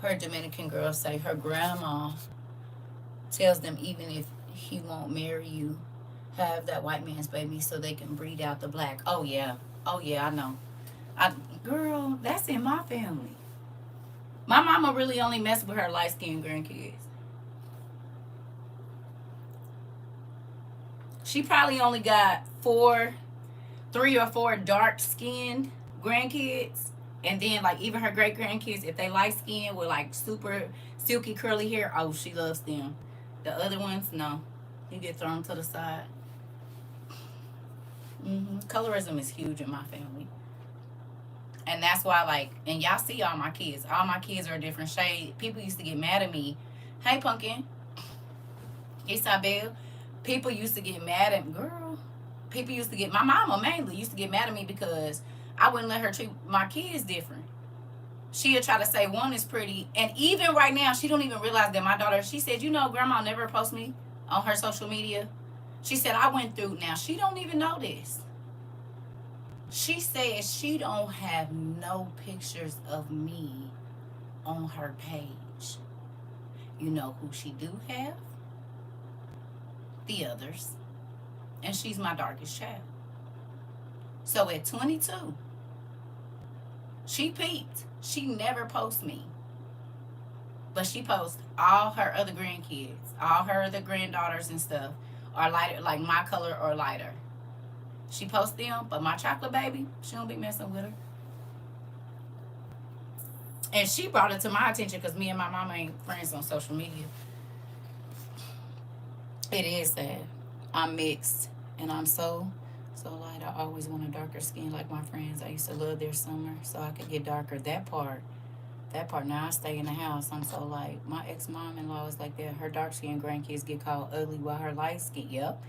heard Dominican girl say her grandma tells them even if he won't marry you, have that white man's baby so they can breed out the black. Oh yeah. Oh yeah, I know. I Girl, that's in my family. My mama really only messed with her light skinned grandkids. She probably only got 3 or 4 dark skinned grandkids. And then like even her great grandkids, if they light skinned with like super silky curly hair, oh she loves them. The other ones, no. You get thrown to the side. Colorism is huge in my family. And that's why like and y'all see all my kids. All my kids are a different shade. People used to get mad at me. Hey pumpkin. Isabel. People used to get mad at girl. People used to get my mama mainly used to get mad at me because I wouldn't let her treat my kids different. She'll try to say one is pretty, and even right now, she don't even realize that my daughter. She said, Grandma never post me on her social media. She said I went through. Now she don't even know this. She says she don't have no pictures of me on her page. You know who she do have? The others, and she's my darkest child. So at 22, she peeped. She never posts me, but she posts all her other grandkids, all her other granddaughters and stuff are lighter, like my color or lighter. She posts them, but my chocolate baby, she don't be messing with her. And she brought it to my attention because me and my mama ain't friends on social media. It is sad. I'm mixed, and I'm so light. I always want a darker skin like my friends. I used to love their summer, so I could get darker. That part. Now I stay in the house. I'm so light. My ex mom in law is like that. Her dark skinned grandkids get called ugly, while her light skin, yep,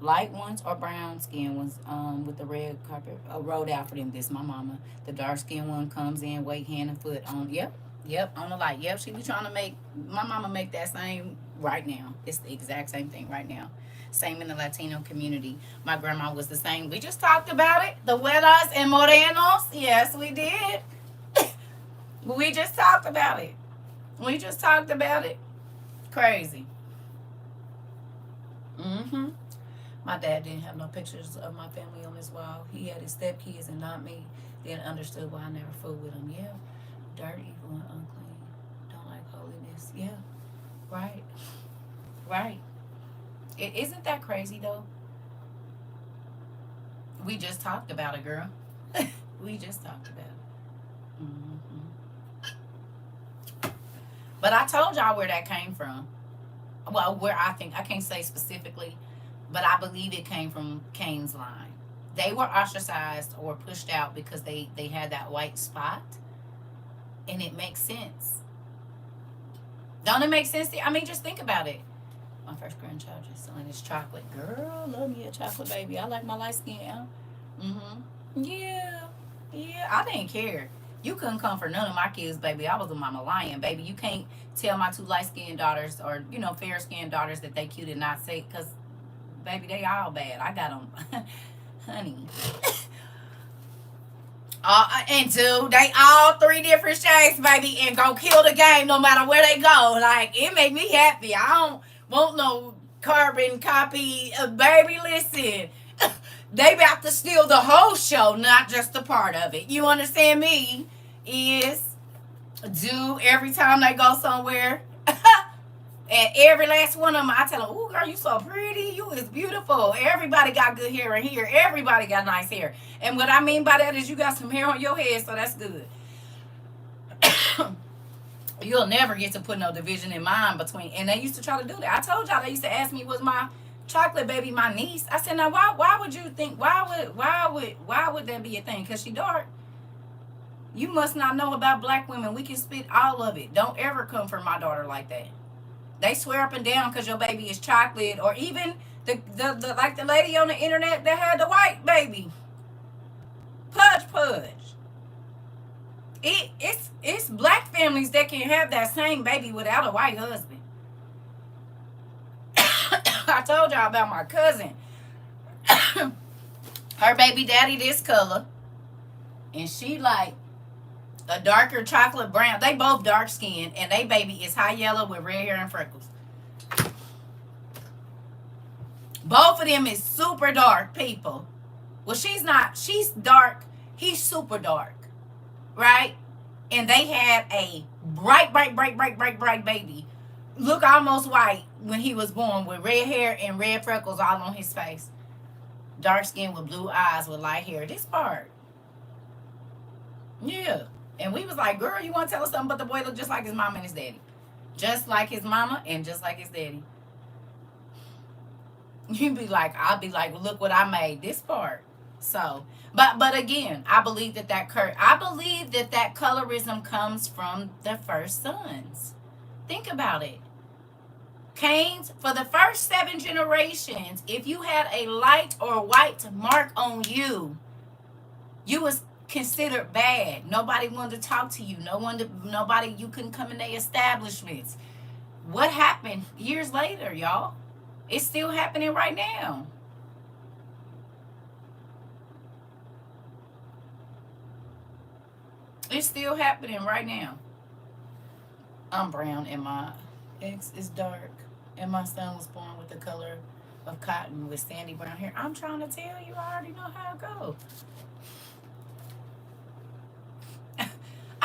light ones or brown skin ones, with the red carpet rolled out for them. This my mama. The dark skinned one comes in, weight, hand, and foot on. Yep, on the light. Yep, she be trying to make my mama make that same right now. It's the exact same thing right now. Same in the Latino community. My grandma was the same. We just talked about it. The Huelas and Morenos. Yes, we did. We just talked about it. We just talked about it. Crazy. Mm-hmm. My dad didn't have no pictures of my family on his wall. He had his stepkids and not me. Then understood why I never fooled with him. Yeah. Dirt, evil, and unclean. Don't like holiness. Yeah. Right. Right. It isn't that crazy though. We just talked about it, girl. We just talked about it. But I told y'all where that came from. Well, where I think I can't say specifically, but I believe it came from Cain's line. They were ostracized or pushed out because they had that white spot, and it makes sense. Don't it make sense to you? I mean, just think about it. My first grandchild just selling this chocolate. Girl, love me a chocolate baby. I like my light skin. Yeah. Yeah. I didn't care. You couldn't come for none of my kids, baby. I was a mama lion, baby. You can't tell my 2 light skinned daughters or, fair skinned daughters that they cute and not say, because, baby, they all bad. I got them. honey. And two, they all 3 different shades, baby, and go kill the game no matter where they go. Like, it make me happy. I don't want no carbon copy. Baby, listen. They about to steal the whole show, not just a part of it. You understand me? Is do every time they go somewhere. And every last one of them, I tell them, "Ooh, girl, you so pretty. You is beautiful. Everybody got good hair in here. Everybody got nice hair." And what I mean by that is you got some hair on your head, so that's good. You'll never get to put no division in mine between. And they used to try to do that. I told y'all they used to ask me, "Was my chocolate baby my niece?" I said, "Now why would you think why would that be a thing? Because she dark. You must not know about black women. We can spit all of it. Don't ever come for my daughter like that." They swear up and down because your baby is chocolate, or even the like the lady on the internet that had the white baby. Pudge. It's black families that can have that same baby without a white husband. I told y'all about my cousin. Her baby daddy this color, and she like a darker chocolate brown. They both dark skinned, and they baby is high yellow with red hair and freckles. Both of them is super dark people. Well, she's not. She's dark. He's super dark, right? And they had a bright baby. Look almost white when he was born, with red hair and red freckles all on his face. Dark skin with blue eyes with light hair. This part. Yeah. And we was like, "Girl, you want to tell us something?" But the boy looked just like his mama and his daddy. Just like his mama and just like his daddy. You'd be like, I'll be like, "Look what I made." This part. So, but again, I believe that colorism comes from the first sons. Think about it. Cain's, for the first 7 generations, if you had a light or white mark on you, you was considered bad. Nobody wanted to talk to you. Nobody, you couldn't come in their establishments. What happened years later, y'all? It's still happening right now. It's still happening right now. I'm brown and my ex is dark, and my son was born with the color of cotton with sandy brown hair. I'm trying to tell you, I already know how it goes.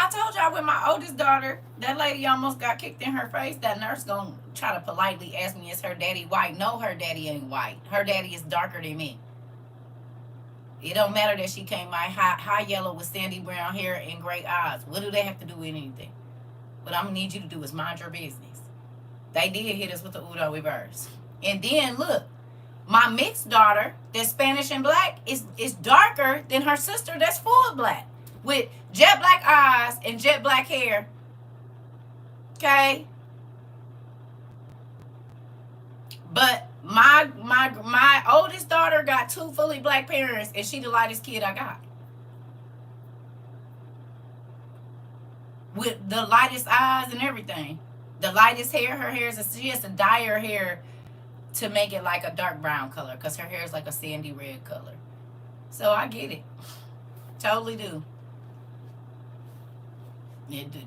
I told y'all with my oldest daughter, that lady almost got kicked in her face. That nurse gonna try to politely ask me, "Is her daddy white?" No, her daddy ain't white. Her daddy is darker than me. It don't matter that she came out high yellow with sandy brown hair and gray eyes. What do they have to do with anything? What I'm gonna need you to do is mind your business. They did hit us with the Udo reverse. And then look, my mixed daughter, that's Spanish and black, is darker than her sister that's full black, with jet black eyes and jet black hair. Okay? But my oldest daughter got 2 fully black parents, and she the lightest kid I got. With the lightest eyes and everything. The lightest hair. Her hair she has to dye her hair to make it like a dark brown color, because her hair is like a sandy red color. So I get it. Totally do.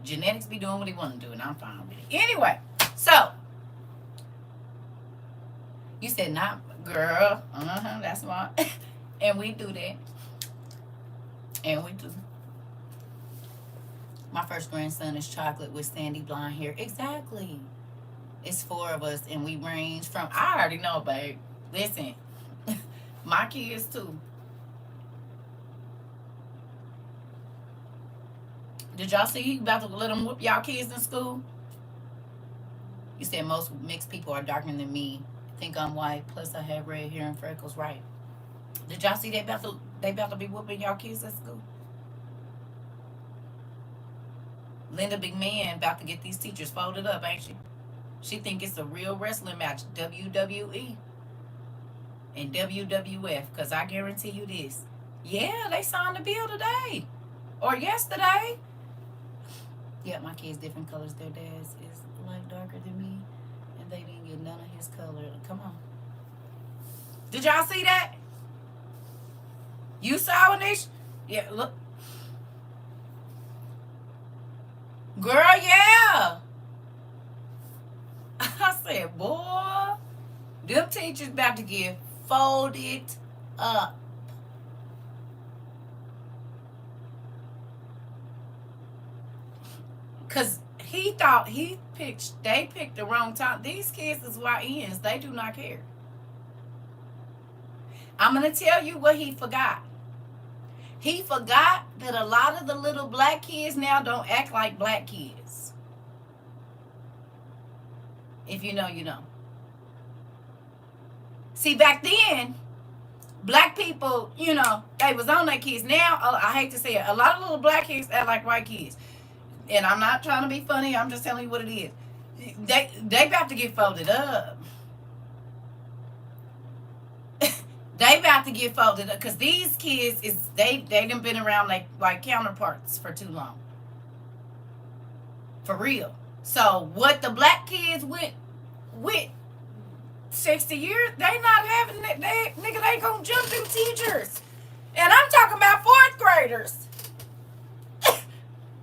Genetics be doing what he want to do, and I'm fine with it. Anyway, so you said not, girl. That's why. And we do that. And we do. My first grandson is chocolate with sandy blonde hair. Exactly. It's 4 of us, and we range from, I already know, babe. Listen, my kids too. Did y'all see he about to let them whoop y'all kids in school? You said most mixed people are darker than me. Think I'm white, plus I have red hair and freckles, right? Did y'all see they about to be whooping y'all kids at school? Linda McMahon about to get these teachers folded up, ain't she? She think it's a real wrestling match, WWE and WWF, because I guarantee you this. Yeah, they signed the bill today or yesterday. Yeah, my kids different colors. Their dad's is like darker than me, and they didn't get none of his color. Come on. Did y'all see that? You saw Anisha? Yeah, look. Girl, yeah. I said, boy, them teachers about to get folded up. Cause he thought they picked the wrong time. These kids is YNs. They do not care. I'm gonna tell you what he forgot. He forgot that a lot of the little black kids now don't act like black kids. If you know, you know. See, back then, black people, they was on their kids. Now, I hate to say it, a lot of little black kids act like white kids. And I'm not trying to be funny. I'm just telling you what it is. They about to get folded up. They about to get folded up because these kids they done been around like counterparts for too long. For real. So what the black kids went with 60 years, they not having it. They gonna jump them teachers. And I'm talking about fourth graders.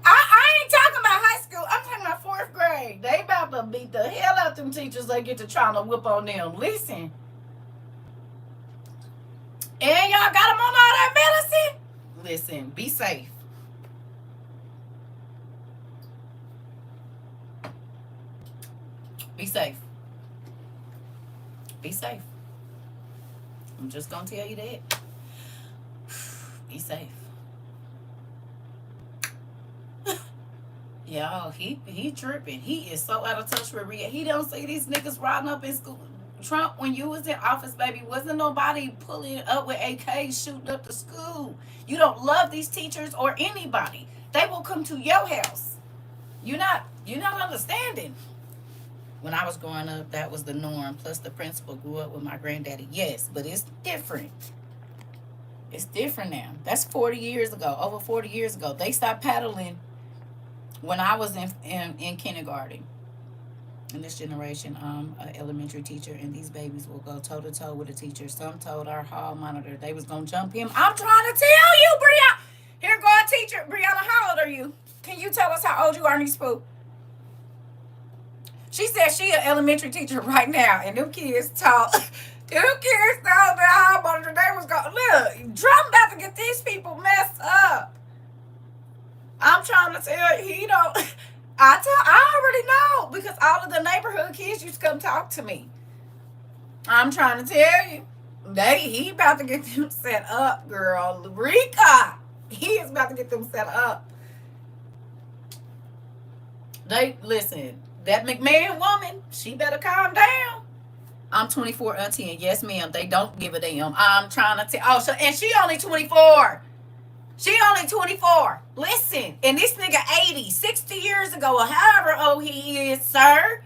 I ain't talking about high school. I'm talking about fourth grade. They about to beat the hell out them teachers they get to trying to whip on them. Listen. And y'all got them on all that medicine? Listen, be safe. Be safe. Be safe. I'm just going to tell you that. Be safe. Y'all, he tripping. He is so out of touch with reality. He don't see these niggas riding up in school. Trump, when you was in office, baby, wasn't nobody pulling up with AKs shooting up the school. You don't love these teachers or anybody. They will come to your house. You're not understanding. When I was growing up, that was the norm. Plus, the principal grew up with my granddaddy. Yes, but it's different. It's different now. That's 40 years ago. Over 40 years ago. They stopped paddling when I was in kindergarten. In this generation, I'm an elementary teacher, and these babies will go toe-to-toe with a teacher. Some told our hall monitor they was going to jump him. I'm trying to tell you, Brianna. Here go a teacher. Brianna, how old are you? Can you tell us how old you are, Niece Pooh? She said she an elementary teacher right now, and them kids told the hall monitor they was going, look, Trump about to get these people messed up. I'm trying to tell you, he don't... I already know because all of the neighborhood kids used to come talk to me. I'm trying to tell you, he about to get them set up, girl. Rika, he is about to get them set up. Listen, that McMahon woman, she better calm down. I'm 24 auntie, and yes, ma'am, they don't give a damn. I'm trying to tell. And she only 24. She only 24. Listen, and this nigga 80, 60 years ago, or however old he is, sir,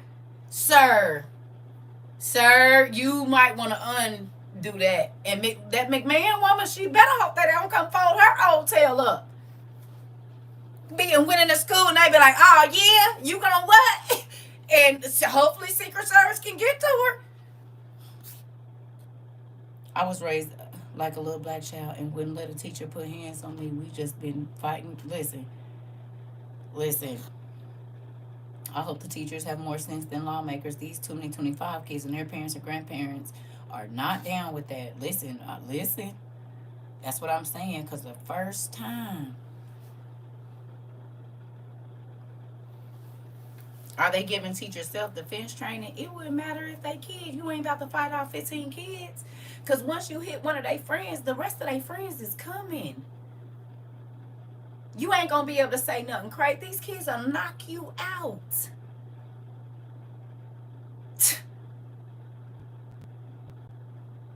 you might want to undo that. And that McMahon woman, she better hope that they don't come fold her old tail up. Being winning the school, and they be like, oh, yeah, you gonna what? And hopefully Secret Service can get to her. I was raised like a little black child and wouldn't let a teacher put hands on me. We just been fighting. Listen. I hope the teachers have more sense than lawmakers. These 2025 kids and their parents and grandparents are not down with that. Listen. That's what I'm saying, because the first time. Are they giving teachers self-defense training? It wouldn't matter if they kids. You ain't about to fight off 15 kids. Because once you hit one of their friends, the rest of their friends is coming. You ain't going to be able to say nothing crazy. These kids will knock you out.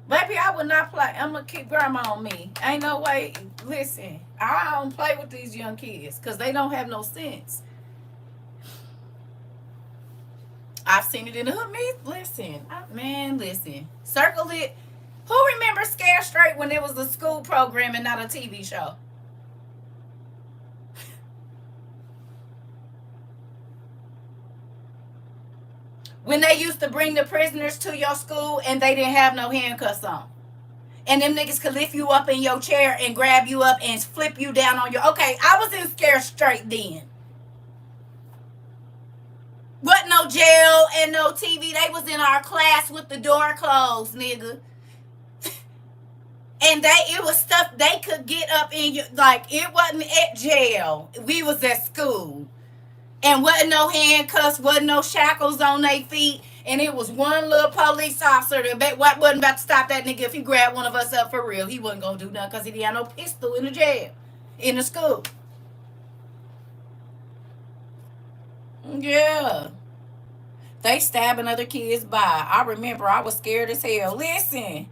Baby, I would not play. I'm going to keep grandma on me. Ain't no way. Listen, I don't play with these young kids because they don't have no sense. I've seen it in the hood. Listen. Circle it. Who remembers Scare Straight when it was a school program and not a TV show? When they used to bring the prisoners to your school and they didn't have no handcuffs on. And them niggas could lift you up in your chair and grab you up and flip you down on your... Okay, I was in Scare Straight then. Wasn't no jail and no TV. They was in our class with the door closed, nigga. And it was stuff they could get up in you. Like, it wasn't at jail. We was at school. And wasn't no handcuffs, wasn't no shackles on their feet. And it was one little police officer that wasn't about to stop that nigga if he grabbed one of us up for real. He wasn't going to do nothing because he didn't have no pistol in the jail, in the school. Yeah. They stabbing other kids by. I remember I was scared as hell. Listen.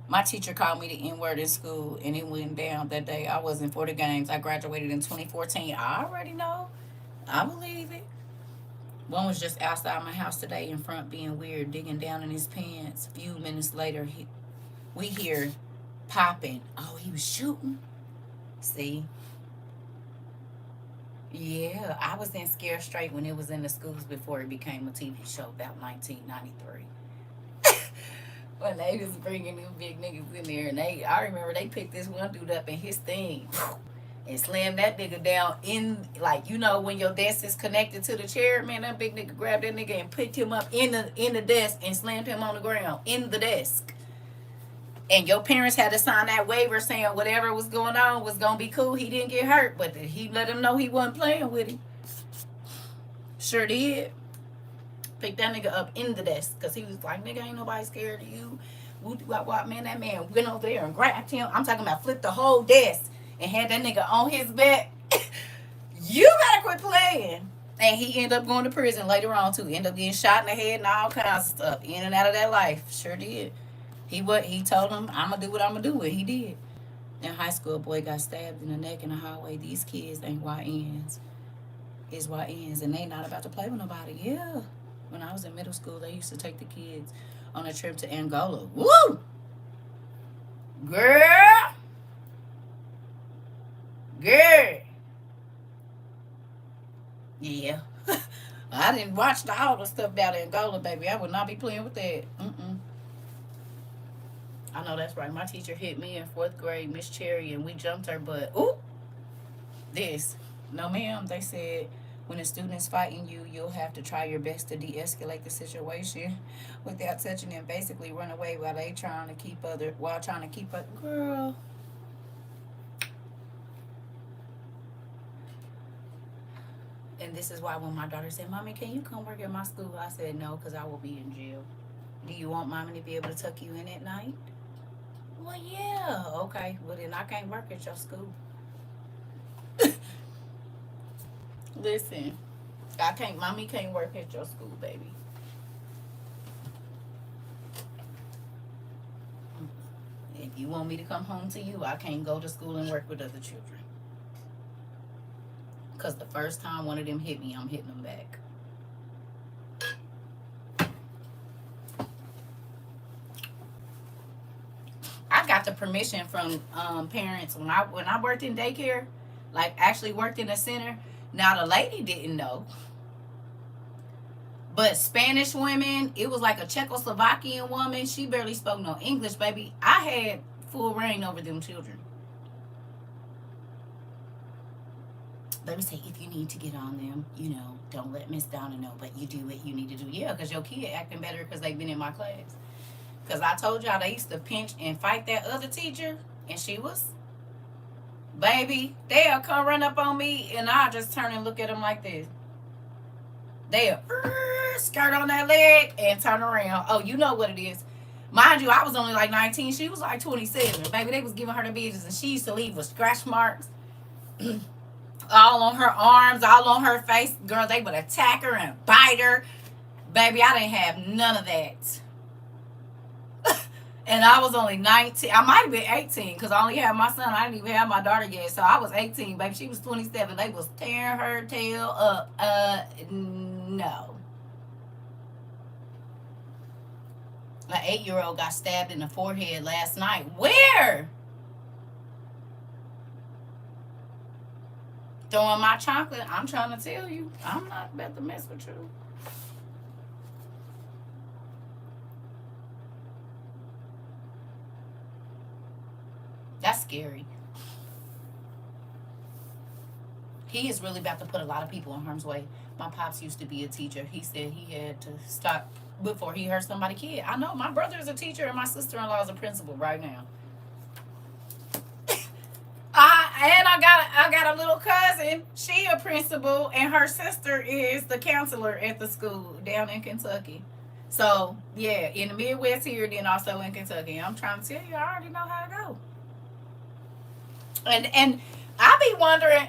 My teacher called me the N-word in school, and it went down that day. I wasn't for the games. I graduated in 2014. I already know. I believe it. One was just outside my house today in front being weird, digging down in his pants. A few minutes later, we hear popping. Oh, he was shooting. See? Yeah, I was in Scare Straight when it was in the schools before it became a TV show, about 1993. When they was bringing them big niggas in there, and I remember they picked this one dude up in his thing and slammed that nigga down in, like, you know, when your desk is connected to the chair, man, that big nigga grabbed that nigga and picked him up in the desk and slammed him on the ground in the desk. And your parents had to sign that waiver saying whatever was going on was gonna be cool. He didn't get hurt, but he let him know he wasn't playing with him. Sure did. Picked that nigga up in the desk because he was like, nigga, ain't nobody scared of you. Man, that man went over there and grabbed him. I'm talking about flipped the whole desk and had that nigga on his back. You better quit playing. And he ended up going to prison later on too. Ended up getting shot in the head and all kinds of stuff. In and out of that life. Sure did. He told him, I'm gonna do what I'm gonna do, and he did. In high school, a boy got stabbed in the neck in the hallway. These kids ain't YNs. It's YNs, and they not about to play with nobody. Yeah. When I was in middle school, they used to take the kids on a trip to Angola. Woo! Girl! Yeah. I didn't watch all the stuff down in Angola, baby. I would not be playing with that. I know that's right. My teacher hit me in 4th grade, Miss Cherry, and we jumped her butt. Ooh! This. No, ma'am. They said, when a student is fighting you, you'll have to try your best to de-escalate the situation without touching them. Basically, run away while trying to keep up. Girl. And this is why when my daughter said, Mommy, can you come work at my school? I said, no, because I will be in jail. Do you want Mommy to be able to tuck you in at night? Well, yeah. Okay. Well, then I can't work at your school. Listen, Mommy can't work at your school, baby. If you want me to come home to you, I can't go to school and work with other children. Because the first time one of them hit me, I'm hitting them back. I got the permission from parents when I worked in daycare, like actually worked in a center. Now the lady didn't know, but Spanish women, it was like a Czechoslovakian woman. She barely spoke no English, baby. I had full reign over them children. Let me say, if you need to get on them, don't let Miss Donna know, but you do what you need to do. Yeah, because your kid acting better because they've been in my class. Because I told y'all they used to pinch and fight that other teacher, and she was, baby, they'll come run up on me, and I'll just turn and look at them like this. They'll skirt on that leg and turn around. Oh, you know what it is. Mind you, I was only like 19. She was like 27. Baby, they was giving her the business, and she used to leave with scratch marks all on her arms, all on her face. Girl, they would attack her and bite her. Baby, I didn't have none of that. And I was only 19. I might have been 18 because I only had my son. I didn't even have my daughter yet. So I was 18, baby. She was 27. They was tearing her tail up. No. An 8-year-old got stabbed in the forehead last night. Where? Throwing my chocolate. I'm trying to tell you. I'm not about to mess with you. That's scary. He is really about to put a lot of people in harm's way. My pops used to be a teacher. He said he had to stop before he hurt somebody's kid. I know my brother is a teacher and my sister-in-law is a principal right now. And I got a little cousin. She a principal, and her sister is the counselor at the school down in Kentucky. So yeah, in the Midwest here, then also in Kentucky. I'm trying to tell you, I already know how to go. And I be wondering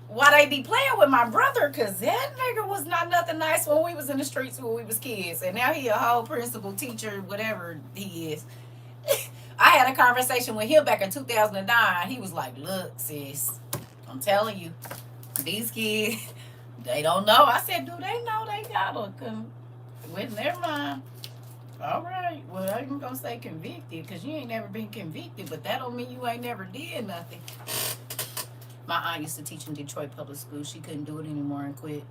why they be playing with my brother, cause that nigga was not nothing nice when we was in the streets when we was kids, and now he a whole principal, teacher, whatever he is. I had a conversation with him back in 2009. He was like, "Look, sis, I'm telling you, these kids, they don't know." I said, "Do they know they gotta come?" Well, never mind. All right. Well, I ain't gonna say convicted because you ain't never been convicted, but that don't mean you ain't never did nothing. My aunt used to teach in Detroit public schools. She couldn't do it anymore and quit.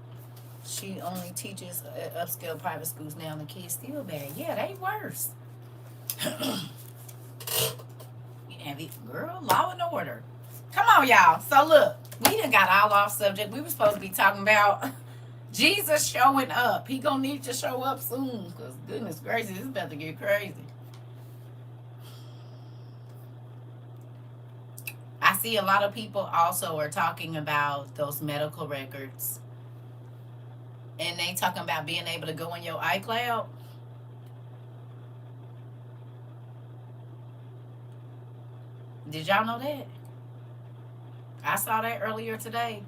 She only teaches upscale private schools now, and the kids still bad. Yeah, they worse. And girl, law and order. Come on, y'all. So look, we done got all off subject. We were supposed to be talking about Jesus showing up. He gonna need to show up soon, because goodness gracious, it's about to get crazy. I see a lot of people also are talking about those medical records. And they talking about being able to go in your iCloud. Did y'all know that? I saw that earlier today.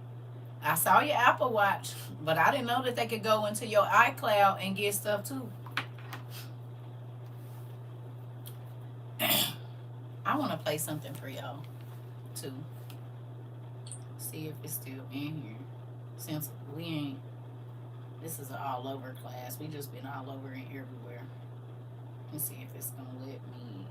I saw your Apple Watch, but I didn't know that they could go into your iCloud and get stuff too. I want to play something for y'all too. See if it's still in here. Since we ain't, this is an all over class. We just been all over and everywhere. Let's see if it's gonna let me.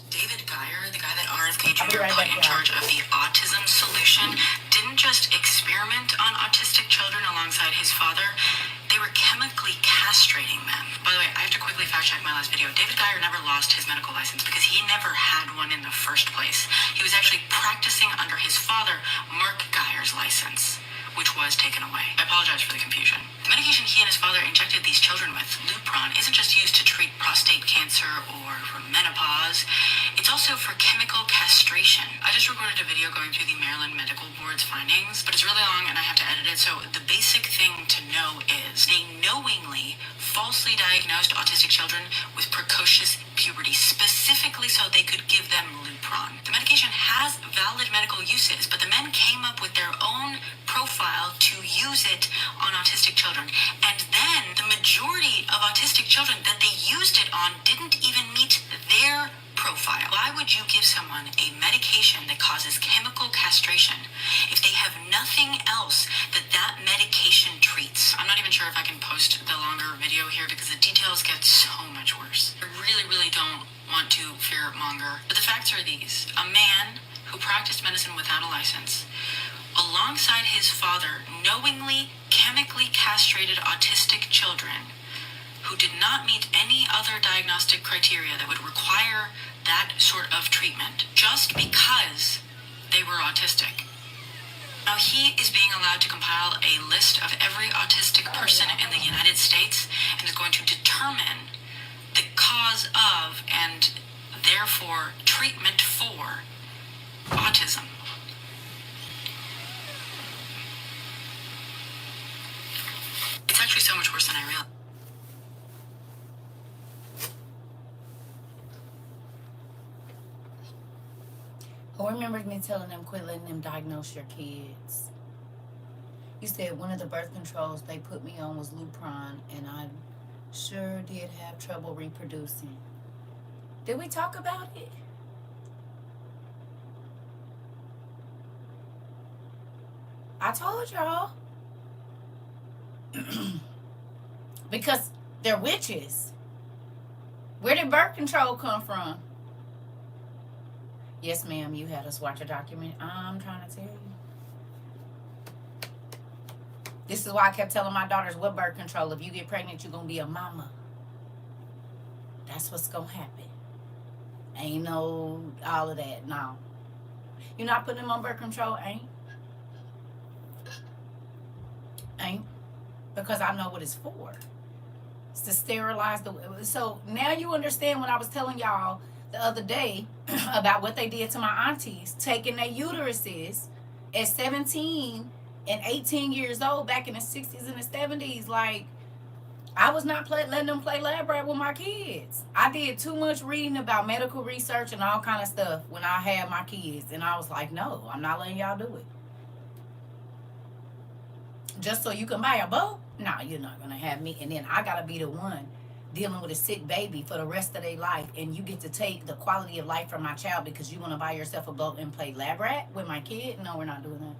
David Geyer, the guy that RFK Jr. put in charge of the autism solution, didn't just experiment on autistic children alongside his father. They were chemically castrating them. By the way, I have to quickly fact check my last video. David Geyer never lost his medical license because he never had one in the first place. He was actually practicing under his father, Mark Geyer's license, which was taken away. I apologize for the confusion. The medication he and his father injected these children with, Lupron, isn't just used to treat prostate cancer or for menopause. It's also for chemical castration. I just recorded a video going through the Maryland Medical Board's findings, but it's really long and I have to edit it. So the basic thing to know is they knowingly falsely diagnosed autistic children with precocious puberty, specifically so they could give them Lupron. The medication has valid medical uses, but the men came up with their own profile to use it on autistic children. And then the majority of autistic children that they used it on didn't even meet their profile. Why would you give someone a medication that causes chemical castration if they have nothing else that that medication treats? I'm not even sure if I can post the longer video here because the details get so much worse. I really, really don't want to fear monger, but the facts are these. A man who practiced medicine without a license, alongside his father, knowingly chemically castrated autistic children who did not meet any other diagnostic criteria that would require that sort of treatment just because they were autistic. Now he is being allowed to compile a list of every autistic person in the United States and is going to determine the cause of and therefore treatment for autism. It's actually so much worse than I realized. Who remembers me telling them quit letting them diagnose your kids? You said one of the birth controls they put me on was Lupron, and Sure did have trouble reproducing. Did we talk about it? I told y'all. Because they're witches. Where did birth control come from? Yes, ma'am, you had us watch a document. I'm trying to tell you. This is why I kept telling my daughters, what birth control? If you get pregnant, you're going to be a mama. That's what's going to happen. Ain't no all of that. No. You're not putting them on birth control? Ain't. Because I know what it's for. It's to sterilize the... So now you understand what I was telling y'all the other day about what they did to my aunties, taking their uteruses at 17 and 18 years old back in the 60s and the 70s. Like, I was not letting them play lab rat with my kids. I did too much reading about medical research and all kind of stuff when I had my kids. And I was like, no, I'm not letting y'all do it. Just so you can buy a boat? No, you're not going to have me. And then I got to be the one dealing with a sick baby for the rest of their life. And you get to take the quality of life from my child because you want to buy yourself a boat and play lab rat with my kid? No, we're not doing that.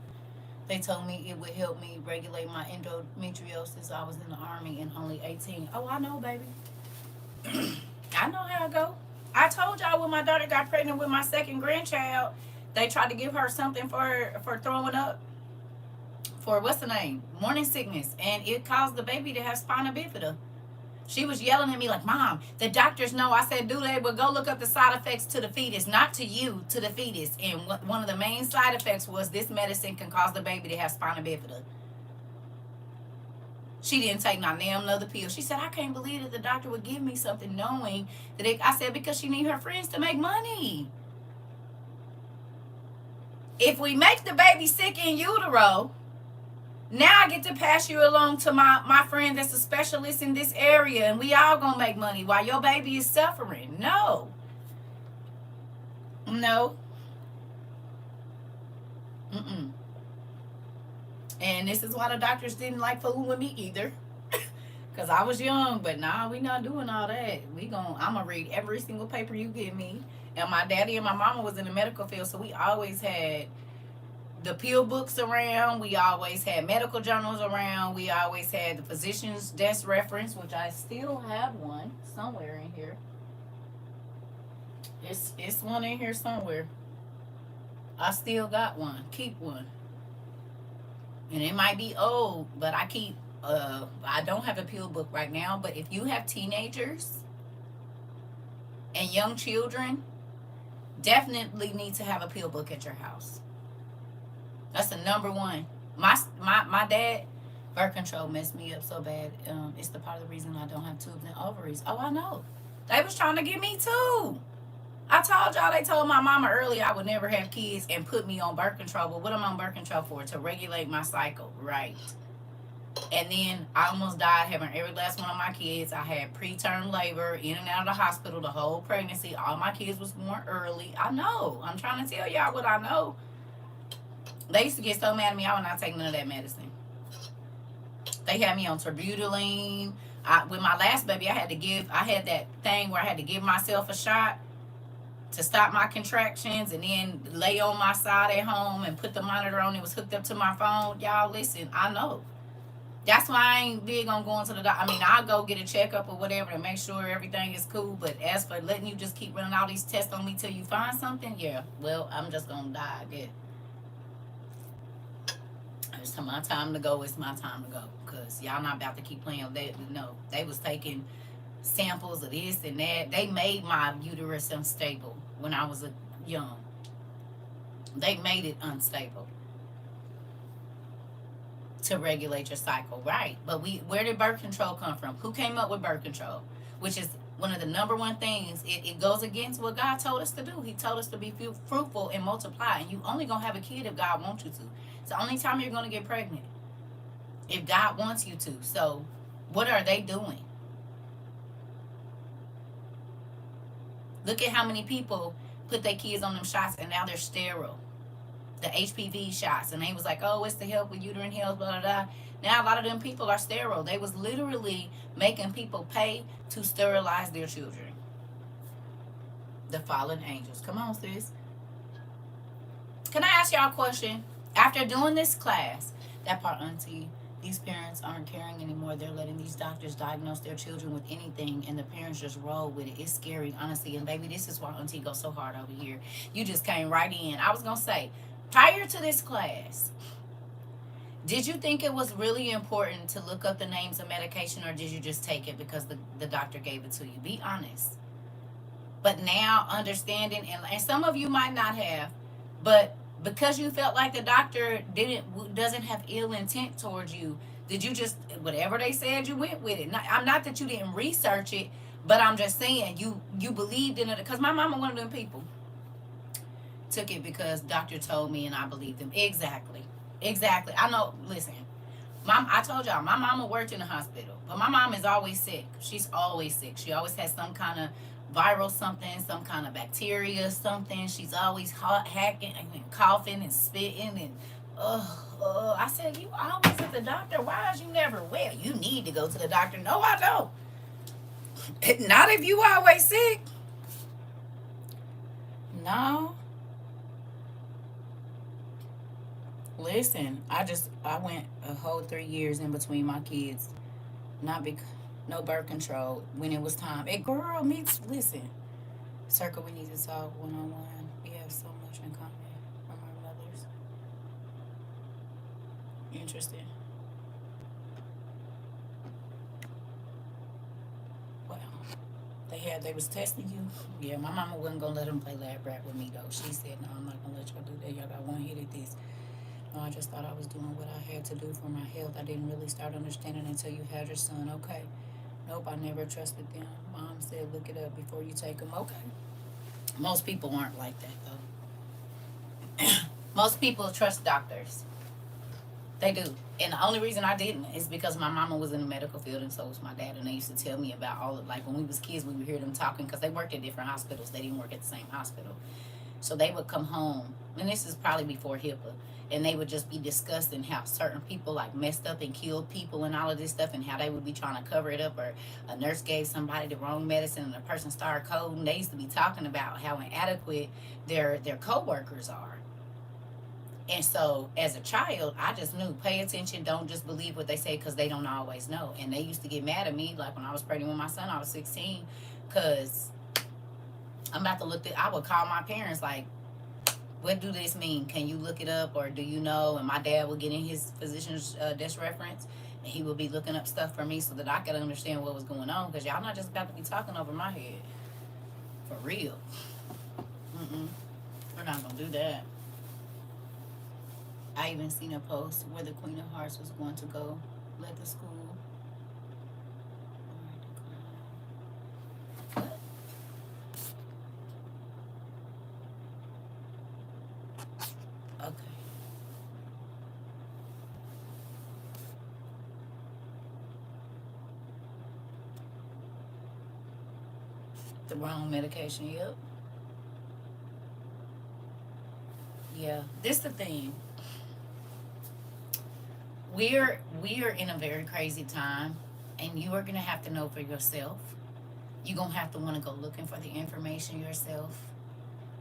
They told me it would help me regulate my endometriosis. I was in the Army and only 18. Oh, I know, baby. I know how it go. I told y'all when my daughter got pregnant with my second grandchild, they tried to give her something for throwing up. For what's the name? Morning sickness. And it caused the baby to have spina bifida. She was yelling at me like, Mom, the doctors know. I said, do they? But go look up the side effects to the fetus, not to you, to the fetus. And one of the main side effects was this medicine can cause the baby to have spina bifida. She didn't take not damn another pill. She said, I can't believe that the doctor would give me something knowing that I said, because she need her friends to make money. If we make the baby sick in utero, now I get to pass you along to my friend that's a specialist in this area, and we all gonna make money while your baby is suffering. No. No. And this is why the doctors didn't like fooling with me either. Because I was young, but nah, we not doing all that. I'm gonna read every single paper you give me. And my daddy and my mama was in the medical field, so we always had the pill books around. We always had medical journals around. We always had the physician's desk reference, which I still have one somewhere in here. It's one in here somewhere. I still got one. Keep one. And it might be old, but I keep I don't have a pill book right now, but if you have teenagers and young children, definitely need to have a pill book at your house. That's the number one. My dad, birth control messed me up so bad. It's the part of the reason I don't have tubes and ovaries. Oh, I know. They was trying to get me too. I told y'all, they told my mama earlier I would never have kids and put me on birth control. But what am I on birth control for? To regulate my cycle, right? And then I almost died having every last one of my kids. I had preterm labor, in and out of the hospital the whole pregnancy. All my kids was born early. I know. I'm trying to tell y'all what I know. They used to get so mad at me, I would not take none of that medicine. They had me on terbutaline. With my last baby, I had that thing where I had to give myself a shot to stop my contractions and then lay on my side at home and put the monitor on. It was hooked up to my phone. Y'all, listen, I know. That's why I ain't big on going to the doctor. I mean, I'll go get a checkup or whatever to make sure everything is cool. But as for letting you just keep running all these tests on me till you find something, yeah, well, I'm just going to die again. It's my time to go. It's my time to go. Because y'all not about to keep playing with that. No, they was taking samples of this and that. They made my uterus unstable when I was young. They made it unstable to regulate your cycle, right? But where did birth control come from? Who came up with birth control? Which is one of the number one things. It goes against what God told us to do. He told us to be fruitful and multiply. And you only gonna have a kid if God wants you to. It's the only time you're gonna get pregnant, if God wants you to. So what are they doing? Look at how many people put their kids on them shots and now they're sterile. the HPV shots, and they was like, oh, it's to help with uterine health, blah blah blah. Now a lot of them people are sterile. They was literally making people pay to sterilize their children. The fallen angels. Come on, sis. Can I ask y'all a question? After doing this class, that part, auntie, these parents aren't caring anymore. They're letting these doctors diagnose their children with anything, and the parents just roll with it. It's scary, honestly. And baby, this is why auntie goes so hard over here. You just came right in. I was gonna say, prior to this class, did you think it was really important to look up the names of medication, or did you just take it because the doctor gave it to you? Be honest. But now understanding, and some of you might not have, but because you felt like the doctor doesn't have ill intent towards you, did you just, whatever they said, you went with it? I'm not that you didn't research it, but I'm just saying you believed in it. Because my mama, one of them people, took it because doctor told me and I believed him. Exactly. I know. Listen, mom, I told y'all my mama worked in the hospital, but my mom is always sick. She's always sick. She always has some kind of viral something, some kind of bacteria, something. She's always hacking and coughing and spitting and I said, you always at the doctor. Why is you never well? You need to go to the doctor. No, I don't. Not if you always sick. No. Listen, I went a whole 3 years in between my kids. Not because no birth control when it was time. Hey girl, listen. CERCA, we need to talk one on one. We have so much in common from our mothers. Interesting. Wow. They was testing you. Yeah, my mama wasn't gonna let them play lab rat with me though. She said, no, I'm not gonna let y'all do that. Y'all got one hit at this. No, I just thought I was doing what I had to do for my health. I didn't really start understanding until you had your son. Okay. Nope, I never trusted them. Mom said, look it up before you take them. Okay. Most people aren't like that, though. Most people trust doctors. They do. And the only reason I didn't is because my mama was in the medical field and so was my dad. And they used to tell me about all of, like, when we was kids, we would hear them talking because they worked at different hospitals. They didn't work at the same hospital. So they would come home, and this is probably before HIPAA, and they would just be discussing how certain people like messed up and killed people and all of this stuff, and how they would be trying to cover it up, or a nurse gave somebody the wrong medicine and the person started coding. They used to be talking about how inadequate their co-workers are. And so as a child, I just knew, pay attention, don't just believe what they say because they don't always know. And they used to get mad at me, like when I was pregnant with my son, I was 16, because I'm about to look at, I would call my parents like, what do this mean? Can you look it up, or do you know? And my dad would get in his physician's desk reference, and he would be looking up stuff for me so that I could understand what was going on, because y'all not just about to be talking over my head. For real. We're not going to do that. I even seen a post where the Queen of Hearts was going to go let the school. Okay. The wrong medication, yep. Yeah, this the thing. We are in a very crazy time, and you are gonna have to know for yourself. You're gonna have to want to go looking for the information yourself.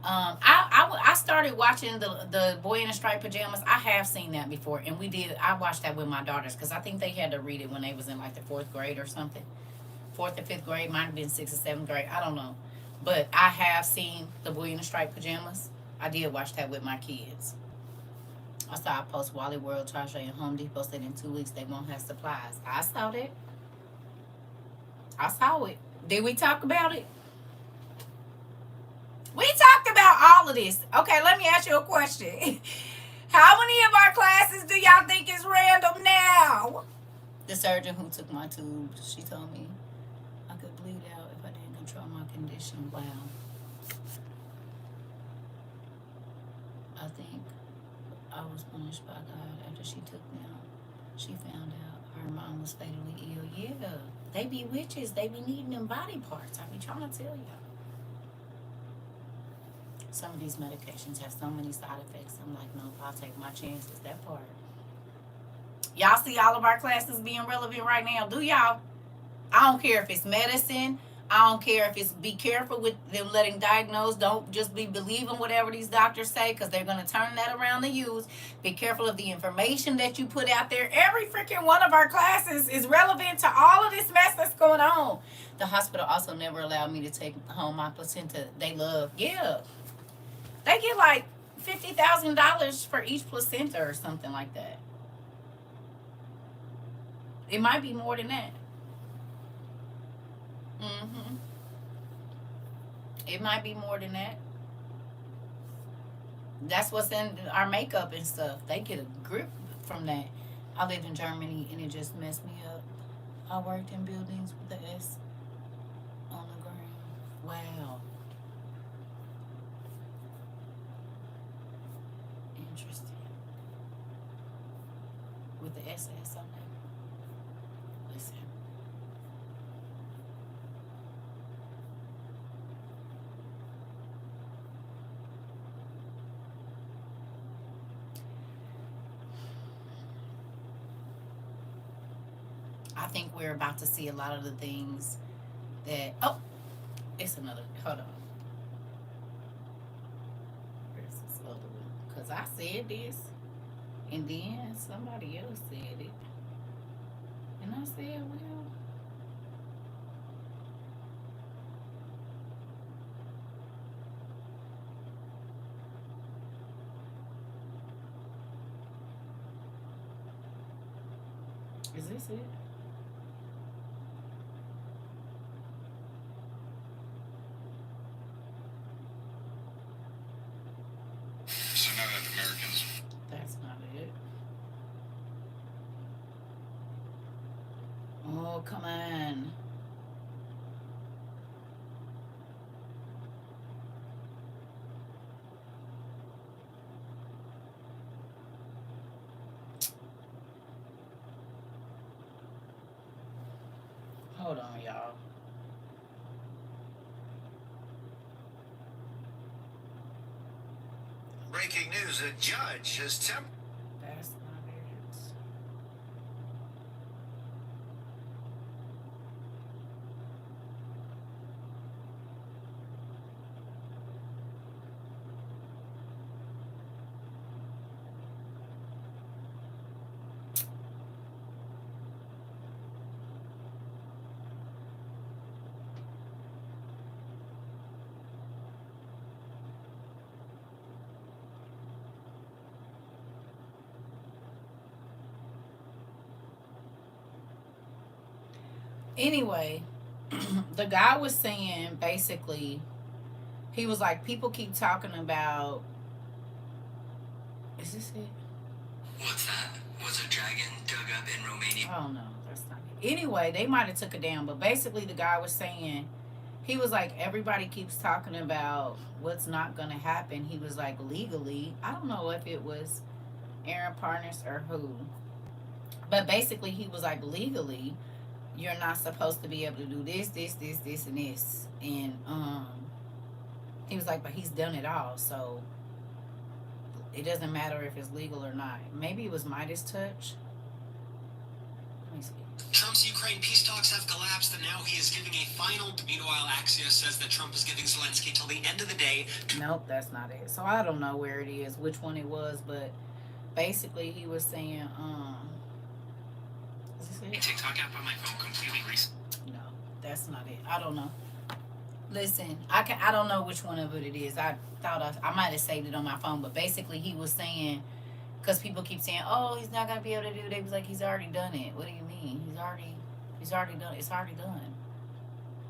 I started watching the Boy in the Striped Pajamas. I have seen that before, and I watched that with my daughters because I think they had to read it when they was in like the fourth grade or something. Fourth or fifth grade, might have been sixth or seventh grade. I don't know, but I have seen the Boy in the Striped Pajamas. I did watch that with my kids. I saw a post, Wally World, Target, and Home Depot said in 2 weeks they won't have supplies. I saw that. I saw it. Did we talk about it? We talked about all of this. Okay, let me ask you a question. How many of our classes do y'all think is random now? The surgeon who took my tubes, she told me I could bleed out if I didn't control my condition. Wow. I think I was punished by God after she took me out. She found out her mom was fatally ill. Yeah, they be witches. They be needing them body parts. I be trying to tell y'all. Some of these medications have so many side effects. I'm like, nope, I'll take my chances. That part. Y'all see all of our classes being relevant right now? Do y'all? I don't care if it's medicine. I don't care if it's be careful with them letting diagnose. Don't just be believing whatever these doctors say because they're going to turn that around to use. Be careful of the information that you put out there. Every freaking one of our classes is relevant to all of this mess that's going on. The hospital also never allowed me to take home my placenta. They love, yeah. They get like $50,000 for each placenta or something like that. It might be more than that. Mm-hmm. It might be more than that. That's what's in our makeup and stuff. They get a grip from that. I lived in Germany and it just messed me up. I worked in buildings with the S on the ground. Wow. Interesting. With the SS on there. Listen. I think we're about to see a lot of the things that. Oh, it's another. Hold on. Where's this other one? Because I said this, and then somebody else said it. And I said, well, is this it? So now that Americans. That's not it. Oh, come on. Hold on, y'all. Breaking news: a judge has That's not it. Anyway, the guy was saying basically, he was like, people keep talking about. Is this it? What's that? Was a dragon dug up in Romania? Oh no, that's not it. Anyway, they might have took it down, but basically the guy was saying, he was like, everybody keeps talking about what's not gonna happen. He was like, legally, I don't know if it was Aaron Partners or who, but basically he was like, legally, you're not supposed to be able to do this, and this, and he was like, but he's done it all, so it doesn't matter if it's legal or not. Maybe it was Midas touch. Let me see. Trump's Ukraine peace talks have collapsed, and now he is giving a final. Meanwhile, Axios says that Trump is giving Zelensky till the end of the day. Nope, that's not it. So I don't know where it is, which one it was, but basically he was saying, is this A it? TikTok app on my phone completely No, that's not it. I don't know. Listen, I don't know which one of it is. I thought I might have saved it on my phone, but basically he was saying, because people keep saying, oh, he's not gonna be able to do it. They was like, he's already done it. What do you mean? He's already done. It's already done.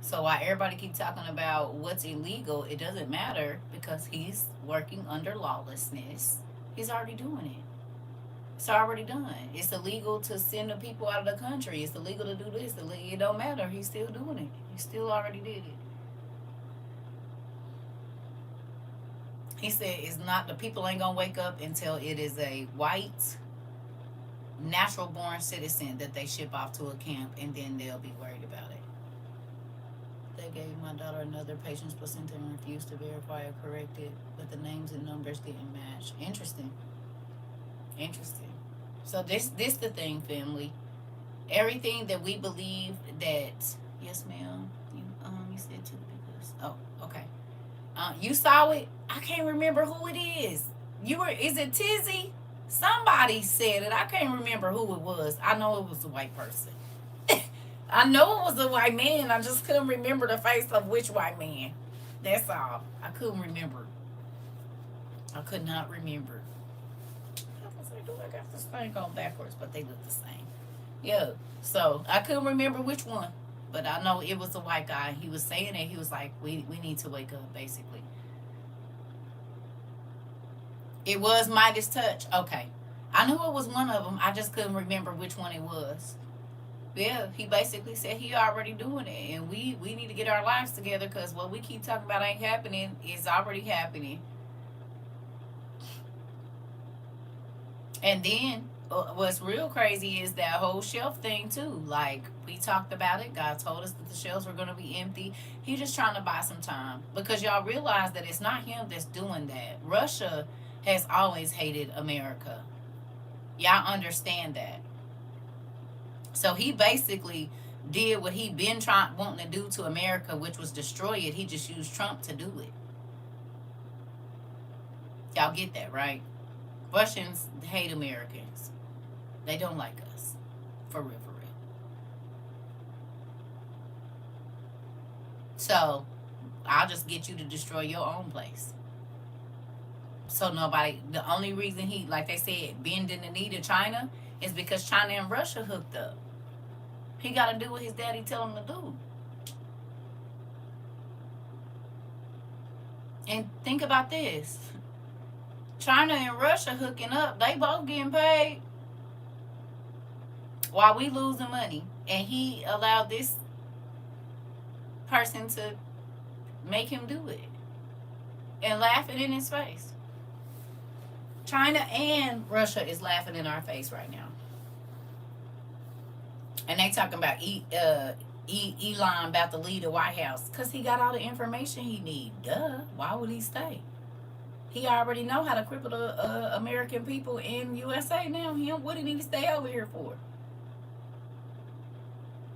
So while everybody keeps talking about what's illegal, it doesn't matter because he's working under lawlessness. He's already doing it. It's already done. It's illegal to send the people out of the country. It's illegal to do this. It don't matter. He's still doing it. He still already did it. He said it's not, the people ain't gonna wake up until it is a white, natural born citizen that they ship off to a camp, and then they'll be worried about it. They gave my daughter another patient's placenta and refused to verify or correct it, but the names and numbers didn't match. Interesting. Interesting. So this the thing, family. Everything that we believe that, yes, ma'am. You said two because, oh, okay. You saw it. I can't remember who it is. Is it Tizzy? Somebody said it. I can't remember who it was. I know it was a white person. I know it was a white man. I just couldn't remember the face of which white man. That's all. I couldn't remember. I could not remember. I got this thing going backwards, but they look the same. Yeah. So I couldn't remember which one, but I know it was a white guy. He was saying it. He was like, "We need to wake up." Basically, it was Midas Touch. Okay, I knew it was one of them. I just couldn't remember which one it was. Yeah, he basically said he already doing it, and we need to get our lives together because what we keep talking about ain't happening is already happening. And then what's real crazy is that whole shelf thing too. Like we talked about it, God told us that the shelves were going to be empty. He's just trying to buy some time because y'all realize that it's not him that's doing that. Russia has always hated America. Y'all understand that. So he basically did what he been wanting to do to America, which was destroy it. He just used Trump to do it. Y'all get that, right? Russians hate Americans. They don't like us. For real, for real. So, I'll just get you to destroy your own place. So nobody, the only reason he, like they said, bending the knee to China is because China and Russia hooked up. He got to do what his daddy tell him to do. And think about this. China and Russia hooking up, they both getting paid while we losing money. And he allowed this person to make him do it and laughing in his face. China and Russia is laughing in our face right now. And they talking about Elon about to leave the White House because he got all the information he need. Duh. Why would he stay? He already know how to cripple the American people in USA now. What did he stay over here for?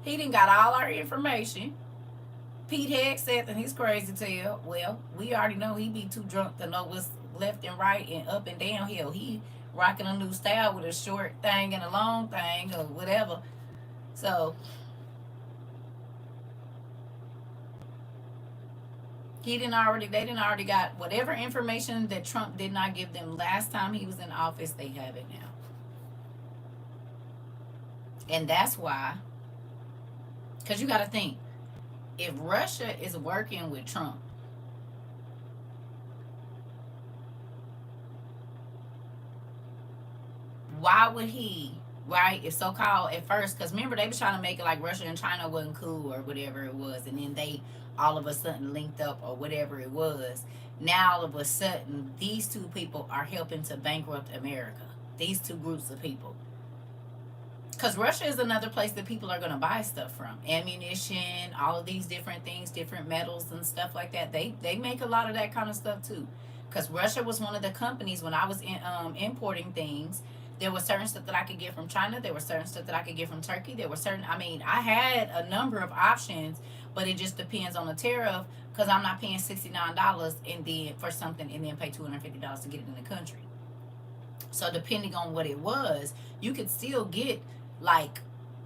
He done got all our information. Pete Hegseth and he's crazy tail. Well, we already know he be too drunk to know what's left and right and up and downhill. He rocking a new style with a short thing and a long thing or whatever. So they didn't already got whatever information that Trump did not give them last time he was in office, they have it now. And that's why, because you got to think, if Russia is working with Trump, why would he, right? If so called at first, because remember they was trying to make it like Russia and China wasn't cool or whatever it was, and then they all of a sudden linked up or whatever it was. Now all of a sudden these two people are helping to bankrupt America. These two groups of people. Because Russia is another place that people are going to buy stuff from. Ammunition, all of these different things, different metals and stuff like that. They make a lot of that kind of stuff too. Because Russia was one of the companies when I was importing things. There was certain stuff that I could get from China. There was certain stuff that I could get from Turkey. There were certain, I had a number of options, but it just depends on the tariff because I'm not paying $69 and then for something and then pay $250 to get it in the country. So depending on what it was, you could still get like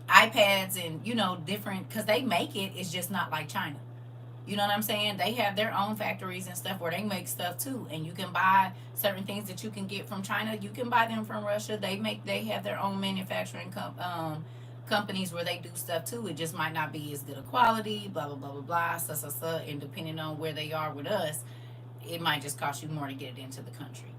iPads and, different, because they make it. It's just not like China. You know what I'm saying? They have their own factories and stuff where they make stuff too. And you can buy certain things that you can get from China. You can buy them from Russia. They have their own manufacturing companies where they do stuff too. It just might not be as good a quality, blah, blah, blah, blah, blah, and depending on where they are with us, it might just cost you more to get it into the country.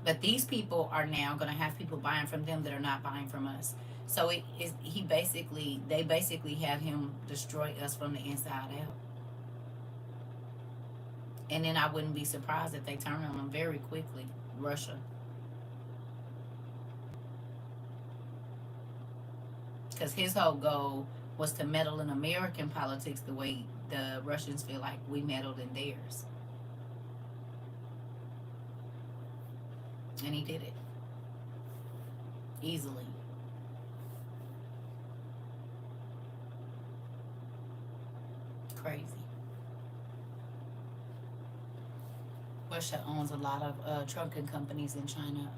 But these people are now going to have people buying from them that are not buying from us. So they basically have him destroy us from the inside out. And then I wouldn't be surprised if they turn on him very quickly, Russia. Because his whole goal was to meddle in American politics the way the Russians feel like we meddled in theirs. And he did it. Easily. Crazy. Russia owns a lot of trucking companies in China.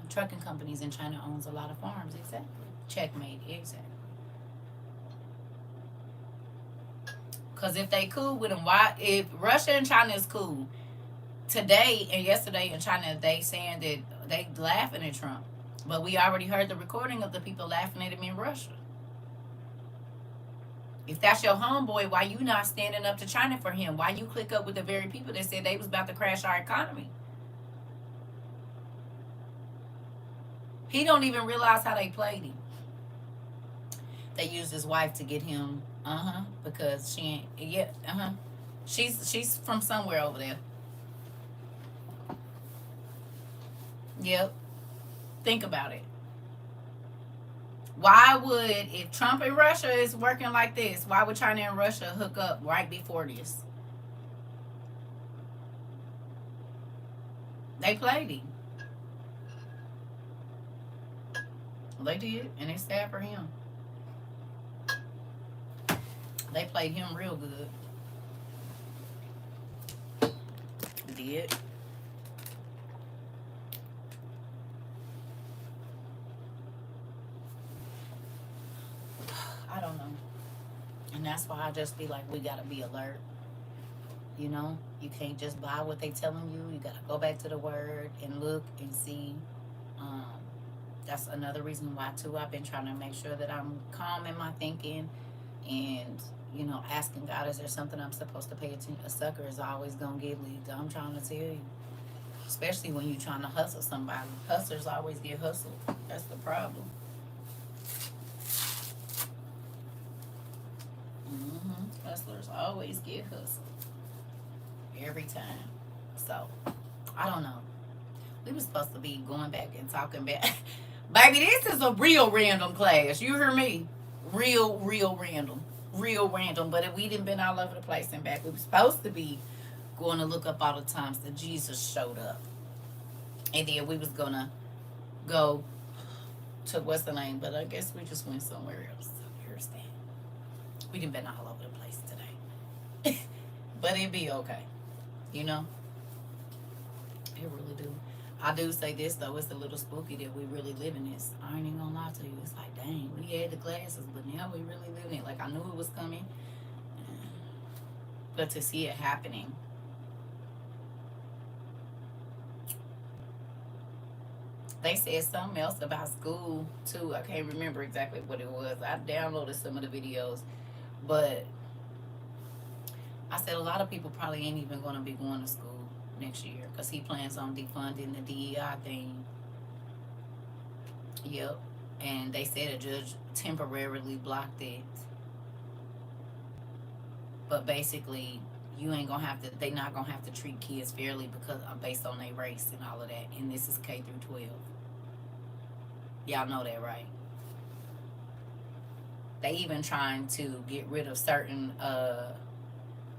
Trucking companies in China owns a lot of farms. Exactly. Checkmate. Exactly. Because if they cool with them, why? If Russia and China is cool today and yesterday in China, they saying that they laughing at Trump, but we already heard the recording of the people laughing at him in Russia. If that's your homeboy, why you not standing up to China for him? Why you click up with the very people that said they was about to crash our economy? He don't even realize how they played him. They used his wife to get him, because she ain't, she's from somewhere over there. Yep. Think about it. Why would, if Trump and Russia is working like this, why would China and Russia hook up right before this? They played him. They did, and they stabbed for him. They played him real good. Did. I don't know. And that's why I just be like, we gotta be alert. You know, you can't just buy what they telling you. You gotta go back to the word and look and see. That's another reason why too I've been trying to make sure that I'm calm in my thinking, and asking God, is there something I'm supposed to pay attention? A sucker is always gonna get leads. I'm trying to tell you, especially when you're trying to hustle somebody. Hustlers always get hustled. That's the problem. Hustlers always get hustled every time. So I don't know. We were supposed to be going back and talking back. Baby, this is a real random class. You hear me? Real random. Real random. But if we didn't been all over the place and back, we were supposed to be going to look up all the times that Jesus showed up. And then we was going to go to what's the name, but I guess we just went somewhere else. So here's that. We done been all over the place today. But it'd be okay. It really do. I do say this though, it's a little spooky that we really live in this. I ain't even gonna lie to you. It's like, dang, we had the classes, but now we really live in it. Like, I knew it was coming, but to see it happening. They said something else about school too. I can't remember exactly what it was. I downloaded some of the videos, but I said a lot of people probably ain't even going to be going to school next year because he plans on defunding the DEI thing. Yep. And they said a judge temporarily blocked it. But basically, you ain't gonna have to. They not gonna have to treat kids fairly because based on their race and all of that. And this is K through 12. Y'all know that, right? They even trying to get rid of certain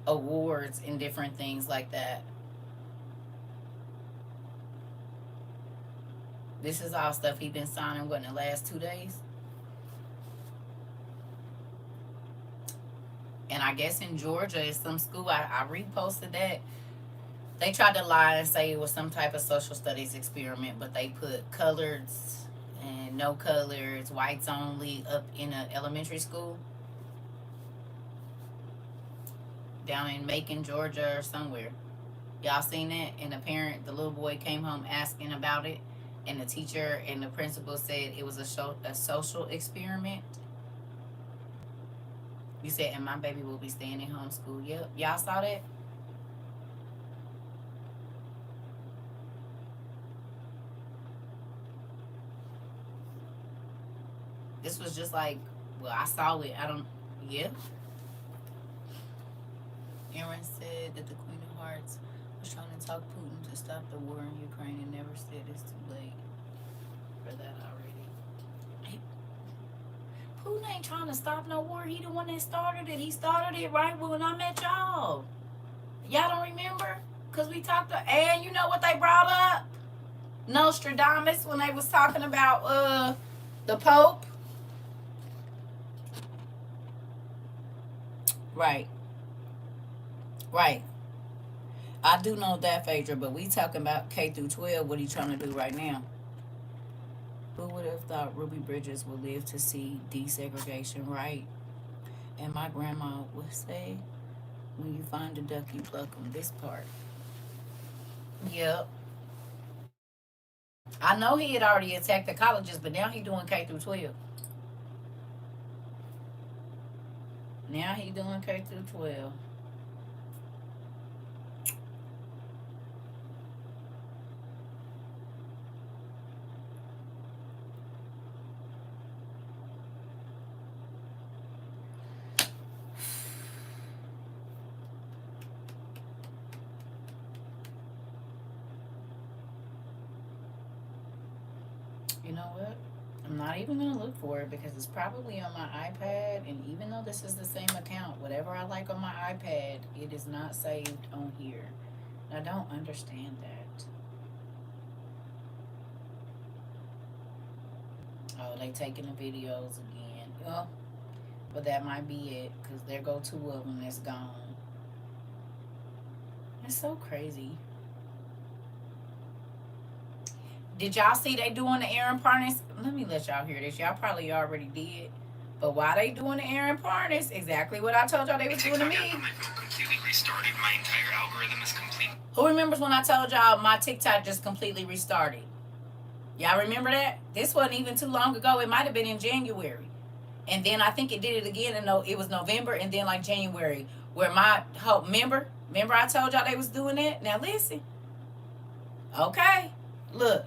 awards and different things like that. This is all stuff he been signing in the last 2 days. And I guess in Georgia, it's some school, I reposted that. They tried to lie and say it was some type of social studies experiment, but they put coloreds and no colors, whites only up in an elementary school down in Macon, Georgia or somewhere. Y'all seen that? And the little boy came home asking about it, and the teacher and the principal said it was a social experiment. You said, and my baby will be staying in homeschool. Yep. Y'all saw that? This was just like, well, I saw it. Yeah. Aaron said that the Queen of Hearts was trying to talk Putin to stop the war in Ukraine and never said it's too late for that already. Putin ain't trying to stop no war. He the one that started it. He started it right when I met y'all. Y'all don't remember? Because we talked to, and you know what they brought up? Nostradamus, when they was talking about the Pope. Right. Right. I do know that, Phaedra, but we talking about K through 12, what he trying to do right now. Who would have thought Ruby Bridges would live to see desegregation, right? And my grandma would say, when you find a duck, you pluck on this part. Yep. I know he had already attacked the colleges, but now he doing K through 12. Now he doing K through 12. You know what? I'm not even going to look for it because it's probably on my iPad. And even though this is the same account, whatever I like on my iPad, it is not saved on here. I don't understand that. Oh, they taking the videos again. Oh, but that might be it because there go two of them that's gone. It's so crazy. Did y'all see they doing the Aaron Parnas? Let me let y'all hear this. Y'all probably already did. But why they doing the Aaron Parnas? Exactly what I told y'all they was doing to me. My phone completely restarted. My entire algorithm is complete. Who remembers when I told y'all my TikTok just completely restarted? Y'all remember that? This wasn't even too long ago. It might have been in January. And then I think it did it again. And it was November and then like January. Where my whole, remember I told y'all they was doing that? Now listen. Okay. Look.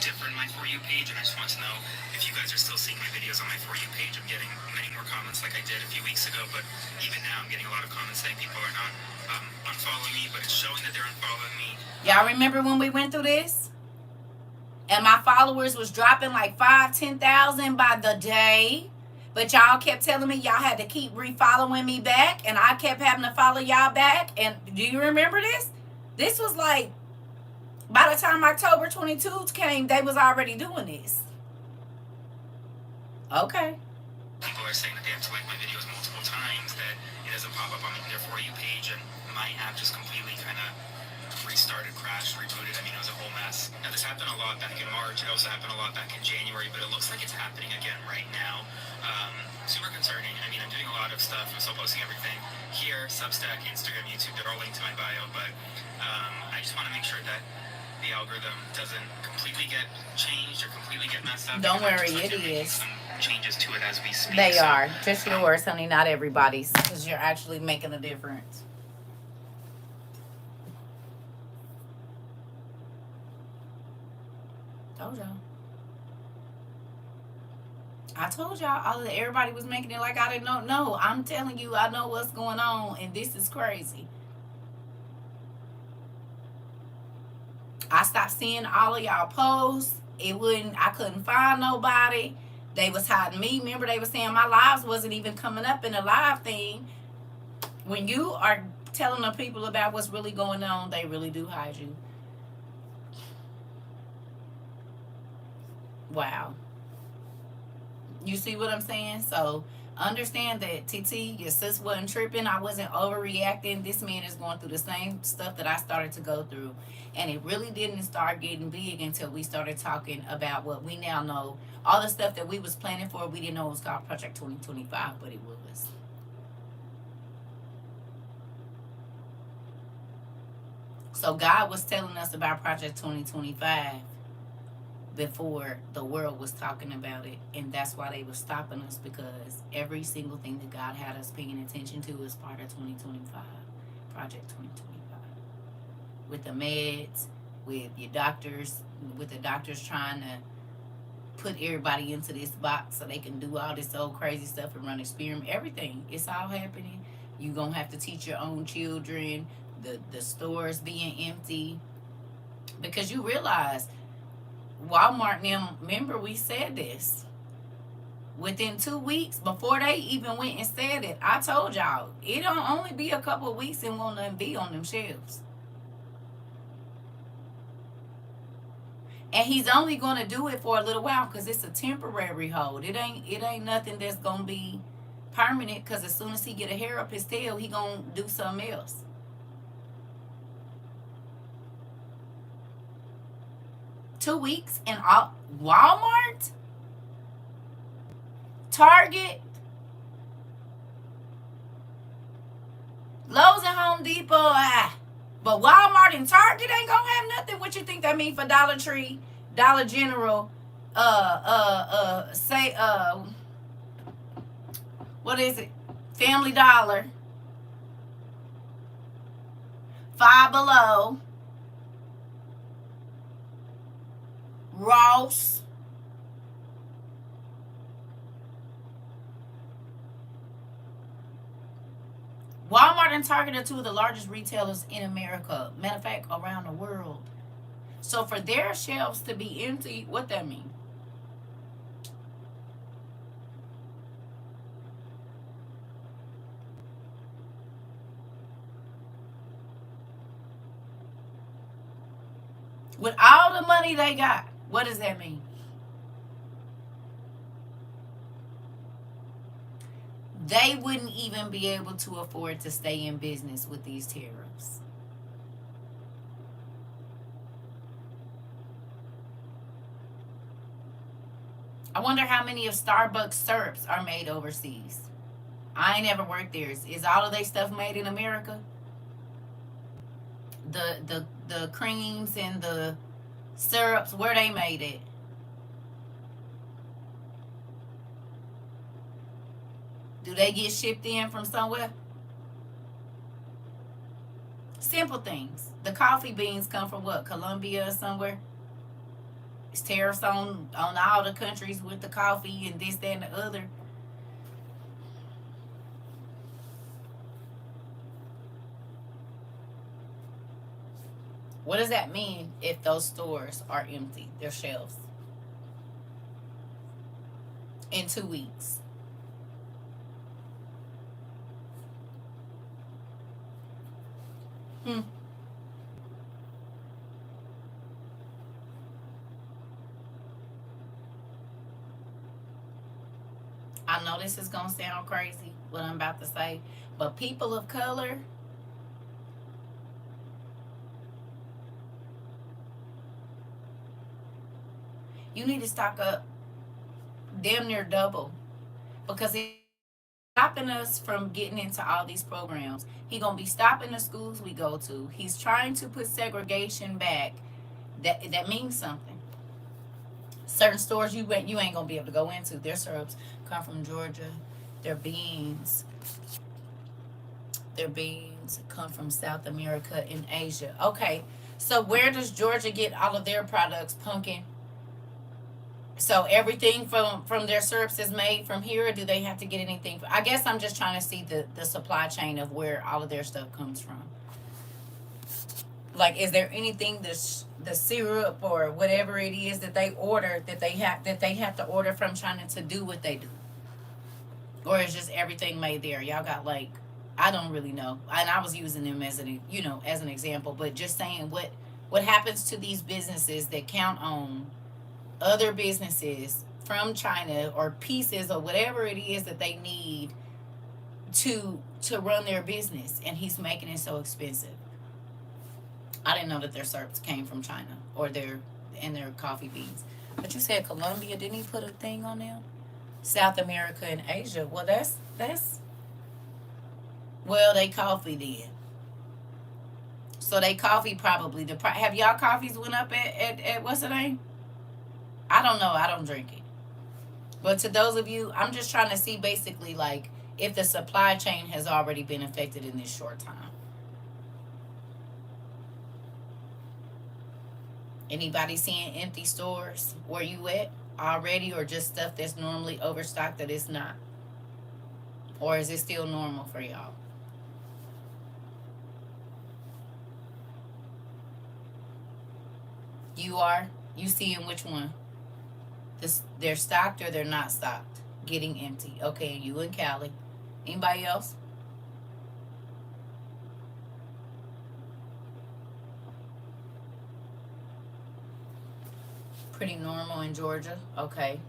Different my For You page, and I just want to know if you guys are still seeing my videos on my For You page. I'm getting many more comments like I did a few weeks ago, but even now I'm getting a lot of comments saying people are not unfollowing me, but it's showing that they're unfollowing me. Y'all remember when we went through this? And my followers was dropping like 5,000-10,000 by the day. But y'all kept telling me y'all had to keep refollowing me back, and I kept having to follow y'all back. And do you remember this? This was like, by the time October 22 came, they was already doing this. Okay. People are saying that they have to like my videos multiple times, that it doesn't pop up on their For You page, and my app just completely kind of restarted, crashed, rebooted. I mean, it was a whole mess. Now, this happened a lot back in March. It also happened a lot back in January, but it looks like it's happening again right now. Super concerning. I mean, I'm doing a lot of stuff. I'm still posting everything here, Substack, Instagram, YouTube. They're all linked to my bio, but I just want to make sure that the algorithm doesn't completely get changed or completely get messed up. Don't worry, it is. Some changes to it as we speak. They are. Just yours, honey, not everybody's, because you're actually making a difference. Told y'all. I told y'all everybody was making it like I didn't know. No, I'm telling you, I know what's going on, and this is crazy. I stopped seeing all of y'all posts. I couldn't find nobody. They was hiding me. Remember, they were saying my lives wasn't even coming up in the live thing. When you are telling the people about what's really going on, they really do hide you. Wow. You see what I'm saying? So understand that, TT, your sis wasn't tripping. I wasn't overreacting. This man is going through the same stuff that I started to go through. And it really didn't start getting big until we started talking about what we now know. All the stuff that we was planning for, we didn't know it was called Project 2025, but it was. So God was telling us about Project 2025 before the world was talking about it, and that's why they were stopping us, because every single thing that God had us paying attention to is part of 2025, Project 2025. With the meds, with your doctors, with the doctors trying to put everybody into this box so they can do all this old crazy stuff and run experiment, everything, it's all happening. You're gonna have to teach your own children, the stores being empty, because you realize Walmart now, remember we said this, Within 2 weeks, before they even went and said it, I told y'all, it don't only be a couple of weeks and won't nothing be on them shelves. And he's only going to do it for a little while because it's a temporary hold. It ain't nothing that's going to be permanent, because as soon as he get a hair up his tail, he going to do something else. Two weeks and all Walmart, Target, Lowe's and Home Depot, but Walmart and Target ain't gonna have nothing. What you think that mean for Dollar Tree, Dollar General, say what is it? Family Dollar, Five Below, Ross. Walmart and Target are two of the largest retailers in America. Matter of fact, around the world. So for their shelves to be empty, what that mean? With all the money they got, what does that mean? They wouldn't even be able to afford to stay in business with these tariffs. I wonder how many of Starbucks syrups are made overseas. I ain't never worked there. Is all of their stuff made in America? The creams and the syrups, where they made it? Do they get shipped in from somewhere? Simple things. The coffee beans come from what? Colombia or somewhere? It's tariffs on all the countries with the coffee and this, that, and the other. What does that mean if those stores are empty, their shelves, in 2 weeks? Hmm. I know this is going to sound crazy, what I'm about to say, but people of color, you need to stock up damn near double, because it's stopping us from getting into all these programs. He gonna be stopping the schools we go to. He's trying to put segregation back. That means something. Certain stores you ain't gonna be able to go into. Their syrups come from Georgia. Their beans come from South America and Asia. Okay, so where does Georgia get all of their products? Pumpkin. So everything from their syrups is made from here, or do they have to get anything? I guess I'm just trying to see the supply chain of where all of their stuff comes from. Like, is there anything the syrup or whatever it is that they order that they have to order from China to do what they do, or is just everything made there? Y'all got, like, I don't really know, and I was using them as an example, but just saying what happens to these businesses that count on other businesses from China or pieces or whatever it is that they need to run their business, and he's making it so expensive. I didn't know that their syrups came from China, or their coffee beans. But you said Colombia, didn't he put a thing on them? South America and Asia. Well, that's well, they coffee then. So they coffee probably have y'all coffees went up at what's the name? I don't know. I don't drink it. But to those of you, I'm just trying to see basically, like, if the supply chain has already been affected in this short time. Anybody seeing empty stores where you at already, or just stuff that's normally overstocked that it's not? Or is it still normal for y'all? You are? You seeing which one? They're stocked or they're not stocked? getting empty. Okay, you and Callie. Anybody else? Pretty normal in Georgia. Okay.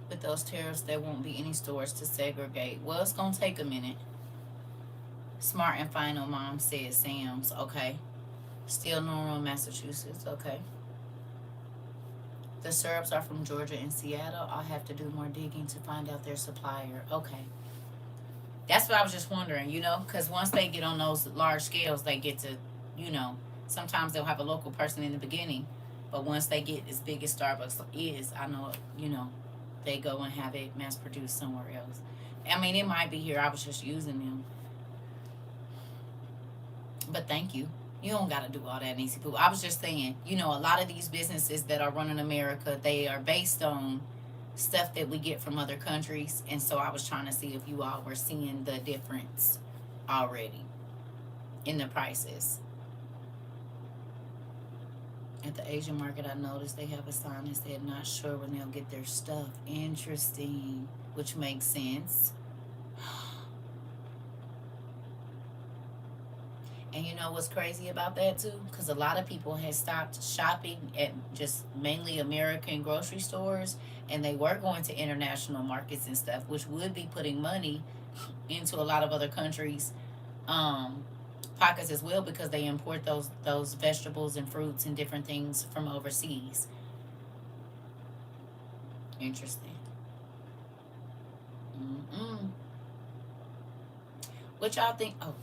With those tariffs, there won't be any stores to segregate. Well, it's going to take a minute. Smart and final, mom said Sam's. Okay. Still normal in Massachusetts. Okay. The syrups are from Georgia and Seattle. I'll have to do more digging to find out their supplier. Okay. That's what I was just wondering, because once they get on those large scales, they get to, you know, sometimes they'll have a local person in the beginning, but once they get as big as Starbucks is, I know, they go and have it mass produced somewhere else. I mean, it might be here. I was just using them. But thank you. You don't got to do all that, Niecy Poo. I was just saying, a lot of these businesses that are running America, they are based on stuff that we get from other countries. And so I was trying to see if you all were seeing the difference already in the prices. At the Asian market, I noticed they have a sign that said, not sure when they'll get their stuff. Interesting, which makes sense. And you know what's crazy about that too? Because a lot of people had stopped shopping at just mainly American grocery stores, and they were going to international markets and stuff, which would be putting money into a lot of other countries' pockets as well, because they import those vegetables and fruits and different things from overseas. Interesting. Mm-mm. What y'all think? Oh,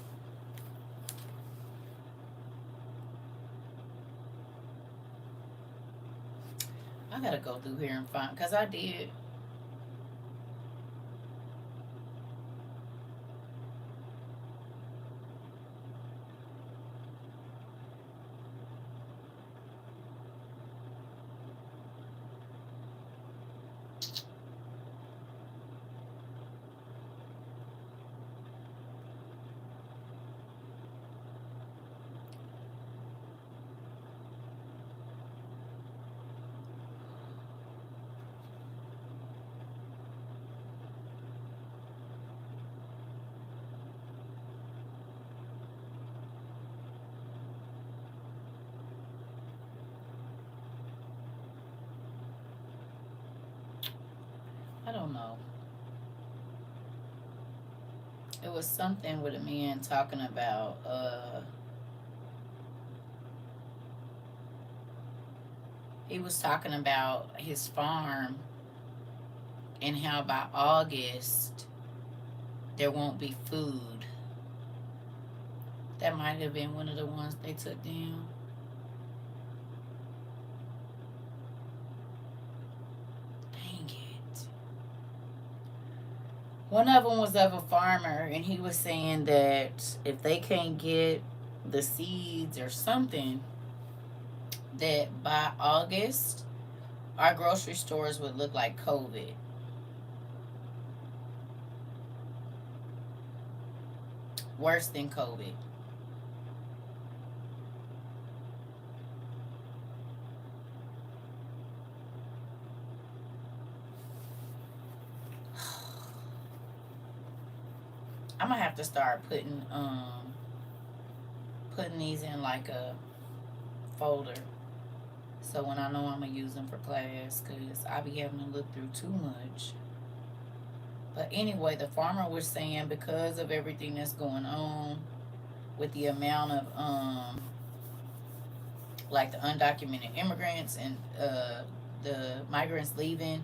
I gotta go through here and find, because I did. I don't know. It was something with a man talking about he was talking about his farm and how by August there won't be food. That might have been one of the ones they took down. Dang it. One of them was of a farmer, and he was saying that if they can't get the seeds or something, that by August, our grocery stores would look like COVID. Worse than COVID. I'm gonna have to start putting these in like a folder, so when I know I'm gonna use them for class, cause I be having to look through too much. But anyway, the farmer was saying because of everything that's going on with the amount of like the undocumented immigrants and the migrants leaving,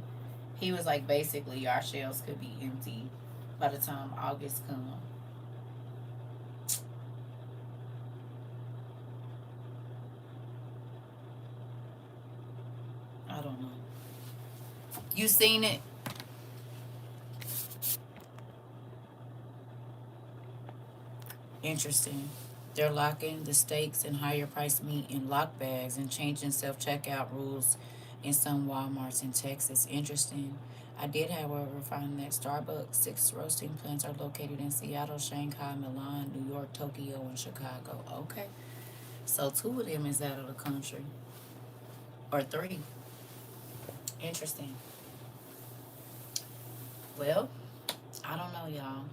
he was like basically our shelves could be empty by the time August comes. I don't know. You seen it? Interesting. They're locking the steaks and higher priced meat in lock bags and changing self checkout rules in some Walmarts in Texas. Interesting. I did, however, find that Starbucks 6 roasting plants are located in Seattle, Shanghai, Milan, New York, Tokyo, and Chicago. Okay. So 2 of them is out of the country. Or 3. Interesting. Well, I don't know, y'all.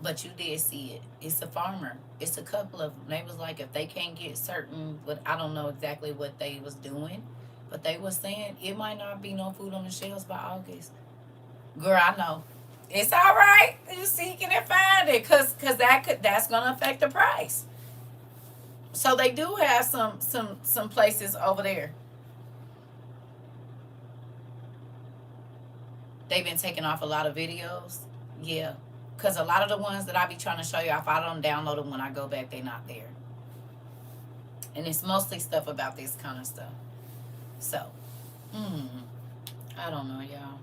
But you did see it. It's a farmer. It's a couple of them. They was like, if they can't get certain, but I don't know exactly what they was doing, but they was saying it might not be no food on the shelves by August. Girl, I know. It's all right. You seeking and find it, cause that's gonna affect the price. So they do have some places over there. They've been taking off a lot of videos. Yeah, cause a lot of the ones that I be trying to show you, if I don't download them when I go back, they not there. And it's mostly stuff about this kind of stuff. So, mm, I don't know, y'all.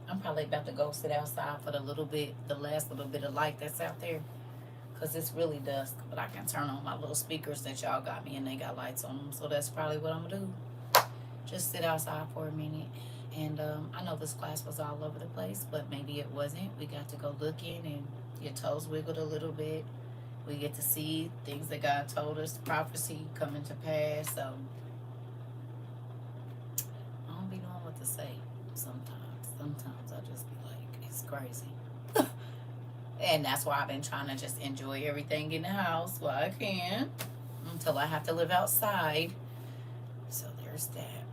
I'm probably about to go sit outside for the last little bit of light that's out there. Because it's really dusk. But I can turn on my little speakers that y'all got me and they got lights on them. So that's probably what I'm going to do. Just sit outside for a minute. And I know this class was all over the place, but maybe it wasn't. We got to go looking and your toes wiggled a little bit. We get to see things that God told us, prophecy coming to pass. So I don't be knowing what to say sometimes. Sometimes I just be like, it's crazy. And that's why I've been trying to just enjoy everything in the house while I can until I have to live outside. So there's that.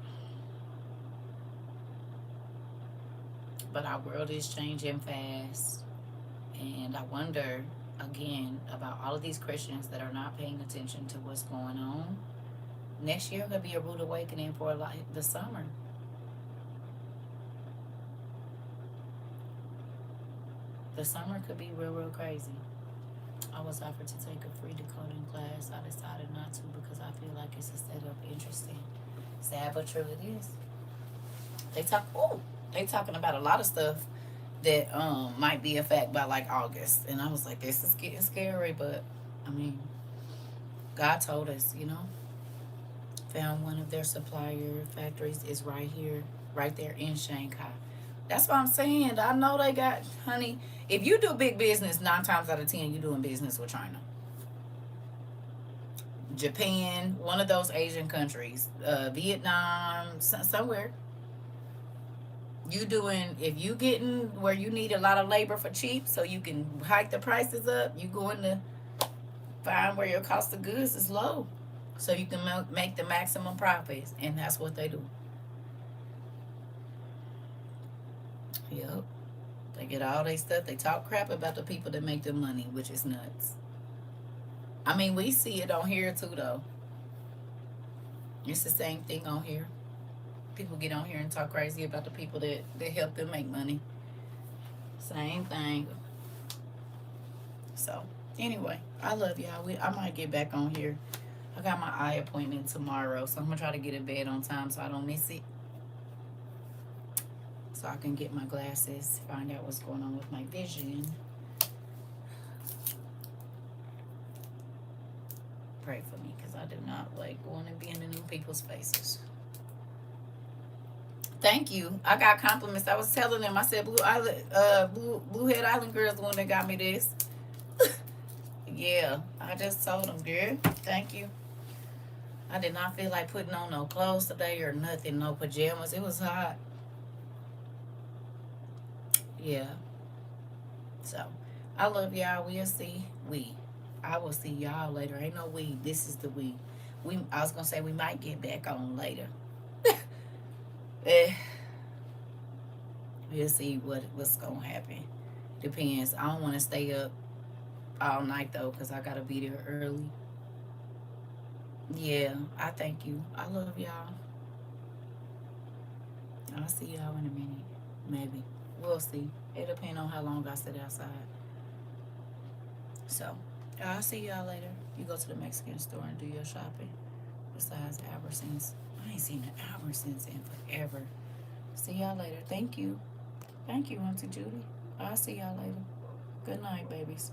But our world is changing fast. And I wonder, again, about all of these Christians that are not paying attention to what's going on. Next year could be a rude awakening for like the summer. The summer could be real crazy. I was offered to take a free decoding class. I decided not to because I feel like it's a setup interesting. Sad but true it is. They talking about a lot of stuff that might be a fact by like August. And I was like, this is getting scary, but I mean, God told us, found one of their supplier factories is right here, right there in Shanghai. That's what I'm saying. I know they got, honey, if you do big business, 9 times out of 10, you're doing business with China. Japan, one of those Asian countries, Vietnam, somewhere. If you getting where you need a lot of labor for cheap so you can hike the prices up, you going to find where your cost of goods is low so you can make the maximum profits. And that's what they do. Yep. They get all their stuff. They talk crap about the people that make the money, which is nuts. I mean, we see it on here too, though. It's the same thing on here. People get on here and talk crazy about the people that help them make money. Same thing. So, anyway, I love y'all. I might get back on here. I got my eye appointment tomorrow, so I'm going to try to get in bed on time so I don't miss it. So I can get my glasses, find out what's going on with my vision. Pray for me, because I do not like going and being in new people's faces. Thank you. I got compliments. I was telling them, I said, Blue Head Island Girl's the one that got me this. Yeah, I just told them, girl, thank you. I did not feel like putting on no clothes today or nothing, no pajamas. It was hot. Yeah. So, I love y'all. We'll see. I will see y'all later. Ain't no we. This is the we. I was going to say we might get back on later. We'll see what's going to happen. Depends. I don't want to stay up all night, though, because I got to be there early. Yeah, I thank you. I love y'all. I'll see y'all in a minute. Maybe. We'll see. It depends on how long I sit outside. So, I'll see y'all later. You go to the Mexican store and do your shopping. Besides Albertsons. I ain't seen an Albertsons in forever. See y'all later. Thank you. Thank you, Auntie Judy. I'll see y'all later. Good night, babies.